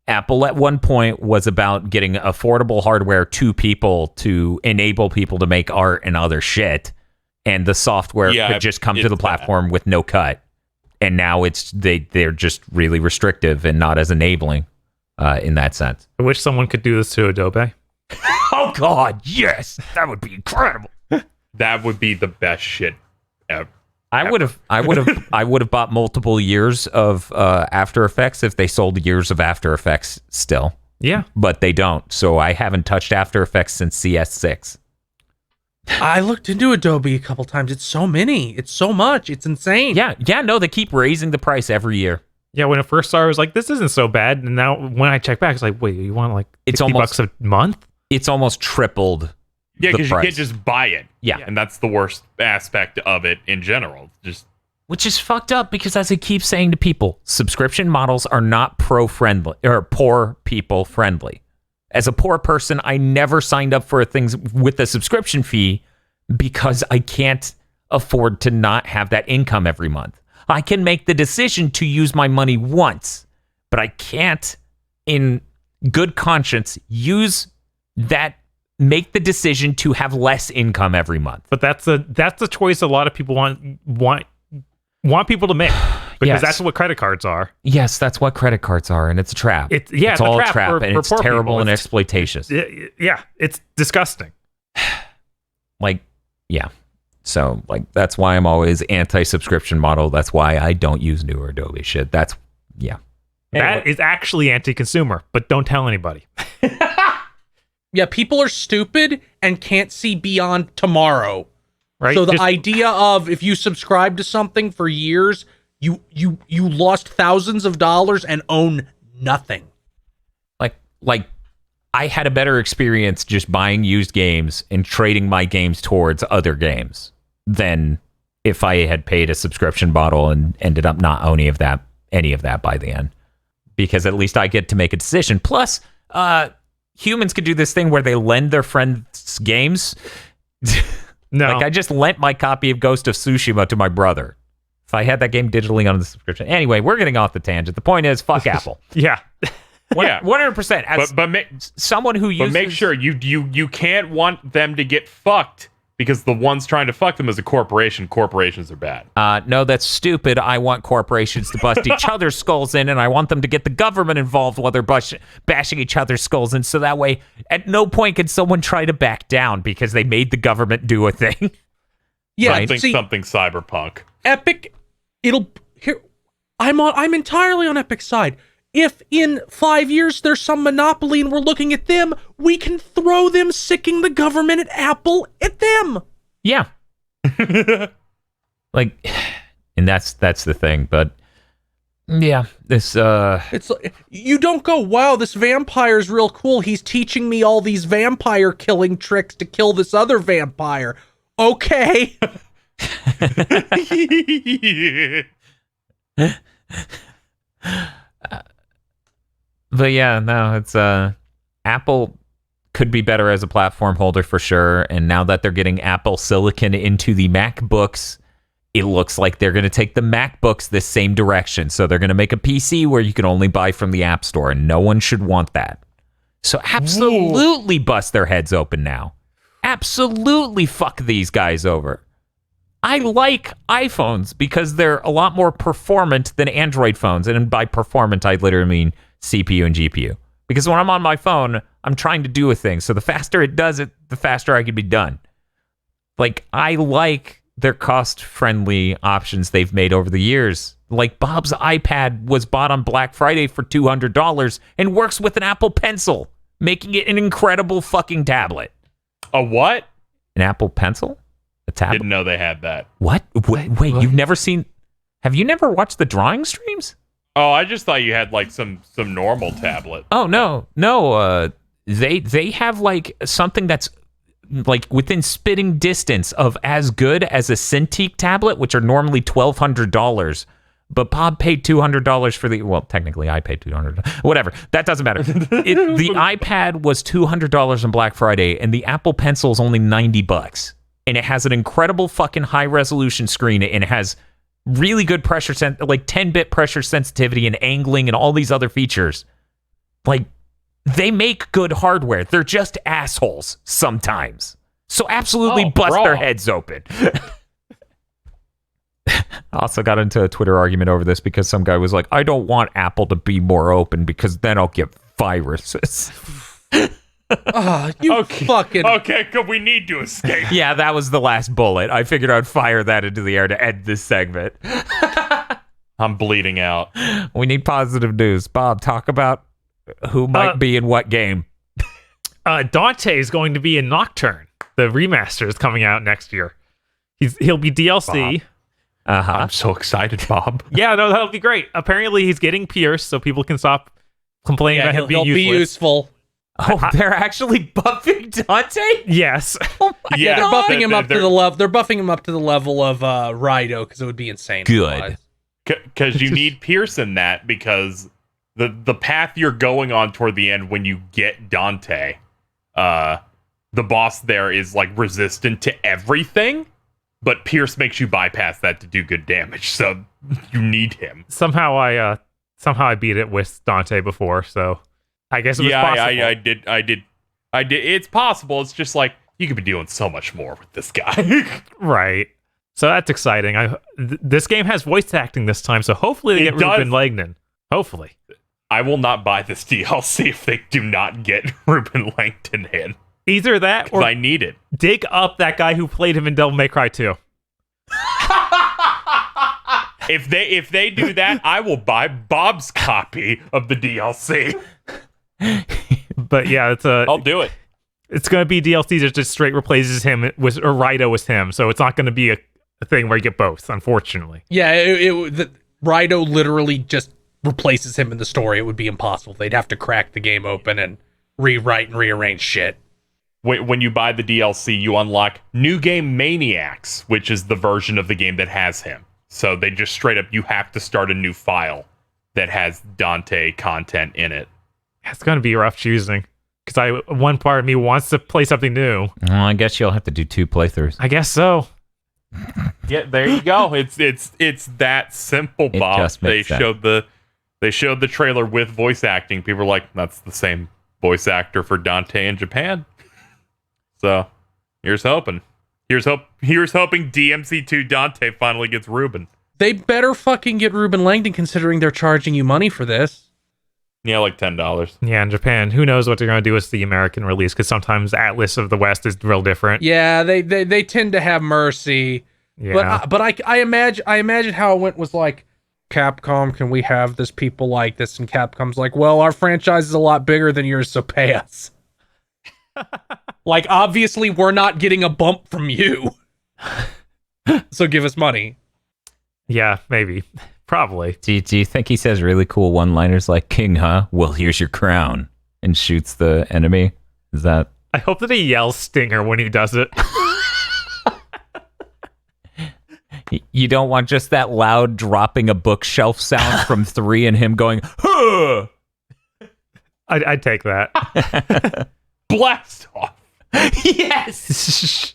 Apple at one point was about getting affordable hardware to people to enable people to make art and other shit. And the software could just come to the platform with no cut. And now they're just really restrictive and not as enabling in that sense. I wish someone could do this to Adobe. Oh God, yes, that would be incredible. That would be the best shit ever. I would have bought multiple years of After Effects if they sold years of After Effects still. Yeah, but they don't. So I haven't touched After Effects since CS6. I looked into Adobe a couple times. It's so many. It's so much. It's insane. Yeah. No, they keep raising the price every year. Yeah, when it first started, I was like, this isn't so bad. And now when I check back, it's like, wait, you want like $60 a month? It's almost tripled. Yeah, because you can't just buy it. Yeah. And that's the worst aspect of it in general. Which is fucked up because, as I keep saying to people, subscription models are not pro-friendly or poor people friendly. As a poor person, I never signed up for things with a subscription fee because I can't afford to not have that income every month. I can make the decision to use my money once, but I can't, in good conscience, make the decision to have less income every month. But that's a choice a lot of people want people to make, because Yes. that's what credit cards are. Yes, that's what credit cards are, and it's a trap. It's all a trap and for it's poor terrible people. and It's- exploitations. Yeah, it's disgusting. Yeah. So, that's why I'm always anti-subscription model. That's why I don't use newer Adobe shit. That is actually anti-consumer, but don't tell anybody. Yeah, people are stupid and can't see beyond tomorrow. Right? So the idea of if you subscribe to something for years, you lost thousands of dollars and own nothing. like I had a better experience just buying used games and trading my games towards other games than if I had paid a subscription model and ended up not owning any of that by the end. Because at least I get to make a decision. Plus, humans could do this thing where they lend their friends games. No. I just lent my copy of Ghost of Tsushima to my brother. If I had that game digitally on the subscription. Anyway, we're getting off the tangent. The point is, fuck Apple. Yeah. 100%. As someone who uses... But make sure you can't want them to get fucked, because the ones trying to fuck them is a corporation. Corporations are bad. No, that's stupid. I want corporations to bust each other's skulls in, and I want them to get the government involved while they're bashing each other's skulls in, so that way at no point can someone try to back down because they made the government do a thing. Yeah, Right. Something cyberpunk. Epic, I'm entirely on Epic's side. If in 5 years there's some monopoly and we're looking at them, we can throw them sicking the government at Apple at them. Yeah. And that's the thing, but yeah, this It's you don't go, wow, this vampire's real cool. He's teaching me all these vampire killing tricks to kill this other vampire. Okay. But yeah, no, it's Apple could be better as a platform holder for sure. And now that they're getting Apple Silicon into the MacBooks, it looks like they're going to take the MacBooks this same direction. So they're going to make a PC where you can only buy from the App Store, and no one should want that. So absolutely bust their heads open now. Absolutely fuck these guys over. I like iPhones because they're a lot more performant than Android phones. And by performant, I literally mean CPU and GPU. Because when I'm on my phone, I'm trying to do a thing. So the faster it does it, the faster I can be done. I like their cost-friendly options they've made over the years. Bob's iPad was bought on Black Friday for $200 and works with an Apple Pencil, making it an incredible fucking tablet. A what? An Apple Pencil? A tablet? Didn't know they had that. What? Wait, you've never seen... Have you never watched the drawing streams? Oh, I just thought you had some normal tablet. Oh, no. They have something that's within spitting distance of as good as a Cintiq tablet, which are normally $1,200. But Bob paid $200 for well, technically I paid $200. Whatever. That doesn't matter. The iPad was $200 on Black Friday, and the Apple Pencil is only $90. And it has an incredible fucking high resolution screen, and it has really good pressure 10-bit pressure sensitivity and angling and all these other features. They make good hardware. They're just assholes sometimes. So absolutely bust their heads open. I also got into a Twitter argument over this because some guy was like, I don't want Apple to be more open because then I'll get viruses. Okay, we need to escape. Yeah, that was the last bullet. I figured I'd fire that into the air to end this segment. I'm bleeding out. We need positive news. Bob, talk about who might be in what game. Dante is going to be in Nocturne. The remaster is coming out next year. He'll be DLC. I'm so excited, Bob. Yeah, no, that'll be great. Apparently, he's getting pierced, so people can stop complaining about him being he'll be useful. Oh, they're actually buffing Dante? Yes. Oh my Yeah, they're God. buffing him up to the level. They're buffing him up to the level of Raido because it would be insane. Good. otherwise. Because you need Pierce in that, because the path you're going on toward the end when you get Dante, the boss there is resistant to everything, but Pierce makes you bypass that to do good damage, so you need him. Somehow I beat it with Dante before, so I guess it was possible. I did. It's possible. It's just like you could be doing so much more with this guy. Right. So that's exciting. This game has voice acting this time, so hopefully they get Ruben Langdon. Hopefully. I will not buy this DLC if they do not get Ruben Langdon in. Either that or I need it. Dig up that guy who played him in Devil May Cry 2. If they do that, I will buy Bob's copy of the DLC. But yeah, I'll do it. It's going to be DLC that just straight replaces him with, or Raito with him. So it's not going to be a thing where you get both, unfortunately. Yeah, Raito literally just replaces him in the story. It would be impossible. They'd have to crack the game open and rewrite and rearrange shit. When you buy the DLC, you unlock New Game Maniacs, which is the version of the game that has him. So they just straight up, you have to start a new file that has Dante content in it. It's going to be rough choosing. Because one part of me wants to play something new. Well, I guess you'll have to do 2 playthroughs. I guess so. Yeah, there you go. It's that simple, Bob. They showed the trailer with voice acting. People were like, that's the same voice actor for Dante in Japan. So here's hoping. Here's hoping DMC2 Dante finally gets Ruben. They better fucking get Ruben Langdon, considering they're charging you money for this. Yeah, like $10. Yeah, in Japan. Who knows what they're going to do with the American release, because sometimes Atlas of the West is real different. Yeah, they tend to have mercy. Yeah. But I imagine how it went was like, Capcom, can we have this people like this? And Capcom's like, well, our franchise is a lot bigger than yours, so pay us. Like, obviously, we're not getting a bump from you. So give us money. Yeah, maybe. Probably. Do you think he says really cool one-liners like, King, huh? Well, here's your crown. And shoots the enemy? Is that... I hope that he yells Stinger when he does it. You don't want just that loud dropping a bookshelf sound from 3 and him going, huh! I'd take that. Blast off. Yes!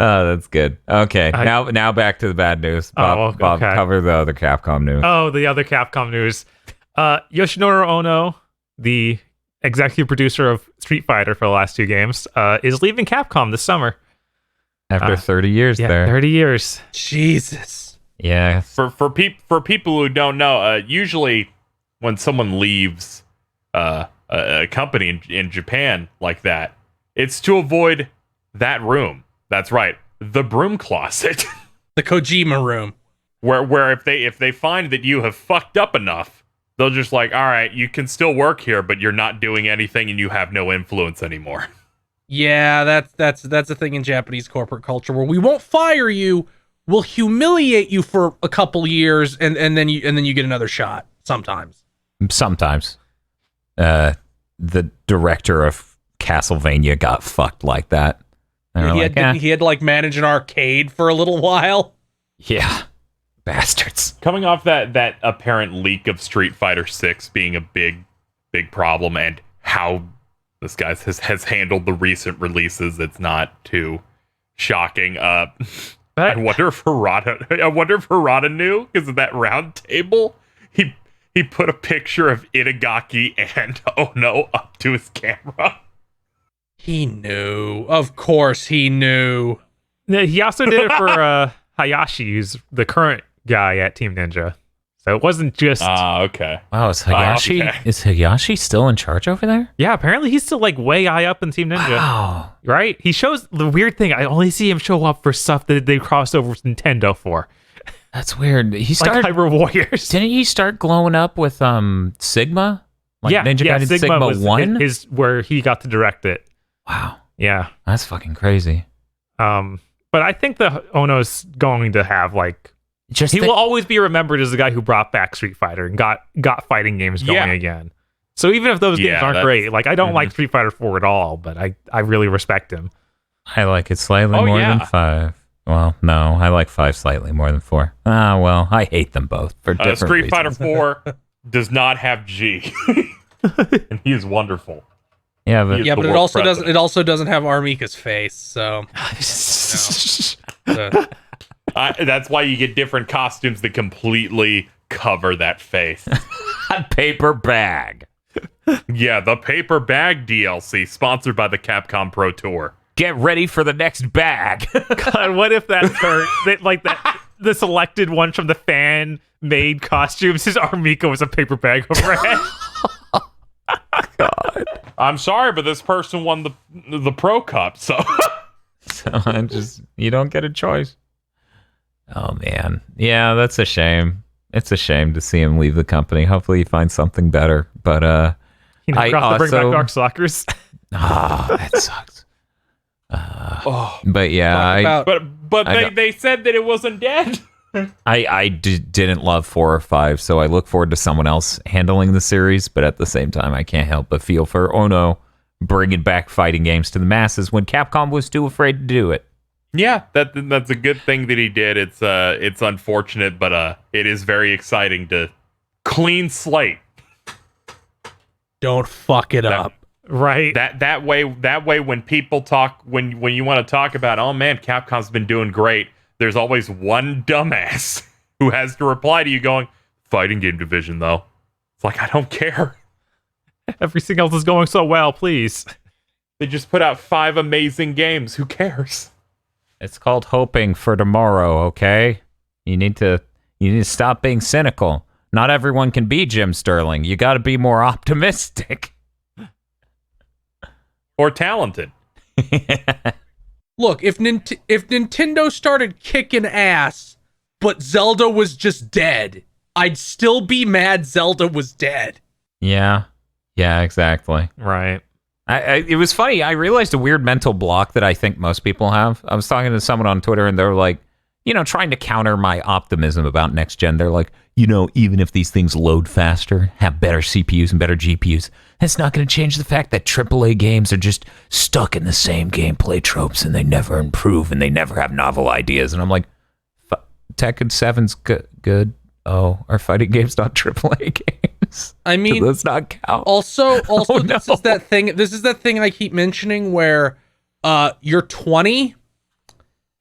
Oh, that's good. Okay, now back to the bad news. Bob, cover the other Capcom news. Oh, the other Capcom news. Yoshinori Ono, the executive producer of Street Fighter for the last 2 games, is leaving Capcom this summer. After 30 years there. 30 years. Jesus. Yeah. For people who don't know, usually when someone leaves a company in Japan like that, it's to avoid that room. That's right, the broom closet. The Kojima room. Where if they find that you have fucked up enough, they'll just like, all right, you can still work here, but you're not doing anything and you have no influence anymore. Yeah, that's a thing in Japanese corporate culture where we won't fire you, we'll humiliate you for a couple years, and then you get another shot. Sometimes. The director of Castlevania got fucked like that. He had to like manage an arcade for a little while. Yeah. Bastards. Coming off that apparent leak of Street Fighter 6 being a big problem, and how this guy has handled the recent releases, it's not too shocking. I wonder if Harada knew, because of that round table. He put a picture of Itagaki and Ono up to his camera. He knew. Of course he knew. He also did it for Hayashi, who's the current guy at Team Ninja. So it wasn't just... okay. Wow, is Hayashi still in charge over there? Yeah, apparently he's still like way high up in Team Ninja. Wow. Right? He shows... The weird thing, I only see him show up for stuff that they crossed over with Nintendo for. That's weird. He started... Like Hyrule Warriors. Didn't he start glowing up with Sigma? Like Ninja Gaiden Sigma was 1? His where he got to direct it. Wow. Yeah. That's fucking crazy. But I think the Ono's going to have like... He will always be remembered as the guy who brought back Street Fighter and got fighting games going again. So even if those games aren't great, like I don't like Street Fighter 4 at all, but I really respect him. I like it slightly more than 5. Well, no, I like 5 slightly more than 4. Well, I hate them both for different Street reasons. Fighter 4 does not have G. And he is wonderful. Yeah, but Yeah, but the it world also doesn't. president. It also doesn't have Armika's face. So That's why you get different costumes that completely cover that face. a paper bag. Yeah, the paper bag DLC sponsored by the Capcom Pro Tour. Get ready for the next bag. God, what if that the selected one from the fan made costumes, his Armika was a paper bag over head? God. I'm sorry, but this person won the Pro Cup, so So you don't get a choice. Oh man. Yeah, that's a shame. It's a shame to see him leave the company. Hopefully he finds something better. But You know, to bring back Dark Stalkers. that sucks. But yeah, they said that it wasn't dead. I didn't love 4 or 5, so I look forward to someone else handling the series. But at the same time, I can't help but feel for Ono bringing back fighting games to the masses when Capcom was too afraid to do it. Yeah, that's a good thing that he did. It's unfortunate, but it is very exciting to clean slate. don't fuck it up. Right. That way when people talk when you want to talk about, oh man, Capcom's been doing great, there's always one dumbass who has to reply to you going, fighting game division though. It's like, I don't care. Everything else is going so well, please. They just put out 5 amazing games. Who cares? It's called hoping for tomorrow, okay? You need to stop being cynical. Not everyone can be Jim Sterling. You got to be more optimistic. Or talented. Look, if Nintendo started kicking ass, but Zelda was just dead, I'd still be mad Zelda was dead. Yeah, exactly. Right. It was funny. I realized a weird mental block that I think most people have. I was talking to someone on Twitter, and they were like, trying to counter my optimism about next gen. They're like, even if these things load faster, have better CPUs and better GPUs, that's not going to change the fact that AAA games are just stuck in the same gameplay tropes, and they never improve, and they never have novel ideas. And I'm like, Tekken 7's good. Oh, are fighting games not AAA games? I mean, does not count. Also, Oh, this no. is that thing. This is that thing I keep mentioning where you're 20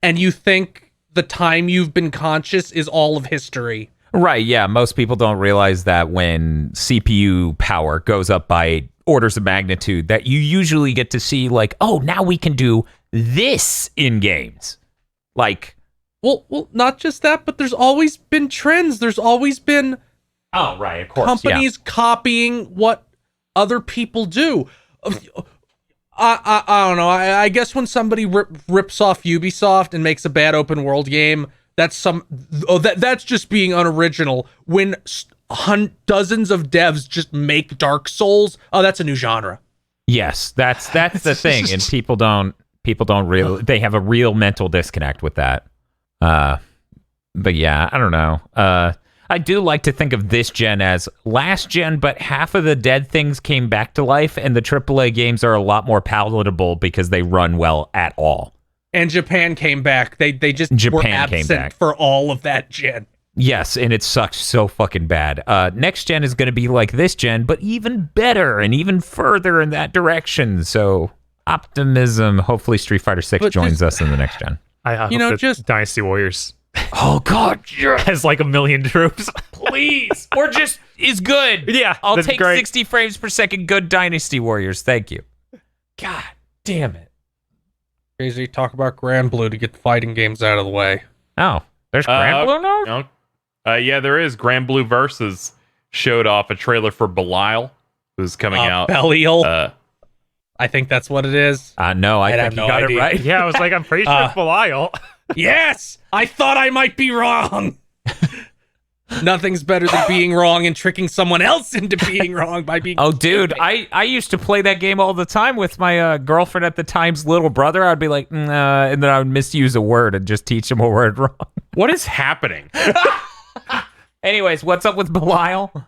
and you think the time you've been conscious is all of history. Right, yeah. Most people don't realize that when CPU power goes up by orders of magnitude, that you usually get to see, like, oh, now we can do this in games. Like, Well, not just that, but there's always been trends. There's always been oh, right, of course, companies copying what other people do. I don't know. I guess when somebody rips off Ubisoft and makes a bad open world game, that's just being unoriginal. When dozens of devs just make Dark Souls, oh, that's a new genre. Yes, that's the thing, and people don't really, they have a real mental disconnect with that. But yeah, I don't know. I do like to think of this gen as last gen, but half of the dead things came back to life, and the AAA games are a lot more palatable because they run well at all. And Japan came back. They just were absent for all of that gen. Yes, and it sucks so fucking bad. Next gen is going to be like this gen, but even better and even further in that direction. So optimism. Hopefully Street Fighter 6 joins us in the next gen. I hope that just Dynasty Warriors Oh God, has like 1 million troops. please, or just is good. Yeah, I'll that's take great. 60 frames per second. Good Dynasty Warriors. Thank you. God damn it. crazy. Talk about Grand Blue to get the fighting games out of the way. Oh, there's Grand Blue now? Yeah, there is. Grand Blue Versus showed off a trailer for Belial, who's coming out. Belial. I think that's what it is. No, I think you got it right. Yeah, I was like, I'm pretty sure it's Belial. Yes! I thought I might be wrong! Nothing's better than being wrong and tricking someone else into being wrong by being Oh, dude, stupid. I used to play that game all the time with my girlfriend at the time's little brother. I'd be like, and then I would misuse a word and just teach him a word wrong. What is happening? Anyways, what's up with Belial?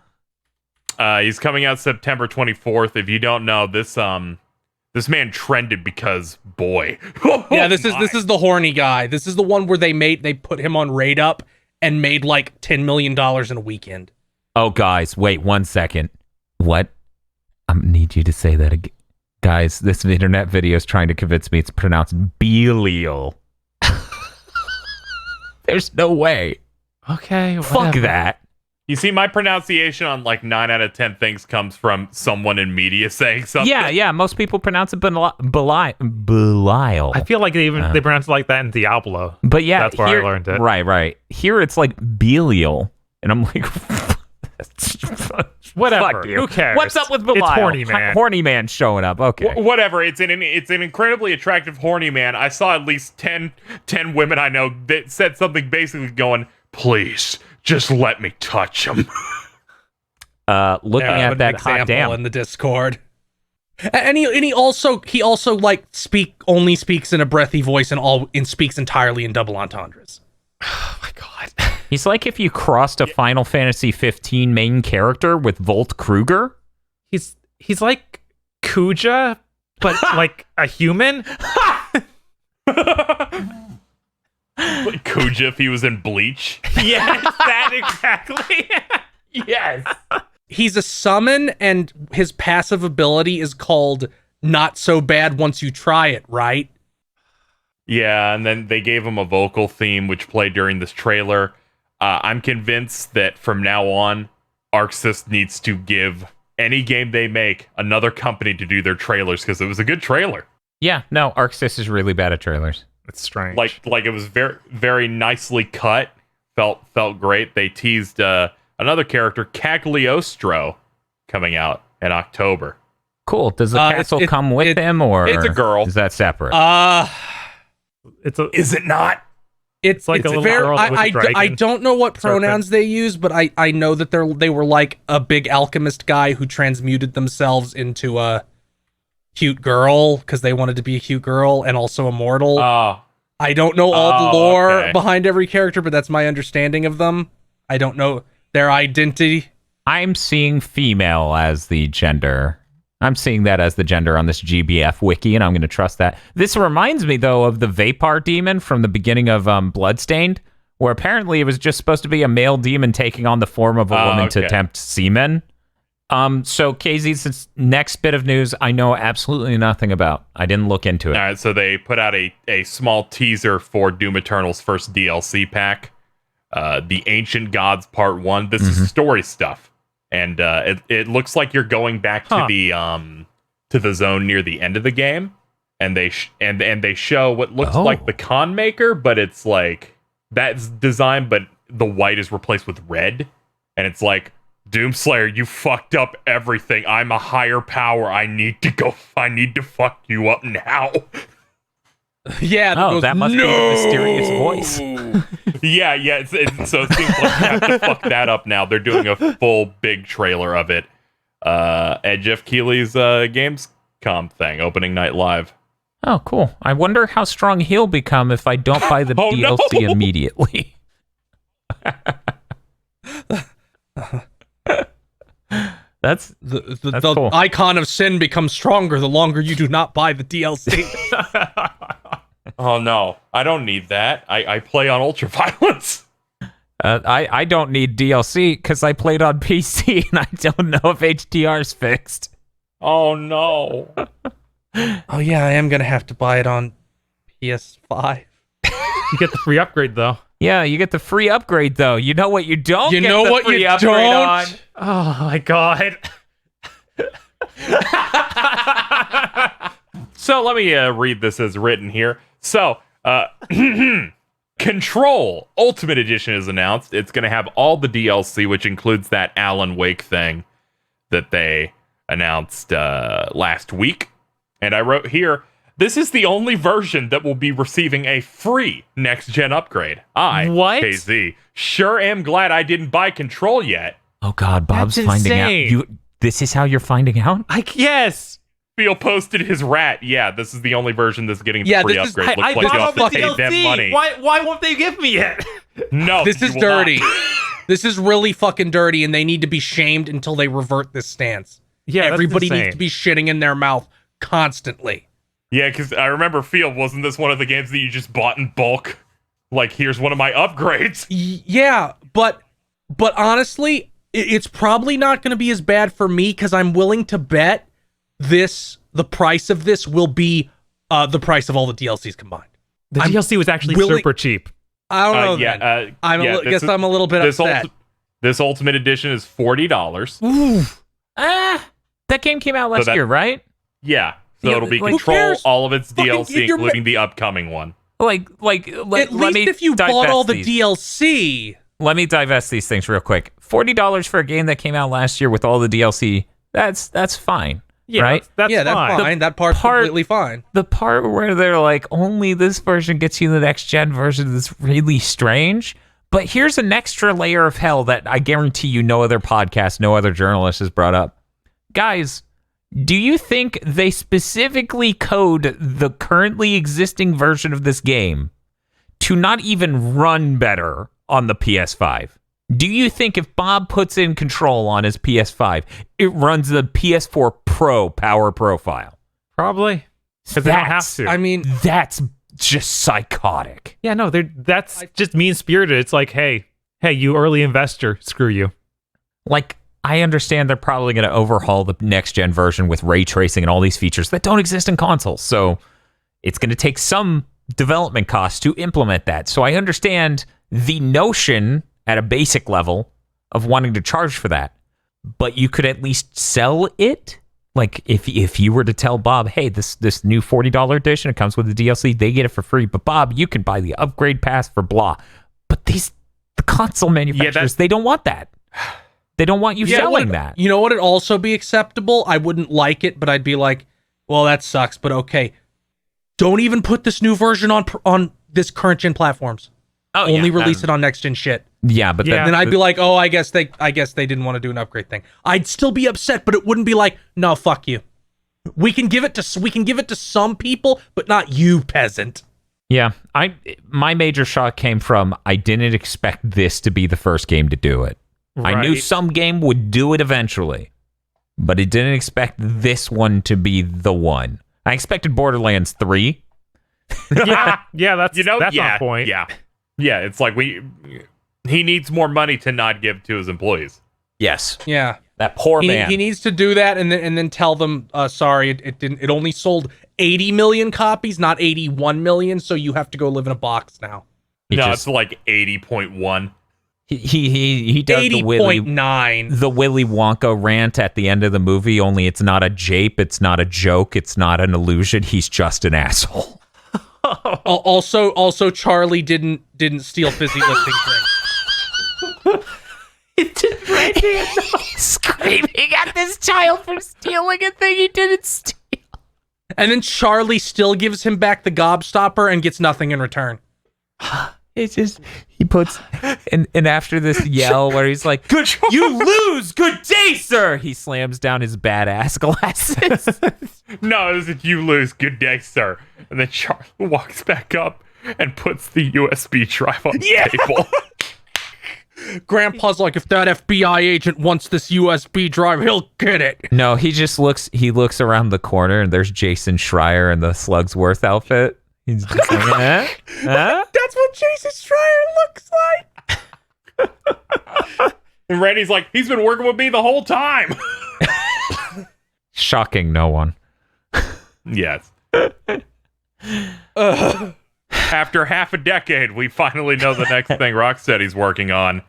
He's coming out September 24th. If you don't know, this man trended because boy. Yeah, this is the horny guy. This is the one where they put him on Raid Up and made like $10 million in a weekend. Oh, guys, wait 1 second. What? I need you to say that again. Guys, this internet video is trying to convince me it's pronounced Belial. There's no way. Okay, Fuck whatever. that. You see, my pronunciation on like 9 out of 10 things comes from someone in media saying something. Yeah. Most people pronounce it Belial. I feel like they pronounce it like that in Diablo. But yeah, That's where I learned it. Right. Here it's like Belial. And I'm like, Whatever. fuck you. Who cares? What's up with Belial? It's horny man. Horny man showing up. Okay. Whatever. It's an incredibly attractive horny man. I saw at least 10 women I know that said something basically going, please, just let me touch him. Looking at that hot damn. in the Discord. And he also like only speaks in a breathy voice and speaks entirely in double entendres. Oh my god. He's like if you crossed a Final Fantasy 15 main character with Volt Kruger. He's like Kuja, but like a human. Like Kuja if he was in Bleach. Yes, that exactly. Yes. He's a summon, and his passive ability is called Not So Bad Once You Try It, right? Yeah, and then they gave him a vocal theme which played during this trailer. I'm convinced that from now on, ArcSys needs to give any game they make another company to do their trailers because it was a good trailer. Yeah, no, ArcSys is really bad at trailers. It's strange. Like it was very, very nicely cut. Felt great. They teased another character, Cagliostro, coming out in October. Cool. Does the castle come with him, or it's a girl. Is that separate? Is it not? It's like a little girl with a dragon. I don't know what pronouns they use, but I know that they were like a big alchemist guy who transmuted themselves into a cute girl because they wanted to be a cute girl and also immortal. I don't know all the lore behind every character, but that's my understanding of them. I don't know their identity. I'm seeing female as the gender. I'm seeing that as the gender on this GBF wiki, and I'm going to trust that. This reminds me, though, of the Vapor demon from the beginning of Bloodstained, where apparently it was just supposed to be a male demon taking on the form of a woman to tempt semen. So, KZ's this next bit of news I know absolutely nothing about. I didn't look into it. All right, so they put out a small teaser for Doom Eternal's first DLC pack, The Ancient Gods Part 1. This is story stuff. And it looks like you're going back to the zone near the end of the game, and they show what looks like the Con Maker, but it's like that's designed, but the white is replaced with red, and it's like Doomslayer, you fucked up everything. I'm a higher power. I need to fuck you up now. Yeah. That must be the mysterious voice. Yeah. So it seems like you have to fuck that up now. They're doing a full big trailer of it at Jeff Keighley's Gamescom thing, opening night live. Oh, cool. I wonder how strong he'll become if I don't buy the DLC immediately. That's the cool. icon of sin becomes stronger the longer you do not buy the DLC. Oh no, I don't need that. I play on ultraviolence. I don't need DLC because I played on PC and I don't know if HDR's fixed. Oh no. Oh yeah, I am gonna have to buy it on PS5. You get the free upgrade though. Yeah, you get the free upgrade though. You know what you don't You get know the what free you upgrade don't? on? Oh my god. So let me read this as written here. So, Control Ultimate Edition is announced. It's going to have all the DLC, which includes that Alan Wake thing that they announced last week. And I wrote here, this is the only version that will be receiving a free next-gen upgrade. What? KZ, sure am glad I didn't buy Control yet. Oh God, Bob's That's finding insane. out. This is how you're finding out? Yes. Phil posted his rat. Yeah, this is the only version that's getting the Yeah, free this is- upgrade. I Looks like you bought have the to pay them money. DLC. Why won't they give me it? No, This you is will not. dirty. This is really fucking dirty, and they need to be shamed until they revert this stance. Yeah, that's Everybody insane. needs to be shitting in their mouth constantly. Yeah, because I remember Field, wasn't this one of the games that you just bought in bulk? Like, here's one of my upgrades. Yeah, but honestly, it's probably not going to be as bad for me because I'm willing to bet this the price of this will be the price of all the DLCs combined. The DLC was actually super cheap. I don't know. Guess I'm a little bit upset. This Ultimate Edition is $40. Ooh. That game came out last year, right? Yeah. So it'll be like, Control, all of its DLC, including the upcoming one. At least if you bought all the DLC. Let me divest these things real quick. $40 for a game that came out last year with all the DLC. That's fine. Yeah, right? That's fine. That part's completely fine. The part where they're like, only this version gets you the next gen version is really strange. But here's an extra layer of hell that I guarantee you no other podcast, no other journalist has brought up. Guys, do you think they specifically code the currently existing version of this game to not even run better on the PS5? Do you think if Bob puts in Control on his PS5, it runs the PS4 Pro power profile? Probably. Because they don't have to. I mean, that's just psychotic. Yeah, no, that's just mean-spirited. It's like, hey, you early investor, screw you. Like, I understand they're probably going to overhaul the next-gen version with ray tracing and all these features that don't exist in consoles. So it's going to take some development costs to implement that. So I understand the notion at a basic level of wanting to charge for that. But you could at least sell it. Like, if you were to tell Bob, hey, this new $40 edition, it comes with the DLC, they get it for free. But Bob, you can buy the upgrade pass for blah. But the console manufacturers, they don't want that. They don't want you selling that. You know what? It'd also be acceptable. I wouldn't like it, but I'd be like, well, that sucks. But okay, don't even put this new version on this current gen platforms. Only release it on next gen shit. Yeah, but then I'd be like, oh, I guess they didn't want to do an upgrade thing. I'd still be upset, but it wouldn't be like, no, fuck you. We can give it to some people, but not you, peasant. Yeah, my major shock came from I didn't expect this to be the first game to do it. Right. I knew some game would do it eventually, but I didn't expect this one to be the one. I expected Borderlands 3. yeah, that's on point. Yeah, it's like he needs more money to not give to his employees. Yes. Yeah. That poor man. He needs to do that and then tell them, sorry, it only sold 80 million copies, not 81 million, so you have to go live in a box now. It's like 80.1. He does 80.9. The Willy Wonka rant at the end of the movie, only it's not a jape, it's not a joke, it's not an illusion, he's just an asshole. Also, Charlie didn't steal fizzy lifting thing. It's just right here, screaming at this child for stealing a thing he didn't steal. And then Charlie still gives him back the gobstopper and gets nothing in return. It's just he puts and after this yell where he's like, "Good, you lose. Good day, sir." He slams down his badass glasses. No, it's you lose. Good day, sir. And then Charlie walks back up and puts the USB drive on the table. Grandpa's like, if that FBI agent wants this USB drive, he'll get it. No, he just looks around the corner and there's Jason Schreier in the Slugsworth outfit. He's just like, huh? That's what Jason Schreier looks like. And Randy's like, he's been working with me the whole time. Shocking no one. Yes. After half a decade, we finally know the next thing Rocksteady's working on.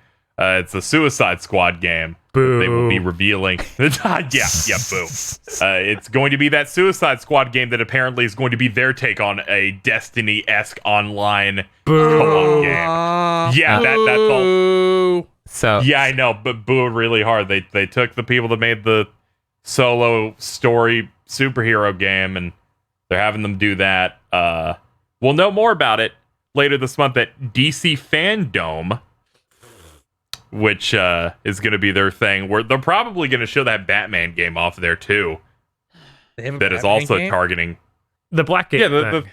It's a Suicide Squad game. Boo. They will be revealing. Boo. It's going to be that Suicide Squad game that apparently is going to be their take on a Destiny-esque online co-op game. That's all. So yeah, I know, but boo really hard. They took the people that made the solo story superhero game and they're having them do that. We'll know more about it later this month at DC Fandom, which is going to be their thing. Where they're probably going to show that Batman game off there too. That is also targeting the Blackgate.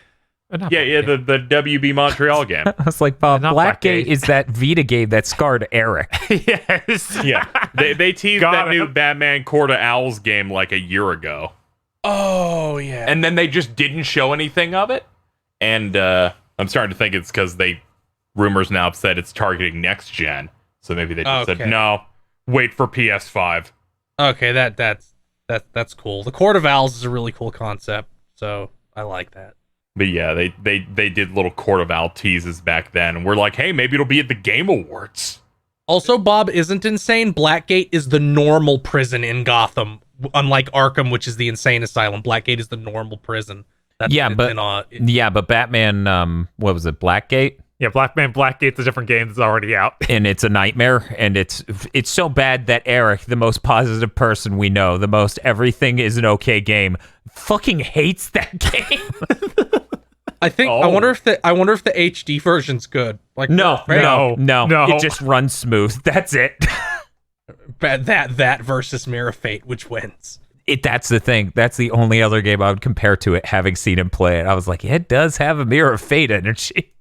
Yeah, the WB Montreal game. I was like, Bob, Blackgate is that Vita game that scarred Eric. Yes. Yeah. They teased that new Batman Court of Owls game like a year ago. Oh, yeah. And then they just didn't show anything of it. And I'm starting to think it's because rumors now have said it's targeting next gen. So maybe they just said, no, wait for PS5. Okay, that's That's cool. The Court of Owls is a really cool concept, so I like that. But yeah, they did little Court of Owl teases back then, and we're like, hey, maybe it'll be at the Game Awards. Also, Bob isn't insane. Blackgate is the normal prison in Gotham, unlike Arkham, which is the insane asylum. Blackgate is the normal prison. That's but Batman, what was it, Blackgate? Yeah, Blackgate's a different game that's already out. And it's a nightmare, and it's so bad that Eric, the most positive person we know, the most everything is an okay game, fucking hates that game. I think I wonder if the HD version's good. Like no, No. It just runs smooth. That's it. that versus Mirror of Fate, which wins? That's the thing. That's the only other game I would compare to it, having seen him play it. I was like, it does have a Mirror of Fate energy.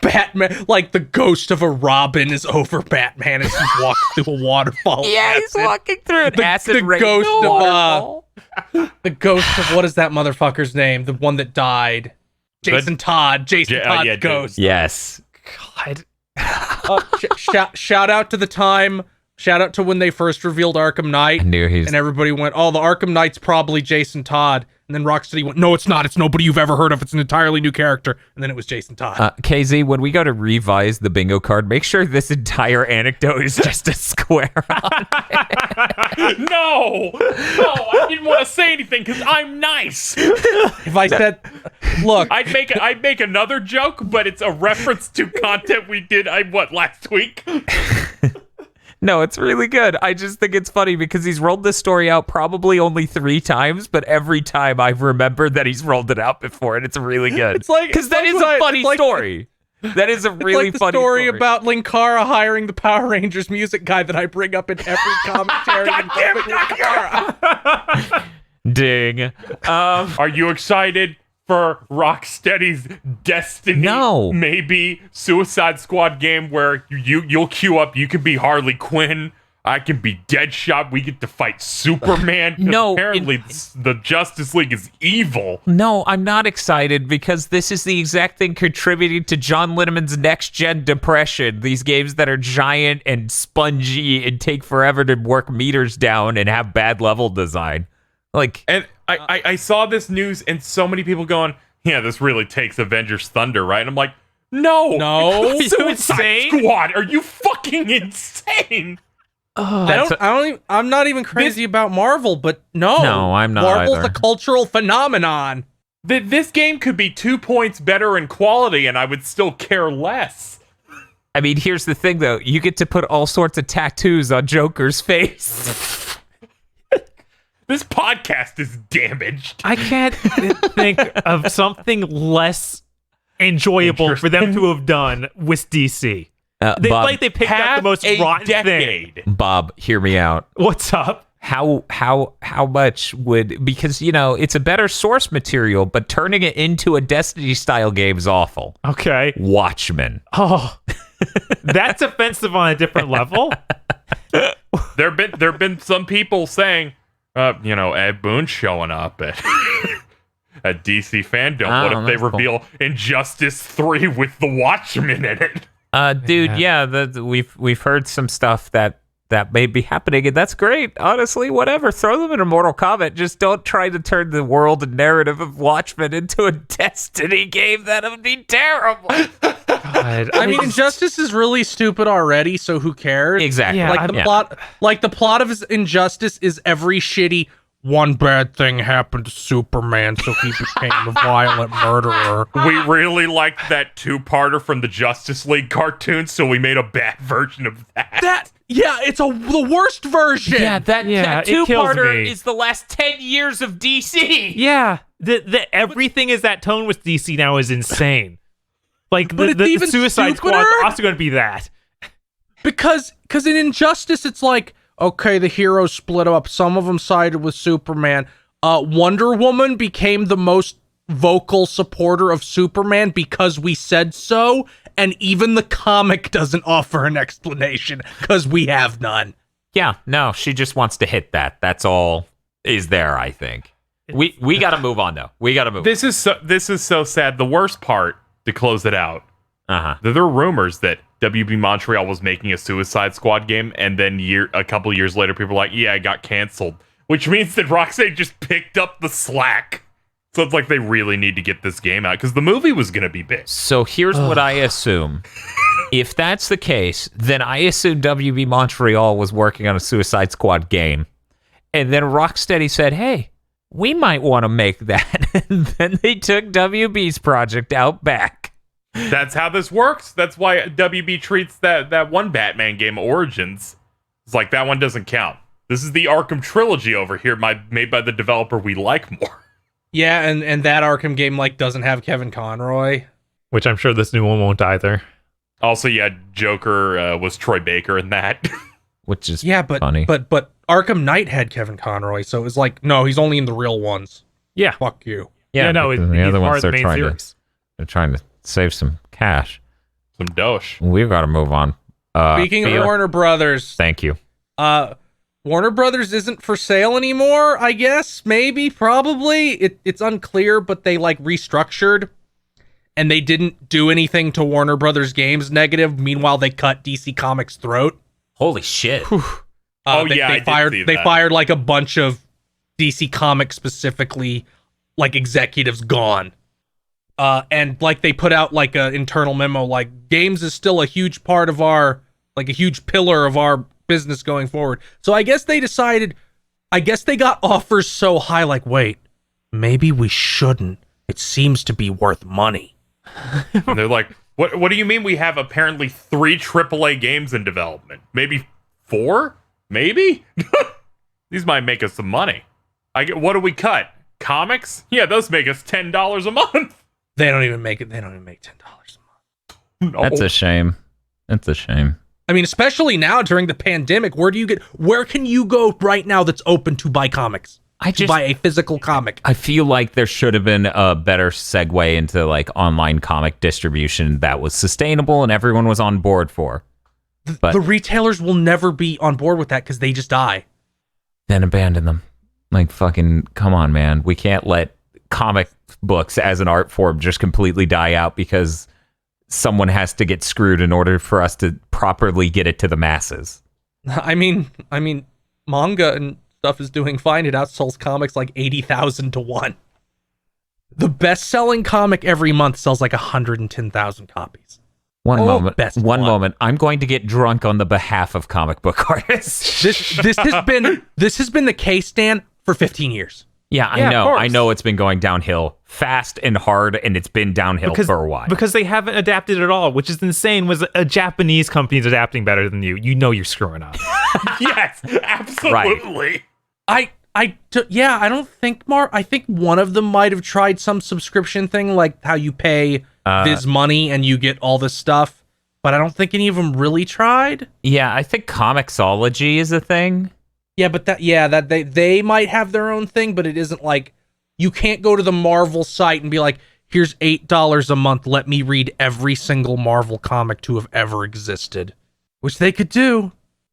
Batman, like the ghost of a Robin is over Batman as he walks through a waterfall. Yeah, he's walking through an acid the rain ghost waterfall. the ghost of what is that motherfucker's name? The one that died. Jason Todd's ghost. Yes. God. Shout out to the time. Shout out to when they first revealed Arkham Knight. And everybody went, oh, the Arkham Knight's probably Jason Todd. And then Rocksteady went, no, it's not. It's nobody you've ever heard of. It's an entirely new character. And then it was Jason Todd. KZ, when we go to revise the bingo card, make sure this entire anecdote is just a square on it. No, I didn't want to say anything because I'm nice. If I said, look, I'd make another joke, but it's a reference to content we did, last week? No, it's really good. I just think it's funny because he's rolled this story out probably only 3 times, but every time I've remembered that he's rolled it out before, and it's really good. It's like because that is a funny story. That is a really funny story about Linkara hiring the Power Rangers music guy that I bring up in every commentary. God damn it, Linkara! Ding. Are you excited for Rocksteady's Destiny? No. Maybe Suicide Squad game where you'll queue up, you can be Harley Quinn, I can be Deadshot, we get to fight Superman. No. Apparently the Justice League is evil. No, I'm not excited because this is the exact thing contributing to John Linneman's next-gen depression. These games that are giant and spongy and take forever to work meters down and have bad level design. And I saw this news and so many people going, yeah, this really takes Avengers Thunder, right? And I'm like, no, Suicide Squad, are you fucking insane? I'm not even crazy about Marvel, but no, I'm not. Marvel's either. a cultural phenomenon. This game could be 2 points better in quality, and I would still care less. I mean, here's the thing, though. You get to put all sorts of tattoos on Joker's face. This podcast is damaged. I can't think of something less enjoyable for them to have done with DC. Bob, they picked up the most rotten thing. Bob, hear me out. What's up? How much would, because it's a better source material, but turning it into a Destiny style game is awful. Okay. Watchmen. Oh, that's offensive on a different level. There've been some people saying, Ed Boon's showing up at DC Fandom. What if they reveal Injustice 3 with the Watchmen in it? Dude, we've heard some stuff that may be happening, and that's great. Honestly, whatever. Throw them in a Mortal Kombat. Just don't try to turn the world and narrative of Watchmen into a Destiny game. That would be terrible. God, I mean, Injustice is really stupid already, so who cares? Exactly. Yeah, the plot of Injustice is every shitty one bad thing happened to Superman, so he became a violent murderer. We really liked that 2-parter from the Justice League cartoon, so we made a bad version of that. It's the worst version. That 2-parter is the last 10 years of DC. Yeah, the everything is that tone with DC now is insane. Like the Suicide Squad is also going to be that. Because in Injustice, it's like, okay, the heroes split up. Some of them sided with Superman. Wonder Woman became the most vocal supporter of Superman because we said so, and even the comic doesn't offer an explanation because we have none. Yeah, no, she just wants to hit that. That's all is there, I think. We got to move on, though. We got to move. This is so sad. The worst part, to close it out, there are rumors that WB Montreal was making a Suicide Squad game, and then a couple years later, people were like, yeah, it got canceled. which means that Rocksteady just picked up the slack. So it's like they really need to get this game out because the movie was going to be big. So here's what I assume. If that's the case, then I assume WB Montreal was working on a Suicide Squad game. And then Rocksteady said, hey, we might want to make that. And then they took WB's project out back. That's how this works. That's why WB treats that one Batman game, Origins. It's like, that one doesn't count. This is the Arkham trilogy over here, made by the developer we like more. Yeah, and that Arkham game doesn't have Kevin Conroy. Which I'm sure this new one won't either. Also, yeah, Joker was Troy Baker in that. Which is funny. But Arkham Knight had Kevin Conroy, so it was like, no, he's only in the real ones. Yeah. Fuck you. Yeah, no, the other ones they're trying to save some cash. Some dosh. We've got to move on. Speaking of Warner Brothers. Thank you. Warner Brothers isn't for sale anymore, I guess. Maybe, probably. It's unclear, but they restructured. And they didn't do anything to Warner Brothers games negative. Meanwhile, they cut DC Comics' throat. Holy shit. They fired a bunch of DC Comics specifically executives gone. And they put out an internal memo games is still a huge part of our a huge pillar of our business going forward. So I guess they got offers so high wait, maybe we shouldn't. It seems to be worth money. And they're like, what do you mean we have apparently 3 AAA games in development? Maybe 4? Maybe? These might make us some money. What do we cut? Comics? Yeah, those make us $10 a month. They don't even make $10 a month. No. Oh. That's a shame. I mean, especially now during the pandemic, where can you go right now that's open to buy comics? Buy a physical comic. I feel like there should have been a better segue into online comic distribution that was sustainable and everyone was on board for. But the retailers will never be on board with that because they just die. Then abandon them. Fucking, come on, man. We can't let comic books as an art form just completely die out because someone has to get screwed in order for us to properly get it to the masses. I mean, manga and stuff is doing fine. It outsells comics 80,000 to 1. The best-selling comic every month sells 110,000 copies. One moment. I'm going to get drunk on the behalf of comic book artists. This has been the case, Dan, for 15 years. Yeah, I know it's been going downhill fast and hard, and it's been downhill for a while. Because they haven't adapted at all, which is insane. Was a Japanese company is adapting better than you? You know you're screwing up. Yes, absolutely. Right. I don't think I think one of them might have tried some subscription thing, how you pay this money and you get all this stuff, but I don't think any of them really tried. Yeah, I think Comixology is a thing. Yeah, but that they might have their own thing, but it isn't you can't go to the Marvel site and be like, here's $8 a month, let me read every single Marvel comic to have ever existed. Which they could do.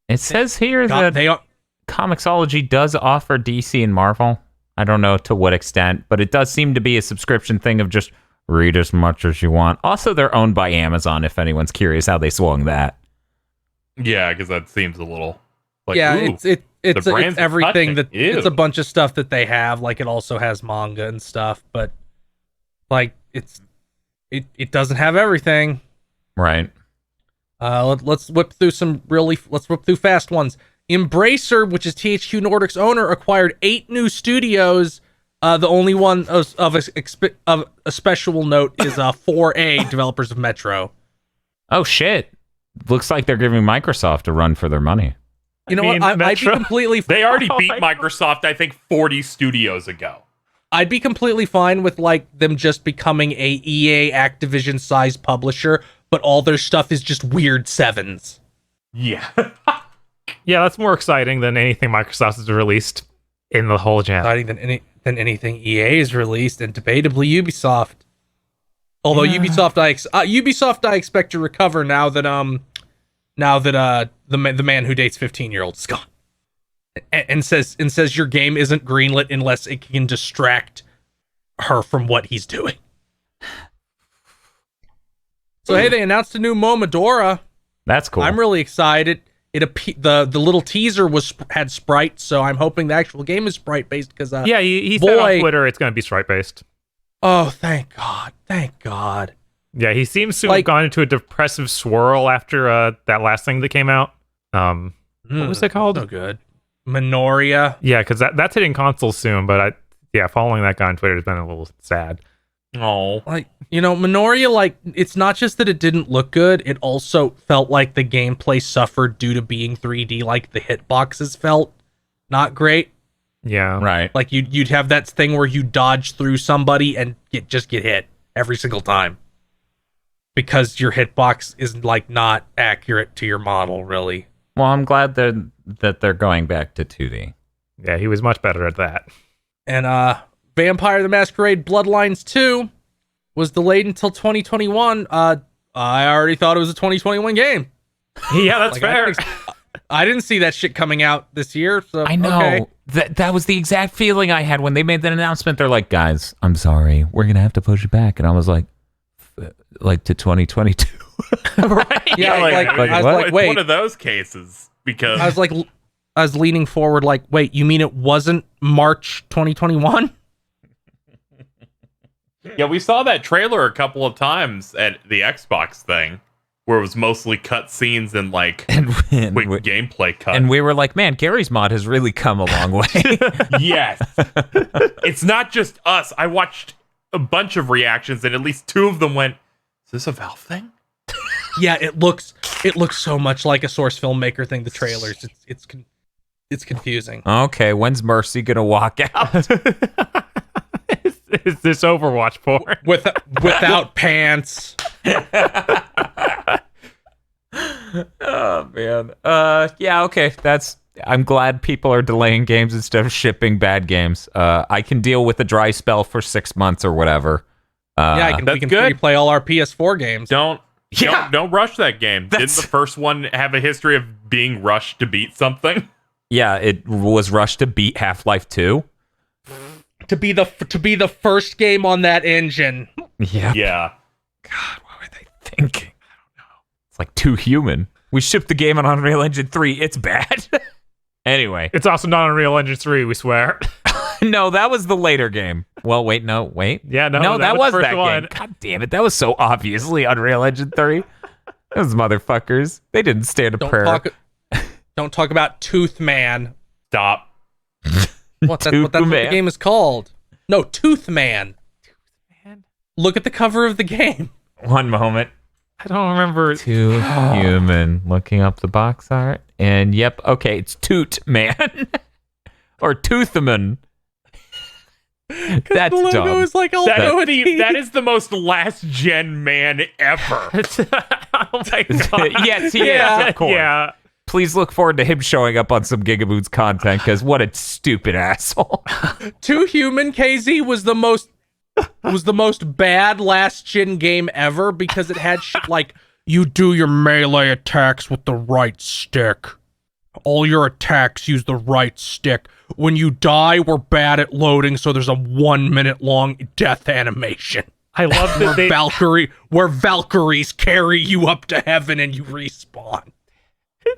It says here that Comixology does offer DC and Marvel. I don't know to what extent, but it does seem to be a subscription thing of just read as much as you want. Also, they're owned by Amazon, if anyone's curious how they swung that. Yeah, because that seems a little it's everything that Ew. It's a bunch of stuff that they have. It also has manga and stuff, but it doesn't have everything. Right. Let's whip through fast ones. Embracer, which is THQ Nordic's owner, acquired 8 new studios. The only one of a special note is 4A, developers of Metro. Oh shit! Looks like they're giving Microsoft a run for their money. I'd be completely. They already beat Microsoft, I think, 40 studios ago. I'd be completely fine with them just becoming a EA Activision sized publisher, but all their stuff is just weird 7s. Yeah. Yeah, that's more exciting than anything Microsoft has released in the whole genre. Exciting than anything EA has released, and debatably Ubisoft. Although Ubisoft, I expect to recover now that the man who dates 15-year-olds is gone, and says your game isn't greenlit unless it can distract her from what he's doing. So hey, they announced a new Momodora. That's cool. I'm really excited. the little teaser had sprites, so I'm hoping the actual game is sprite based because yeah, he said on Twitter it's going to be sprite based. Oh, thank God. Yeah, he seems to have gone into a depressive swirl after that last thing that came out. What was it called? So good. Minoria. Yeah, because that's hitting consoles soon, but following that guy on Twitter has been a little sad. Oh, Minoria, it's not just that it didn't look good, it also felt like the gameplay suffered due to being 3D, like the hitboxes felt not great. Yeah. Right. Like you'd have that thing where you dodge through somebody and get hit every single time. Because your hitbox is not accurate to your model, really. Well, I'm glad that they're going back to 2D. Yeah, he was much better at that. And Vampire the Masquerade Bloodlines 2 was delayed until 2021. I already thought it was a 2021 game. Yeah, that's fair. I didn't see that shit coming out this year. So I know. Okay. That was the exact feeling I had when they made that announcement. They're like, guys, I'm sorry. We're going to have to push it back. And I was like to 2022. Right? Yeah, I was like, wait. It's one of those cases because I was leaning forward like, wait, you mean it wasn't March 2021? Yeah, we saw that trailer a couple of times at the Xbox thing, where it was mostly cutscenes and quick gameplay cuts. And we were like, man, Gary's mod has really come a long way. Yes. It's not just us. I watched a bunch of reactions, and at least 2 of them went, is this a Valve thing? Yeah, it looks so much like a Source filmmaker thing, the trailers. It's confusing. Okay, when's Mercy gonna walk out? Is this Overwatch porn? Without pants. Oh man. Yeah, okay. I'm glad people are delaying games instead of shipping bad games. I can deal with a dry spell for 6 months or whatever. We can replay all our PS4 games. Don't rush that game. Didn't the first one have a history of being rushed to beat something? Yeah, it was rushed to beat Half-Life 2. To be the first game on that engine. Yeah. Yeah. God, what were they thinking? I don't know. It's like too human. We shipped the game on Unreal Engine 3. It's bad. Anyway. It's also not Unreal Engine 3, we swear. No, that was the later game. Well, wait. Yeah, no, that was the that first one. game. God damn it. That was so obviously Unreal Engine 3. Those motherfuckers. They didn't stand a prayer. Don't talk about Tooth Man. Stop. That's what the game is called. No, Tooth Man. Look at the cover of the game. One moment. I don't remember. Too human. Looking up the box art. And yep, okay, it's Toot Man. Or Toothman. That's the logo dumb. is like all that is the most last gen man ever. Oh my god. Yes, he is, of course. Yeah. Please look forward to him showing up on some GigaBoots content, because what a stupid asshole. Too Human, KZ, was the most bad last gen game ever because it had shit like you do your melee attacks with the right stick. All your attacks use the right stick. When you die, we're bad at loading, so there's a 1 minute long death animation. I love that where Valkyries carry you up to heaven and you respawn.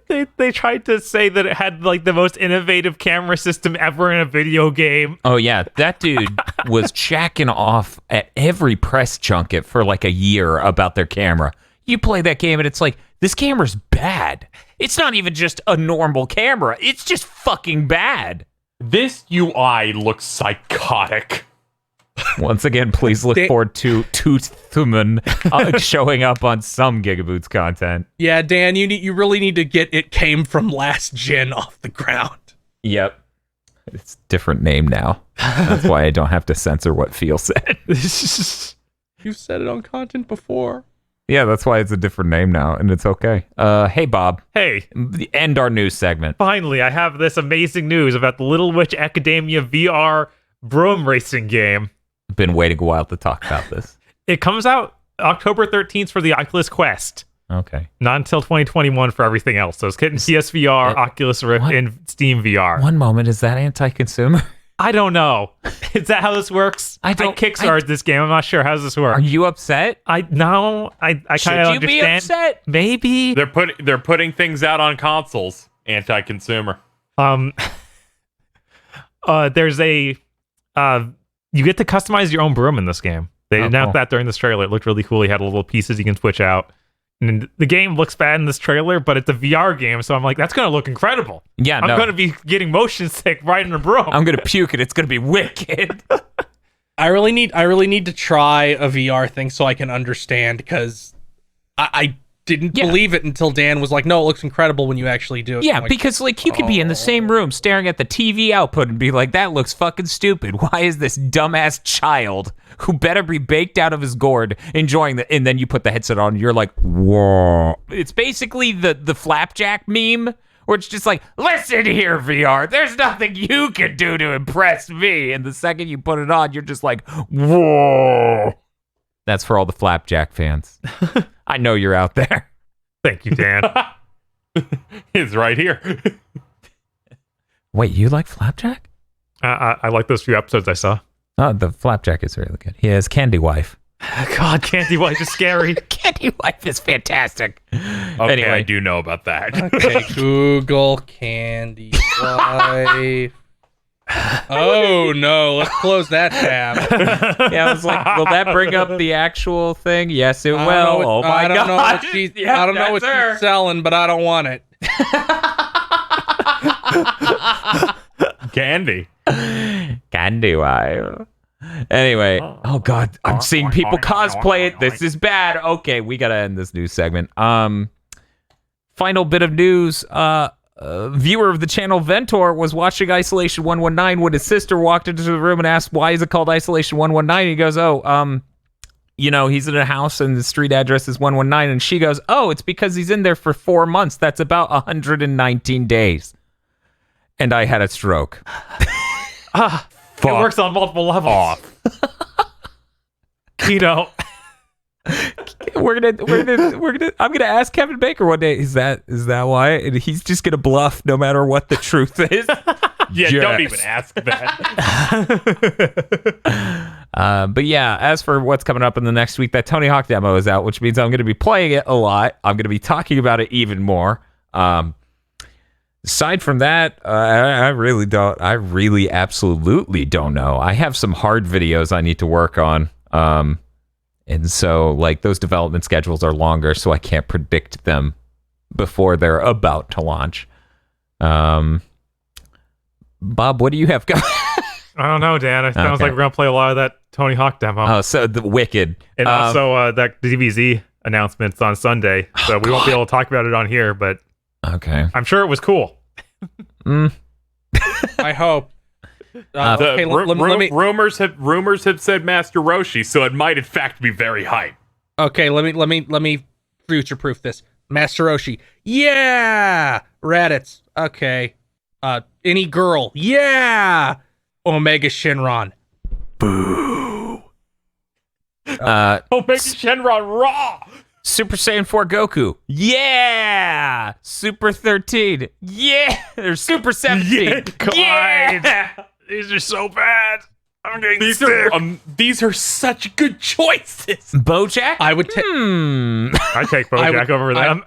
They tried to say that it had the most innovative camera system ever in a video game. Oh yeah, that dude was jacking off at every press junket for a year about their camera. You play that game and it's like, this camera's bad. It's not even just a normal camera. It's just fucking bad. This UI looks psychotic. Once again, please look forward to Toothman showing up on some GigaBoots content. Yeah, Dan, you really need to get It Came From Last Gen off the ground. Yep. It's a different name now. That's why I don't have to censor what Phil said. You've said it on content before. Yeah, that's why it's a different name now, and it's okay. Hey, Bob. Hey. End our news segment. Finally, I have this amazing news about the Little Witch Academia VR broom racing game. I've been waiting a while to talk about this. It comes out October 13th for the Oculus Quest. Okay. Not until 2021 for everything else. So it's getting PSVR, Oculus Rift, and Steam VR. One moment, is that anti-consumer? I don't know. Is that how this works? I kickstarted this game. I'm not sure. How does this work? Are you upset? I kind of understand. Should you be upset? Maybe. They're putting things out on consoles. Anti-consumer. There's a you get to customize your own broom in this game. They announced that during this trailer. It looked really cool. You had little pieces you can switch out. And the game looks bad in this trailer, but it's a VR game, so I'm like, that's going to look incredible. Yeah, I'm going to be getting motion sick riding a broom. I'm going to puke and it's going to be wicked. I really need to try a VR thing so I can understand, because I didn't believe it until Dan was like, no, it looks incredible when you actually do it. Yeah, because like you could be in the same room staring at the TV output and be like, that looks fucking stupid. Why is this dumbass child who better be baked out of his gourd enjoying the, and then you put the headset on and you're like, whoa. It's basically the flapjack meme where it's just like, listen here, VR, there's nothing you can do to impress me. And the second you put it on, you're just like, whoa. That's for all the flapjack fans. I know you're out there. Thank you, Dan. It's right here. Wait, you like flapjack? I like those few episodes I saw. Oh, the flapjack is really good. He has Candy Wife. God, Candy Wife is scary. Candy Wife is fantastic. Okay, Anyway. I do know about that. Okay, Google Candy Wife. Oh no, let's close that tab. Yeah, I was like, will that bring up the actual thing? Yes, it will. Oh my god. I don't know what she's selling, but I don't want it. Candy. Candy Wife. Anyway, oh god, I'm seeing people cosplay it. This is bad. Okay, we gotta end this news segment. Final bit of news. Viewer of the channel Ventor was watching Isolation 119 when his sister walked into the room and asked, why is it called Isolation 119? He goes, he's in a house and the street address is 119. And she goes, oh, it's because he's in there for 4 months. That's about 119 days. And I had a stroke. It works on multiple levels. I'm gonna ask Kevin Baker one day. Is that why? And he's just gonna bluff no matter what the truth is. Yeah, yes. Don't even ask that. But yeah, as for what's coming up in the next week, that Tony Hawk demo is out, which means I'm gonna be playing it a lot. I'm gonna be talking about it even more. Aside from that, I really absolutely don't know. I have some hard videos I need to work on. And so, like, those development schedules are longer, so I can't predict them before they're about to launch. Bob, what do you have going? I don't know, Dan. It sounds like we're going to play a lot of that Tony Hawk demo. Oh, so the Wicked. And also that DBZ announcement's on Sunday, so we won't be able to talk about it on here, but okay. I'm sure it was cool. I hope. Rumors have said Master Roshi, so it might in fact be very hype. Okay, let me future proof this. Master Roshi, yeah. Raditz, okay. Any girl, yeah. Omega Shenron, boo. Omega Shenron raw. Super Saiyan 4 Goku, yeah. Super 13, yeah. There's Super 17, yeah. God. Yeah. These are so bad. I'm getting sick. These are such good choices. Bojack? I would take. I take Bojack over them.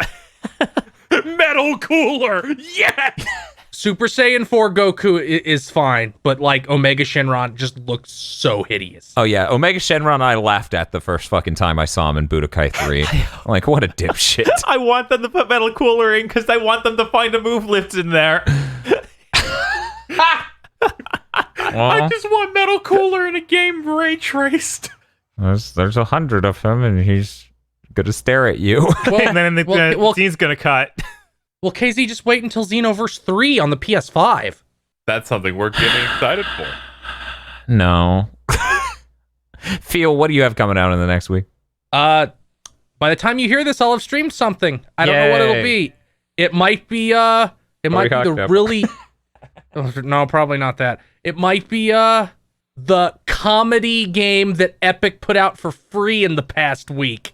Metal Cooler, yes. Super Saiyan 4 Goku is fine, but like Omega Shenron just looks so hideous. Oh yeah, Omega Shenron I laughed at the first fucking time I saw him in Budokai 3. I'm like, what a dipshit. I want them to put Metal Cooler in because I want them to find a move lift in there. I just want Metal Cooler in a game ray traced. There's 100 of him, and he's gonna stare at you. Well, and then the scene's gonna cut. Well, KZ, just wait until Xenoverse 3 on the PS5. That's something we're getting excited for. No. Phil, what do you have coming out in the next week? By the time you hear this, I'll have streamed something. I don't know what it'll be. It might be the really. No, probably not that. It might be the comedy game that Epic put out for free in the past week.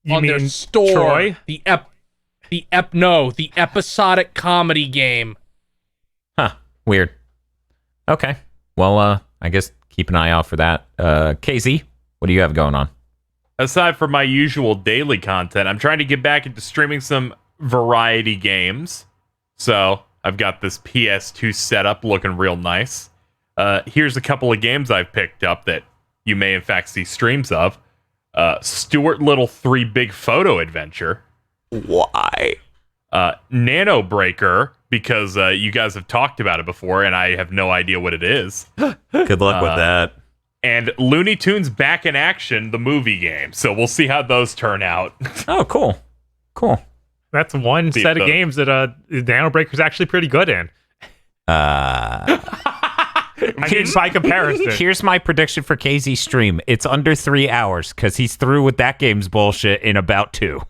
You on mean their store. Troy? The episodic comedy game. Huh. Weird. Okay. Well, I guess keep an eye out for that. KZ, what do you have going on? Aside from my usual daily content, I'm trying to get back into streaming some variety games. So I've got this PS2 setup looking real nice. Here's a couple of games I've picked up that you may in fact see streams of. Stuart Little 3 Big Photo Adventure. Why? Nano Breaker, because you guys have talked about it before and I have no idea what it is. Good luck with that. And Looney Tunes Back in Action, the movie game. So we'll see how those turn out. Oh, cool. Cool. That's one set of games that Nano Breaker's actually pretty good in. I mean, by comparison. Here's my prediction for KZ's stream. It's under 3 hours because he's through with that game's bullshit in about 2.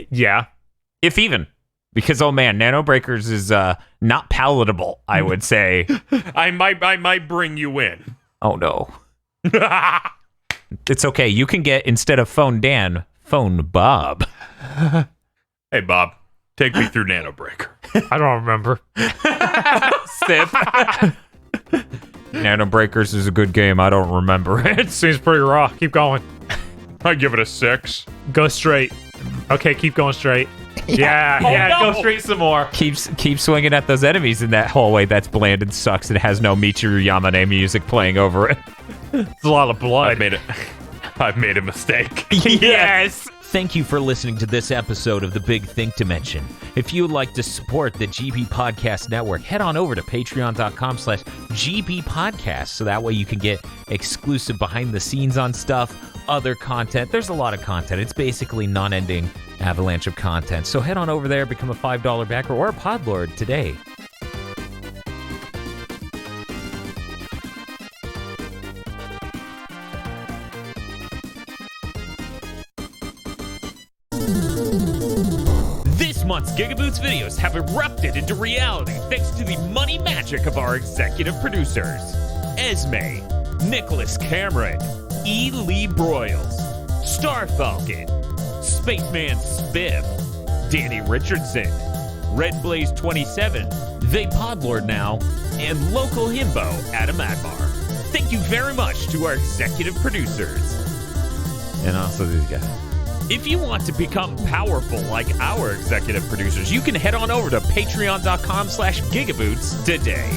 Yeah. If even. Because, oh man, Nano Breakers is not palatable, I would say. I might bring you in. Oh, no. It's okay. You can get, instead of Phone Dan, Phone Bob. Hey, Bob, take me through Nano Breaker. I don't remember. Sip. Nano Breakers is a good game. I don't remember it. Seems pretty raw. Keep going. I give it a 6. Go straight. Okay, keep going straight. Yeah, go straight some more. Keep swinging at those enemies in that hallway that's bland and sucks and has no Michiru Yamane music playing over it. It's a lot of blood. I've made a mistake. Yes. Thank you for listening to this episode of The Big Think Dimension. If you would like to support the GB Podcast Network, head on over to patreon.com/GB Podcast so that way you can get exclusive behind the scenes on stuff, other content. There's a lot of content. It's basically non-ending avalanche of content. So head on over there, become a $5 backer or a Podlord today. This month's GigaBoots videos have erupted into reality thanks to the money magic of our executive producers. Esme, Nicholas Cameron, E. Lee Broyles, Star Falcon, Spaceman Spiff, Danny Richardson, Red Blaze 27, They Podlord Now, and local himbo Adam Admar. Thank you very much to our executive producers. And also these guys. If you want to become powerful like our executive producers, you can head on over to patreon.com/gigaboots today.